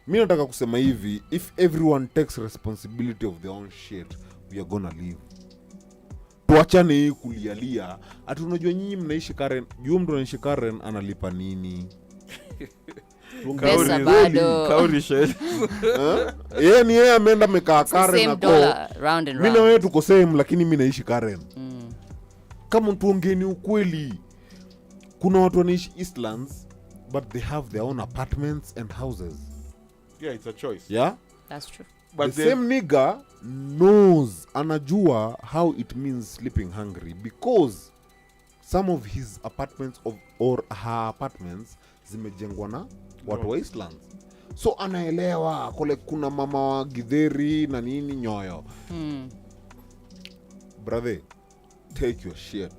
Mimi nataka kusema hivi, if everyone takes responsibility of their own shit, we are gonna live. Tuachane hii kulialia. Ati unajua nyinyi mnaishi Karen, juu mtu anaishi Karen analipa nini? Pesa bado. Kauri shit. Yeye ameenda mekaa Karen na kwa. Mimi na wewe tuko same lakini mimi naishi Karen. Kama tuongeni ukweli. Kuna watu wanaishi Eastlands but they have their own apartments and houses. Yeah, it's a choice. Yeah? That's true. But the same nigga knows, anajua how it means sleeping hungry because some of his apartments or her apartments zimejengwa na watu wa Islands. So anaelewa kule kuna mama wa Githeri na nini nyoyo. Brother, take your shit.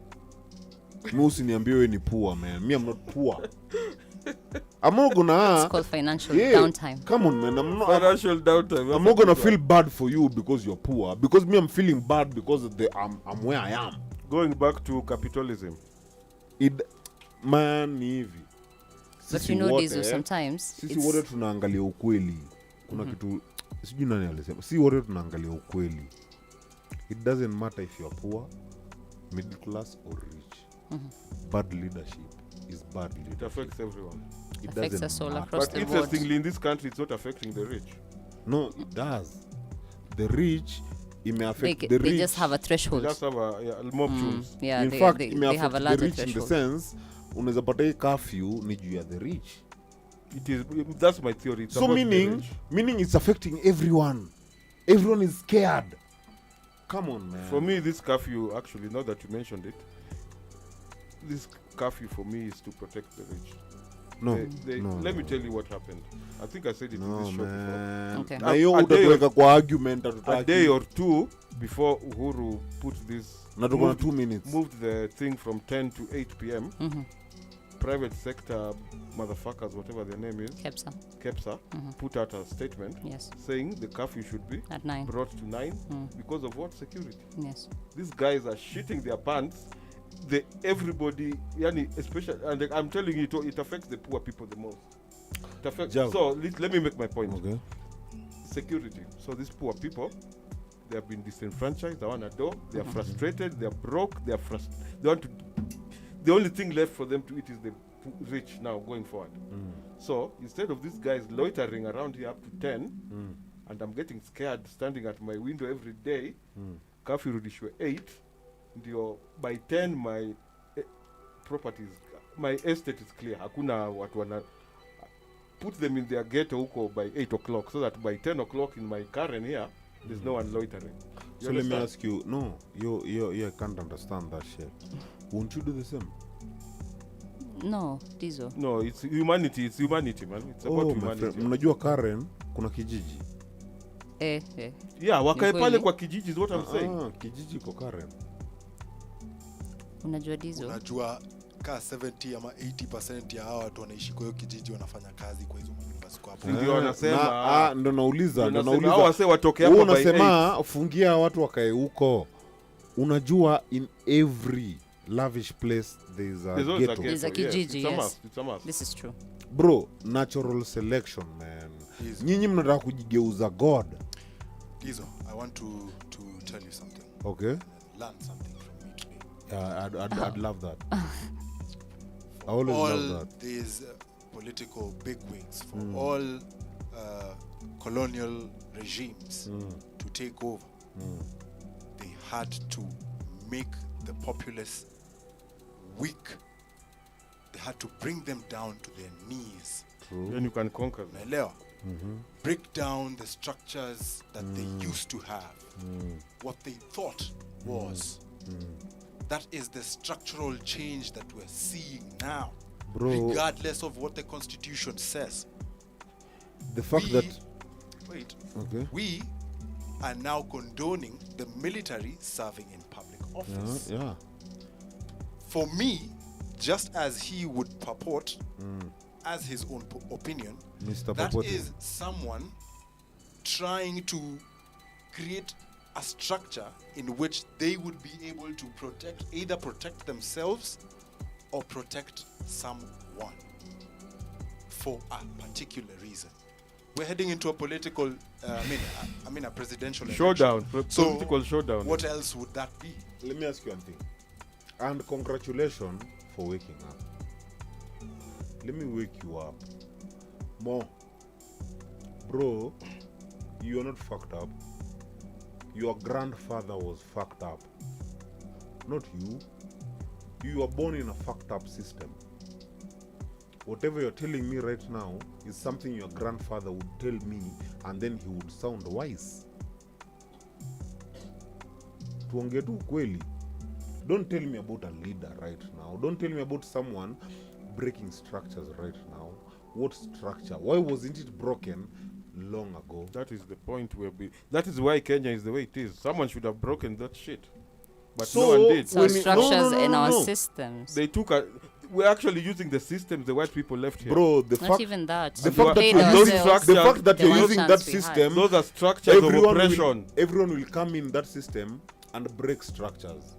Musi niambie wewe ni poor, man. Me, I'm not poor. I'm not gonna. It's called financial downtime. Come on, man. Financial downtime. I'm not gonna feel bad for you because you're poor. Because me, I'm feeling bad because I'm where I am. Going back to capitalism. Man, ni hivi. But you know this sometimes. Sisi wote tunaangalia ukweli. Kuna kitu sijui nani alisema. Si wote tunaangalia ukweli. It doesn't matter if you're poor, middle class or rich. Bad leadership is bad leadership. It affects everyone. It affects us all across the board. But interestingly, in this country, it's not affecting the rich. No, it does. The rich, it may affect the rich. They just have a threshold. They just have more options. Yeah, in they, fact, they, it may they affect have a the larger rich threshold. in the sense, unaweza pata hii curfew ni juu ya the rich. It is. That's my theory. It's so meaning it's affecting everyone. Everyone is scared. Come on, man. For me, this curfew, actually, now that you mentioned it, this curfew for me is to protect the rich. No, let me tell you what happened. I think I said it in this show before. Okay. A day or two before Uhuru put this, moved, 2 minutes. Moved the thing from 10 to 8 p.m. Private sector motherfuckers, whatever their name is, Kepsa, put out a statement saying the curfew should be at 9. Brought to 9 because of what? Security. Yes. These guys are shitting their pants. Everybody, especially, and I'm telling you, it affects the poor people the most. So let me make my point. Okay. Security. So these poor people, they have been disenfranchised. They want a door. They are frustrated. They are broke. They want to. The only thing left for them to eat is the rich now going forward. So instead of these guys loitering around here up to 10, and I'm getting scared standing at my window every day, curfew rudishwe 8. By 10 my properties, my estate is clear. Hakuna watu wana put them in their ghetto huko by 8 o'clock so that by 10 o'clock in my Karen here, there's no one loitering. So let me ask you, no, you can't understand that shit. Won't you do the same? No, Dizo. No, it's humanity, man. It's about humanity. Mnajua Karen, kuna kijiji. Yeah, wakae pale kwa kijiji is what I'm saying. Kijiji kwa Karen. Unajua Dizo? Unajua ka 70 ama 80% ya hawa watu wanaishi kwa hiyo kijiji wanafanya kazi kwa hizo manyumba ziko hapo. Ndio wanasema ndo nauliza. Hao wase watoke hapo by 8. Unasema fungia watu wakae huko. Unajua in every lavish place there is a ghetto. There's a kijiji, yes. It's a must. This is true. Bro, natural selection, man. Nyinyi mnataka kujigeuza God. Dizo, I want to tell you something. Okay. Learn something from me today. Yeah, I'd love that. I always love that. These political bigwigs, for all colonial regimes to take over, they had to make the populace weak. They had to bring them down to their knees. True. Then you can conquer them. Break down the structures that they used to have. What they thought was. That is the structural change that we're seeing now. Bro, regardless of what the Constitution says. The fact that... Wait. Okay. We are now condoning the military serving in public office. Yeah. For me, just as he would purport as his own opinion, that is someone trying to create a structure in which they would be able to either protect themselves or protect someone for a particular reason. We're heading into a political, I mean a presidential showdown. So political showdown. What else would that be? Let me ask you one thing. And congratulations for waking up. Let me wake you up. Mo, bro, you're not fucked up. Your grandfather was fucked up. Not you. You were born in a fucked up system. whatever you're telling me right now is something your grandfather would tell me, and then he would sound wise. Tuongee tu ukweli. Don't tell me about a leader right now. Don't tell me about someone breaking structures right now. What structure? Why wasn't it broken long ago? That is the point that is why Kenya is the way it is. Someone should have broken that shit. But So, no one did. So structures in our systems. They took we're actually using the systems the white people left here. Bro, the Not fact, even that. the We fact that played you're using ourselves. the fact that The you're one using that chance we had. system, Those are structures of everyone oppression. everyone will come in that system and break structures.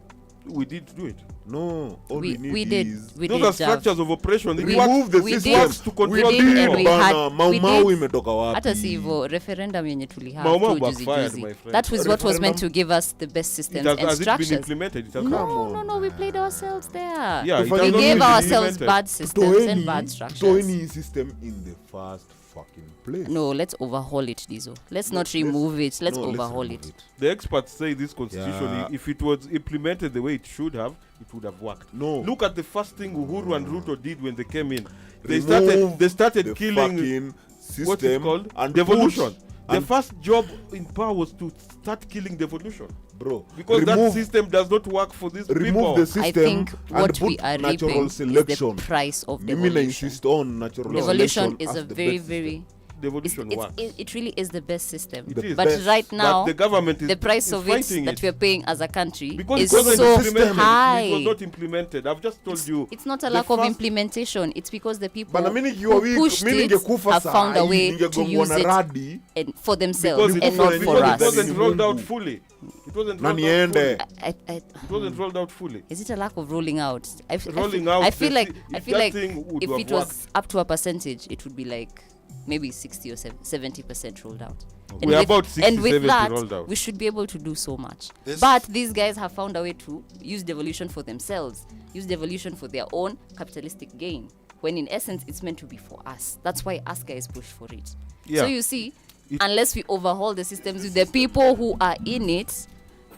We did do it. No, all we need we did. is We Those did, are structures of oppression. We remove the we system. did. Works to control We did, and we Bana, had- Mau we Mau did. imetoka wapi? Hata si hivyo referendum yenye tuliha Mau Mau tu juzi backfired, juzi. my friend. That was what was meant Referendum- to give us the best systems Has and it been structures. implemented? It has No, we played ourselves there. Yeah, it has we not gave been ourselves implemented. bad systems and bad To structures. any system in the first fucking place. No, let's overhaul it, Dizo. Let's not remove it. Let's overhaul remove it. The experts say this constitution, Yeah. if it was implemented the way it should have, it would have worked. No. Look at the first thing Uhuru and Ruto did when they came in. They Remove started the killing fucking what's it system called? and Devolution. put- The and- first job in power was to start killing devolution. Bro, Because that remove- system does not work for these people. remove the system I think and what we put are natural reaping is selection. the price of Mimi na devolution. insist on natural Devolution selection is as a the very, best very... Devolution works. It really is the best system. It is. But best. right now, But the government is the price is of it fighting that it. we are paying as a country Because is it wasn't so implemented. high. It was not implemented. I've just told you. It's not a the lack of first- implementation. It's because the people Bana, mimi nikiwa who weak, pushed mimi it ningekufa have found a sahi, way to ningegongwa use na it radi. and for themselves Because and not for it us. wasn't rolled out Mungu. fully. It wasn't Na rolled out niende. fully. It wasn't rolled out fully. Is it a lack of rolling out? Rolling out, I feel the like thi- I if feel that like thing would if have it was up to a percentage, it would be like maybe 60 or 70% rolled out. And We're with, about 60, and with 70 that, rolled out. we should be able to do so much. This- But these guys have found a way to use devolution for themselves, use devolution for their own capitalistic gain. When in essence, it's meant to be for us. That's why us guys push for it. Yeah. So you see, unless we overhaul the systems with the people who are in it,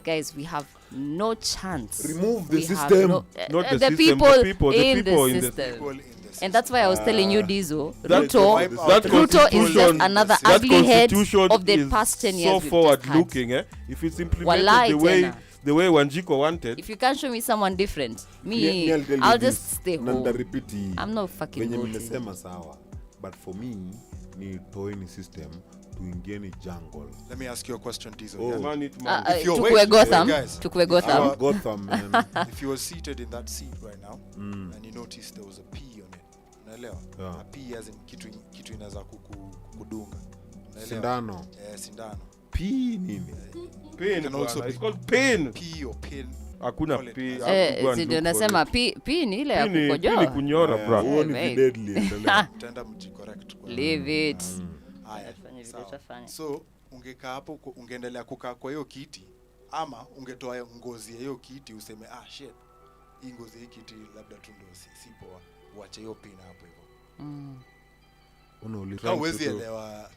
guys, we have no chance. Remove the We have system. no- Not the the system, people, the people in in the the system. People in the And that's why I was telling you, Dizo, That Ruto is constitution- just another that ugly head constitution of the is past 10 years. so we've just forward had. looking, if it's implemented Walai the way tena. Wanjiko wanted. If you can't show me someone different, Me, I'll tell you I'll this, just stay na home. nitaripiti I'm not fucking venye voting. mmesema sawa, but for me ni toeni system tuingieni jungle. Let me ask you a question, Diesel. Oh. yeah? Man it man. If you're- Tukue wait, Gotham. guys. Tukue Gotham. Ah, Gotham, man. If you were seated in that seat right now and you noticed there was a P on it, unaelewa? Yeah. A P as in kitu inaweza kudunga. Unaelewa? Sindano. Sindano. P nini? Pain, Can also bwana. be It's called pain. P or pin. Hakuna Call it P. as- I have to go and Si look ndio for nasema it. P ni ile ya P ni kukojoa. kunyora, bro. Huo ni Right. deadly, endelea. Utaenda mjicorrect kwa. Leave it. Haya. Tafanya vile Sawa. utafanya. So ungekaa hapo ungeendelea kukaa kwa hiyo kiti ama ungetoa ngozi ya hiyo kiti useme shit. Hii ngozi ya hii kiti labda tu ndio si poa. Uache hiyo pin hapo hivyo.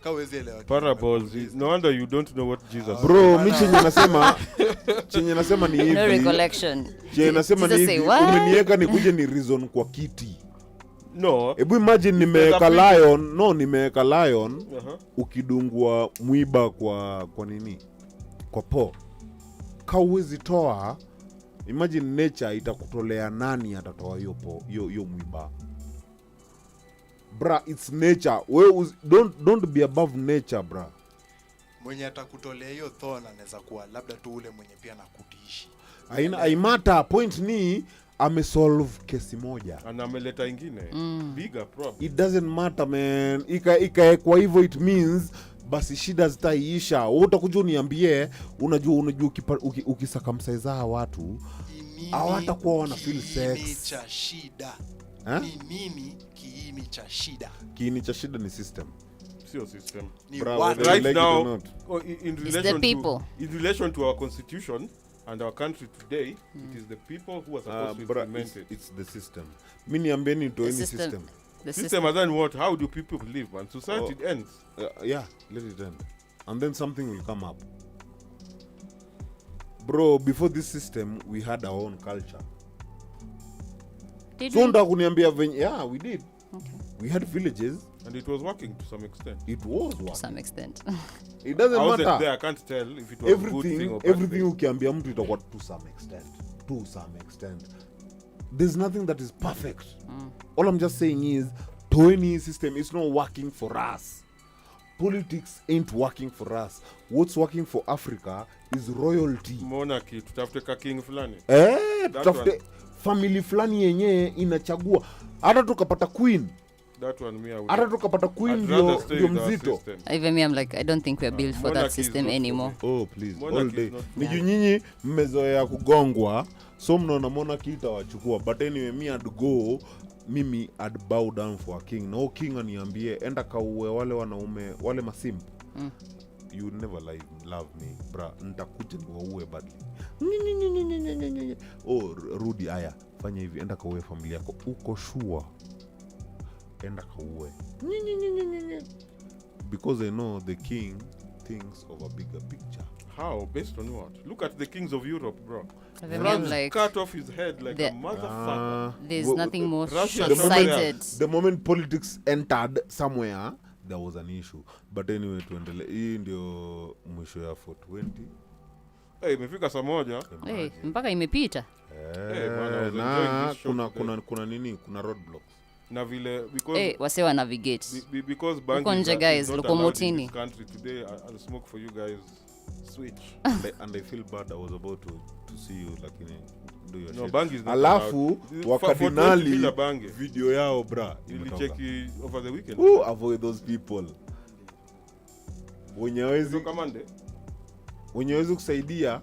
Hauwezi elewa. Parables. No wonder you don't know what Jesus Bro, mi chenye nasema ni hivi. No recollection. Chenye nasema ni Jesus say hivi. what? Umenieka nikuje ni reason kwa kiti. No. Hebu imagine nimeweka lion, ukidungwa mwiba kwa nini? Kwa po. Ka uwezi toa, imagine nature itakutolea nani atatoa hiyo mwiba. Bra, it's nature. Don't be above nature, bra. Mwenye atakutolea hiyo thorn anaweza kuwa labda tu ule mwenye pia nakutishi. Aimata point ni amesolve kesi moja. Ana ameleta ingine. Bigger problem. It doesn't matter, man. Ikaekwa hivyo it means basi shida zitaiisha. Wewe utakuja uniambie, unajua ukisakamsize watu hawatakuwa wana feel sex. Kiini cha shida. Ni nini kiini cha shida? Kiini cha shida ni system. Sio system. Right now, in relation to our constitution and our country today, it is the people who are supposed to implement it. It's the system. Mimi niambieni to any system. System and then what? How do people live, man? Society ends. Yeah, let it end. And then something will come up. Bro, before this system, we had our own culture. Did so we did. Okay. We had villages. And it was working to some extent. It was To working. some extent. It doesn't I wasn't matter. there, I can't tell if it was a good thing or bad Everything thing. ukiambia mtu itakuwa to some extent. To some extent. There's nothing that is perfect. All I'm just saying is, Toeni system is not working for us. Politics ain't working for us. What's working for Africa is royalty. Monarchy, tutafute ka king fulani. Tutafute family fulani yenye inachagua. Hata tukapata queen. That one me I would. Hata tukapata queen I'd rather ndio stay with our mzito. system. Even me, I'm like, I don't think we're built for that monarchy is system not for anymore. Oh please, Monarchy all is day. not Ni for juu nyinyi mmezoea kugongwa, so mnaona monarchy itawachukua. But anyway, me I'd go, mimi I'd bow down for a king. No king aniambie enda kauwe wale wanaume, wale masimp. You never love me, bra. Nitakuja niwaue badly. Oh, rudi aya. Fanya hivi, enda kauwe familia yako. Uko sure? Enda kauwe. Because I know the king thinks of a bigger picture. How? Based on what? Look at the kings of Europe, bro. Even me, I'm France like, cut off his head like a motherfucker. there's nothing more Russia- short-sighted. The moment politics entered somewhere, there was an issue. But anyway, tuendele. Hii ndio mwisho ya 420. Hey, imefika saa moja. Hey, mpaka imepita. Hey, man, I was Na enjoying this show kuna nini? Kuna roadblocks. Na vile because Hey, wase navigate. because Huko banking nje is guys, not allowed in lokomotini. this country today, I'll smoke for you guys. Switch. And I feel bad. I was about to see you lakini do your No, shit. bangi is not Alafu allowed. wakadinali bila bangi. video yao bra. Nilicheki over the weekend. Avoid those people. Wenye hawezi kusaidia,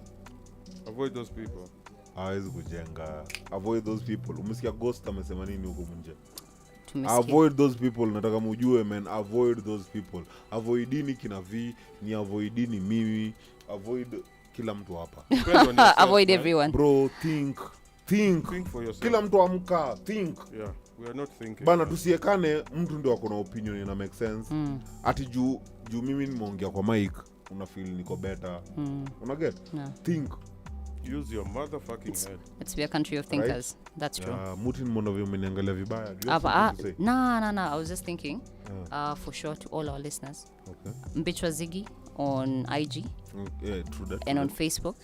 avoid those people. hawezi kujenga. Avoid those people. Umesikia Ghost amesema nini huko nje? Tumesikia. Avoid those people. Nataka mujue man, avoid those people. Avoidini kina V, ni avoidini mimi, avoid kila mtu hapa. Avoid everyone. Bro, think for yourself. Kila mtu amka, think. Yeah, we are not thinking. Bana tusiekane mtu ndio akona opinion ina make sense. Ati juu mimi nimeongea kwa mic, una feel niko better. Una get? Think. Use your motherfucking head. Let's be a country of thinkers. Right? That's true. Mutin mbona vile umeniangalia vibaya? No. I was just thinking, for sure to all our listeners. Okay. Mbichwa Ziggy on IG. Yeah, true that. And on Facebook.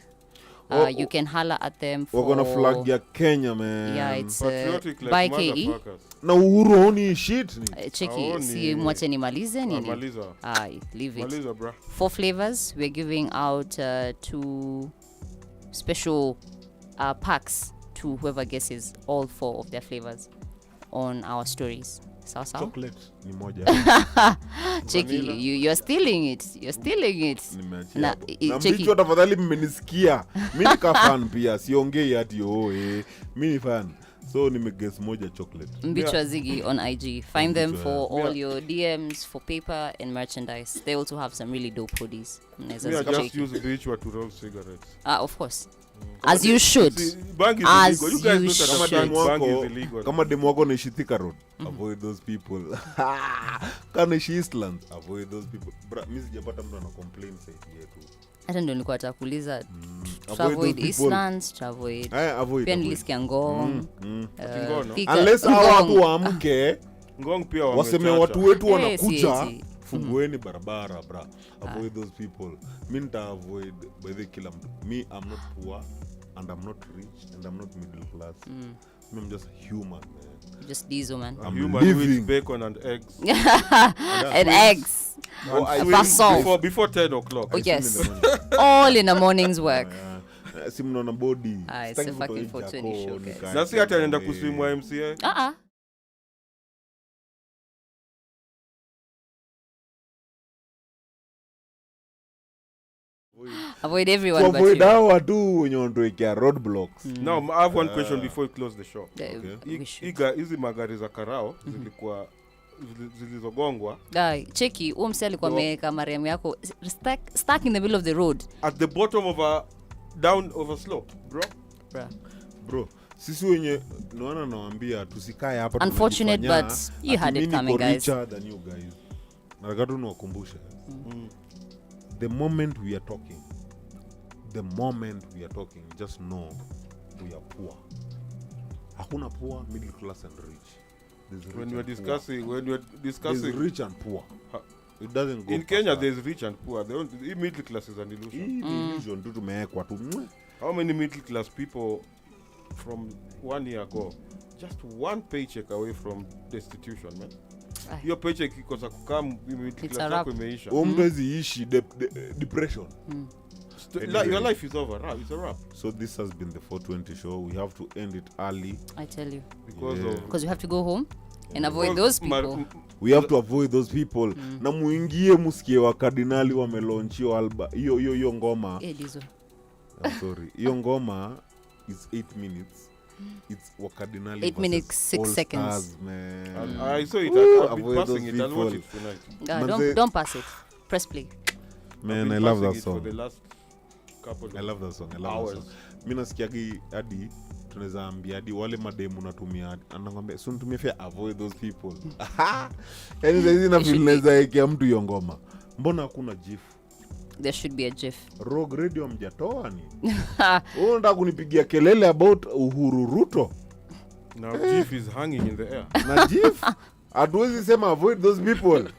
You can holler at them for... We're gonna flag ya Kenya, man. Yeah, it's patriotic like by KE. Na Uhuru haoni shit ni. Cheki, si mwache nimalize nini? Maliza. Leave it. Maliza, bro. 4 flavors. We're giving out 2 special packs to whoever guesses all 4 of their flavors on our stories. Sawa. Chocolate ni moja. Cheki, you're stealing it. Na mbichwa tafadhali mmenisikia. Mimi nika fan pia, siongei ati mimi ni fan. So nimeguess moja chocolate. Mbichwa Ziggy on IG. Find them for all your DMs, for paper and merchandise. They also have some really dope hoodies. I just use Mbichwa to roll cigarettes. Of course. As you should. Bank is As illegal. You guys you don't understand. Bank is illegal. Kama demo wako naishi Thika Road, avoid those people. Kama naishi Eastlands, avoid those people. Bra, mimi sijapata mtu ana complain side yetu. Hata ndio nilikuwa natakuuliza avoid Eastlands, avoid. Pia nilisikia Ngong. Unless hao watu waamke, Ngong pia waseme watu wetu wanakuja. Fungueni barabara, bra. Avoid those people. Mimi nita avoid by the kila mtu. Me, I'm not poor and I'm not rich and I'm not middle class. I'm just human, man. Just diesel, man. I'm human living. With bacon and eggs. And eggs. Before 10 o'clock. Oh, yes. All in the morning's work. Si mnaona body. It's a fucking 420 show, guys. Na si hata anaenda kuswim wa MCA. Avoid everyone so but avoid you. Hawa tu wenye wanatuwekea roadblocks. Now I have one question before we close the show. Hizi magari za karao zilikuwa zilizogongwa. Cheki, huo msee alikuwa ameweka Mariam yako stuck in the middle of the road. At the bottom of a down of a slope, bro. Sisi wenye nawaambia tusikae hapa. Unfortunate but you had it coming, guys. Than you guys. Nataka tu niwakumbushe. The moment we are talking, just know we are poor. Hakuna poor, middle class and rich. when we're discussing there's rich and poor. It doesn't go in Kenya that. there's rich and poor. The middle class is an illusion. Illusion tu tumewekwa tu. How many middle class people from 1 year ago just one paycheck away from destitution, man? Your paycheck ikosa kukam middle class yako imeisha. Umwezi ishi depression. Anyway, your life is over. It's a wrap. So this has been the 420 show. We have to end it early. I tell you. Because you have to go home and avoid those people. We have to avoid those people. Na muingie musikie wa Cardinali wamelaunch hiyo ngoma. I'm sorry. Hiyo ngoma is 8 minutes. It's wa Cardinali 8 minutes 6 seconds. Stars, man. And I saw it. I've been passing it. I'll watch it tonight. Don't pass it. Press play. Man, I love that song. For the last couple I love that song. Mimi nasikiagi hadi tunaweza ambia hadi wale mademu natumia anakwambia si nitumie fare avoid those people. Yaani hizi na feel naweza yekea mtu hiyo ngoma. Mbona hakuna GIF? There should be a GIF. Rogue Radio mjatoa ni. Wewe unataka kunipigia kelele about Uhuru Ruto? Now GIF is hanging in the air. Na GIF? Hatuwezi sema avoid those people.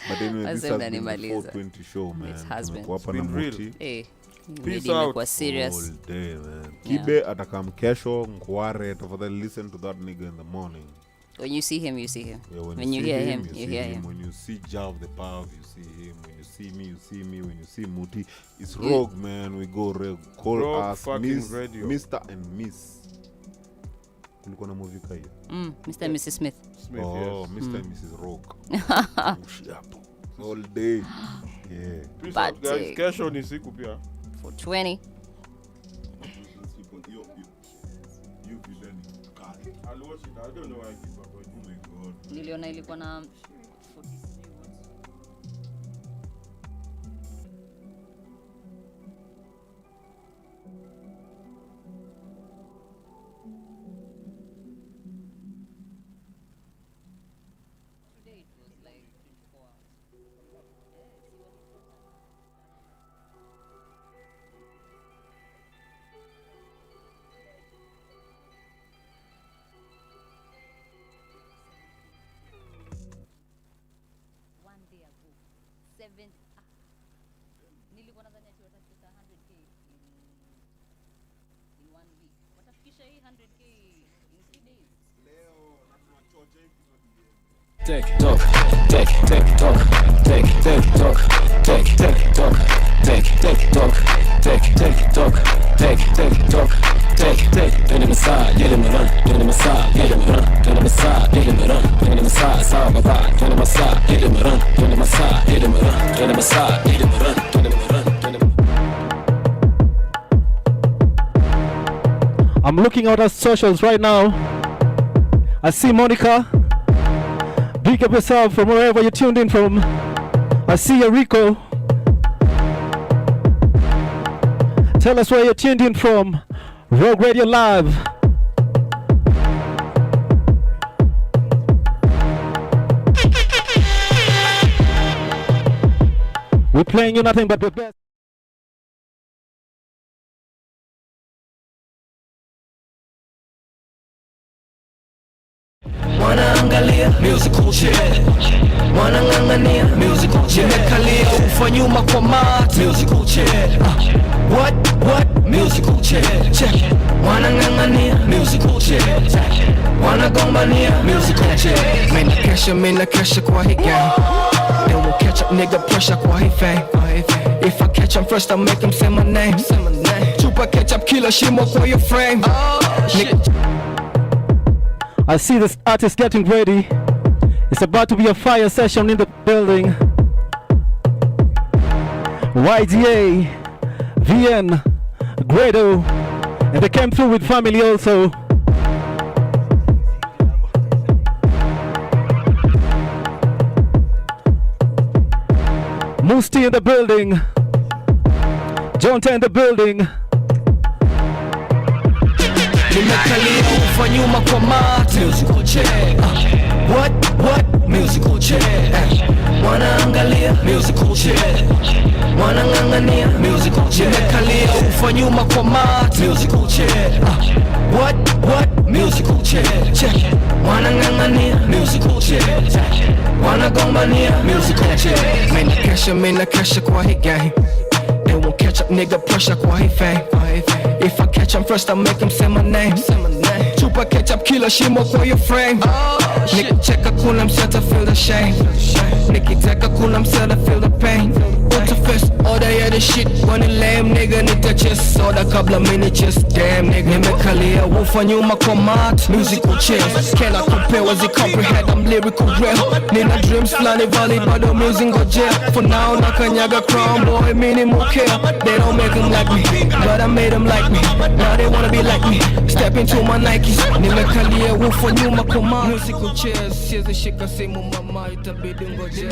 But anyway, this has been the 420 show, man. It has been. It's been real. Hey, peace out. Was serious. All day, man. Kibe atakam kesho Ngware. Tafadhali listen to that nigga in the morning. When you see him, you see him. Yeah, when you hear him, you hear him. When you see Jav the Pav, you see him. When you see me, you see me. When you see Muti, it's Rogue, man. We go Rogue. Call Rogue us Radio. Mr. and Miss. Kulikuwa na movie kaya. Mr. and Mrs. Smith. Oh, yes. Mr. and Mrs. Rogue. All day. Yeah. Peace out, guys. Kesho ni siku pia. 420. I'll watch it. I don't know why I keep up. Oh my God. Niliona ilikuwa na 43 watts. Today it was like 24 hours. Nilikuwa nadhani ati watafikisha 100k in 1 week. Watafikisha hii 100k in 3 days. Leo na tunachocha episode hii. Take talk, take talk, take talk, take talk, take talk, take talk, take talk, take. Turn him aside, get him run, turn him aside, get him run, turn him aside, get him run, turn him aside, saw my vibe, turn him aside, get him run, turn him aside, get him run, turn him aside, get him run, turn him run, turn him. I'm looking out at socials right now. I see Monica. Big up yourself from wherever you're tuned in from. I see Rico. Tell us where you're tuned in from. Rogue Radio Live. We're playing you nothing but the best. Wanaangalia musical chair, wanang'ang'ania musical chair, nimekalia ufa nyuma kwa mat musical chair. What musical chair, check. Wanang'ang'ania musical chair, wanagombania musical chair. Mina kesha kwa hii gang. They won't catch up, nigga, pressure kwa hii fame. If I catch him first, I'll make him say my name. Chupa ketchup killer shimo kwa your frame. I see this artist getting ready. It's about to be a fire session in the building. YDA, VN, Grado, and they came through with family also. Musti in the building. Jonta in the building. Nimekalia ufa nyuma kwa mat musical chair. What musical chair. Wanaangalia musical chair, wanang'ang'ania musical chair. Nimekalia ufa nyuma kwa mat musical chair. What musical chair. Check. wanang'ang'ania musical chairs, wanagombania musical chairs. Mina kesha kwa hii game. They won't catch up, nigga, pressure kwa hii fame. If I catch him first, I'll make him say my name. Chupa ketchup, killer shimo kwa your frame. Nigga, check a kuna mseta, feel the shame. Nigga, take a kuna mseta, feel the pain. Put a fist, order yeah the shit. When it lame, nigga, nita chest. Soda kabla mini chest, damn nigga. Nimekalia wufa nyuma kwa mat. Musical chairs, cannot compare, was it comprehend? I'm lyrical real. Nina dreams, flani valley, but the music go jail. For now, nakanyaga crown boy, minimal care. They don't make them like me, but I made them like me. Now they wanna be like me. Step into my Nikes. Nimekalia wufa nyuma kwa mat. Musical chairs, siwezi shika simu mama, itabidi ngoje.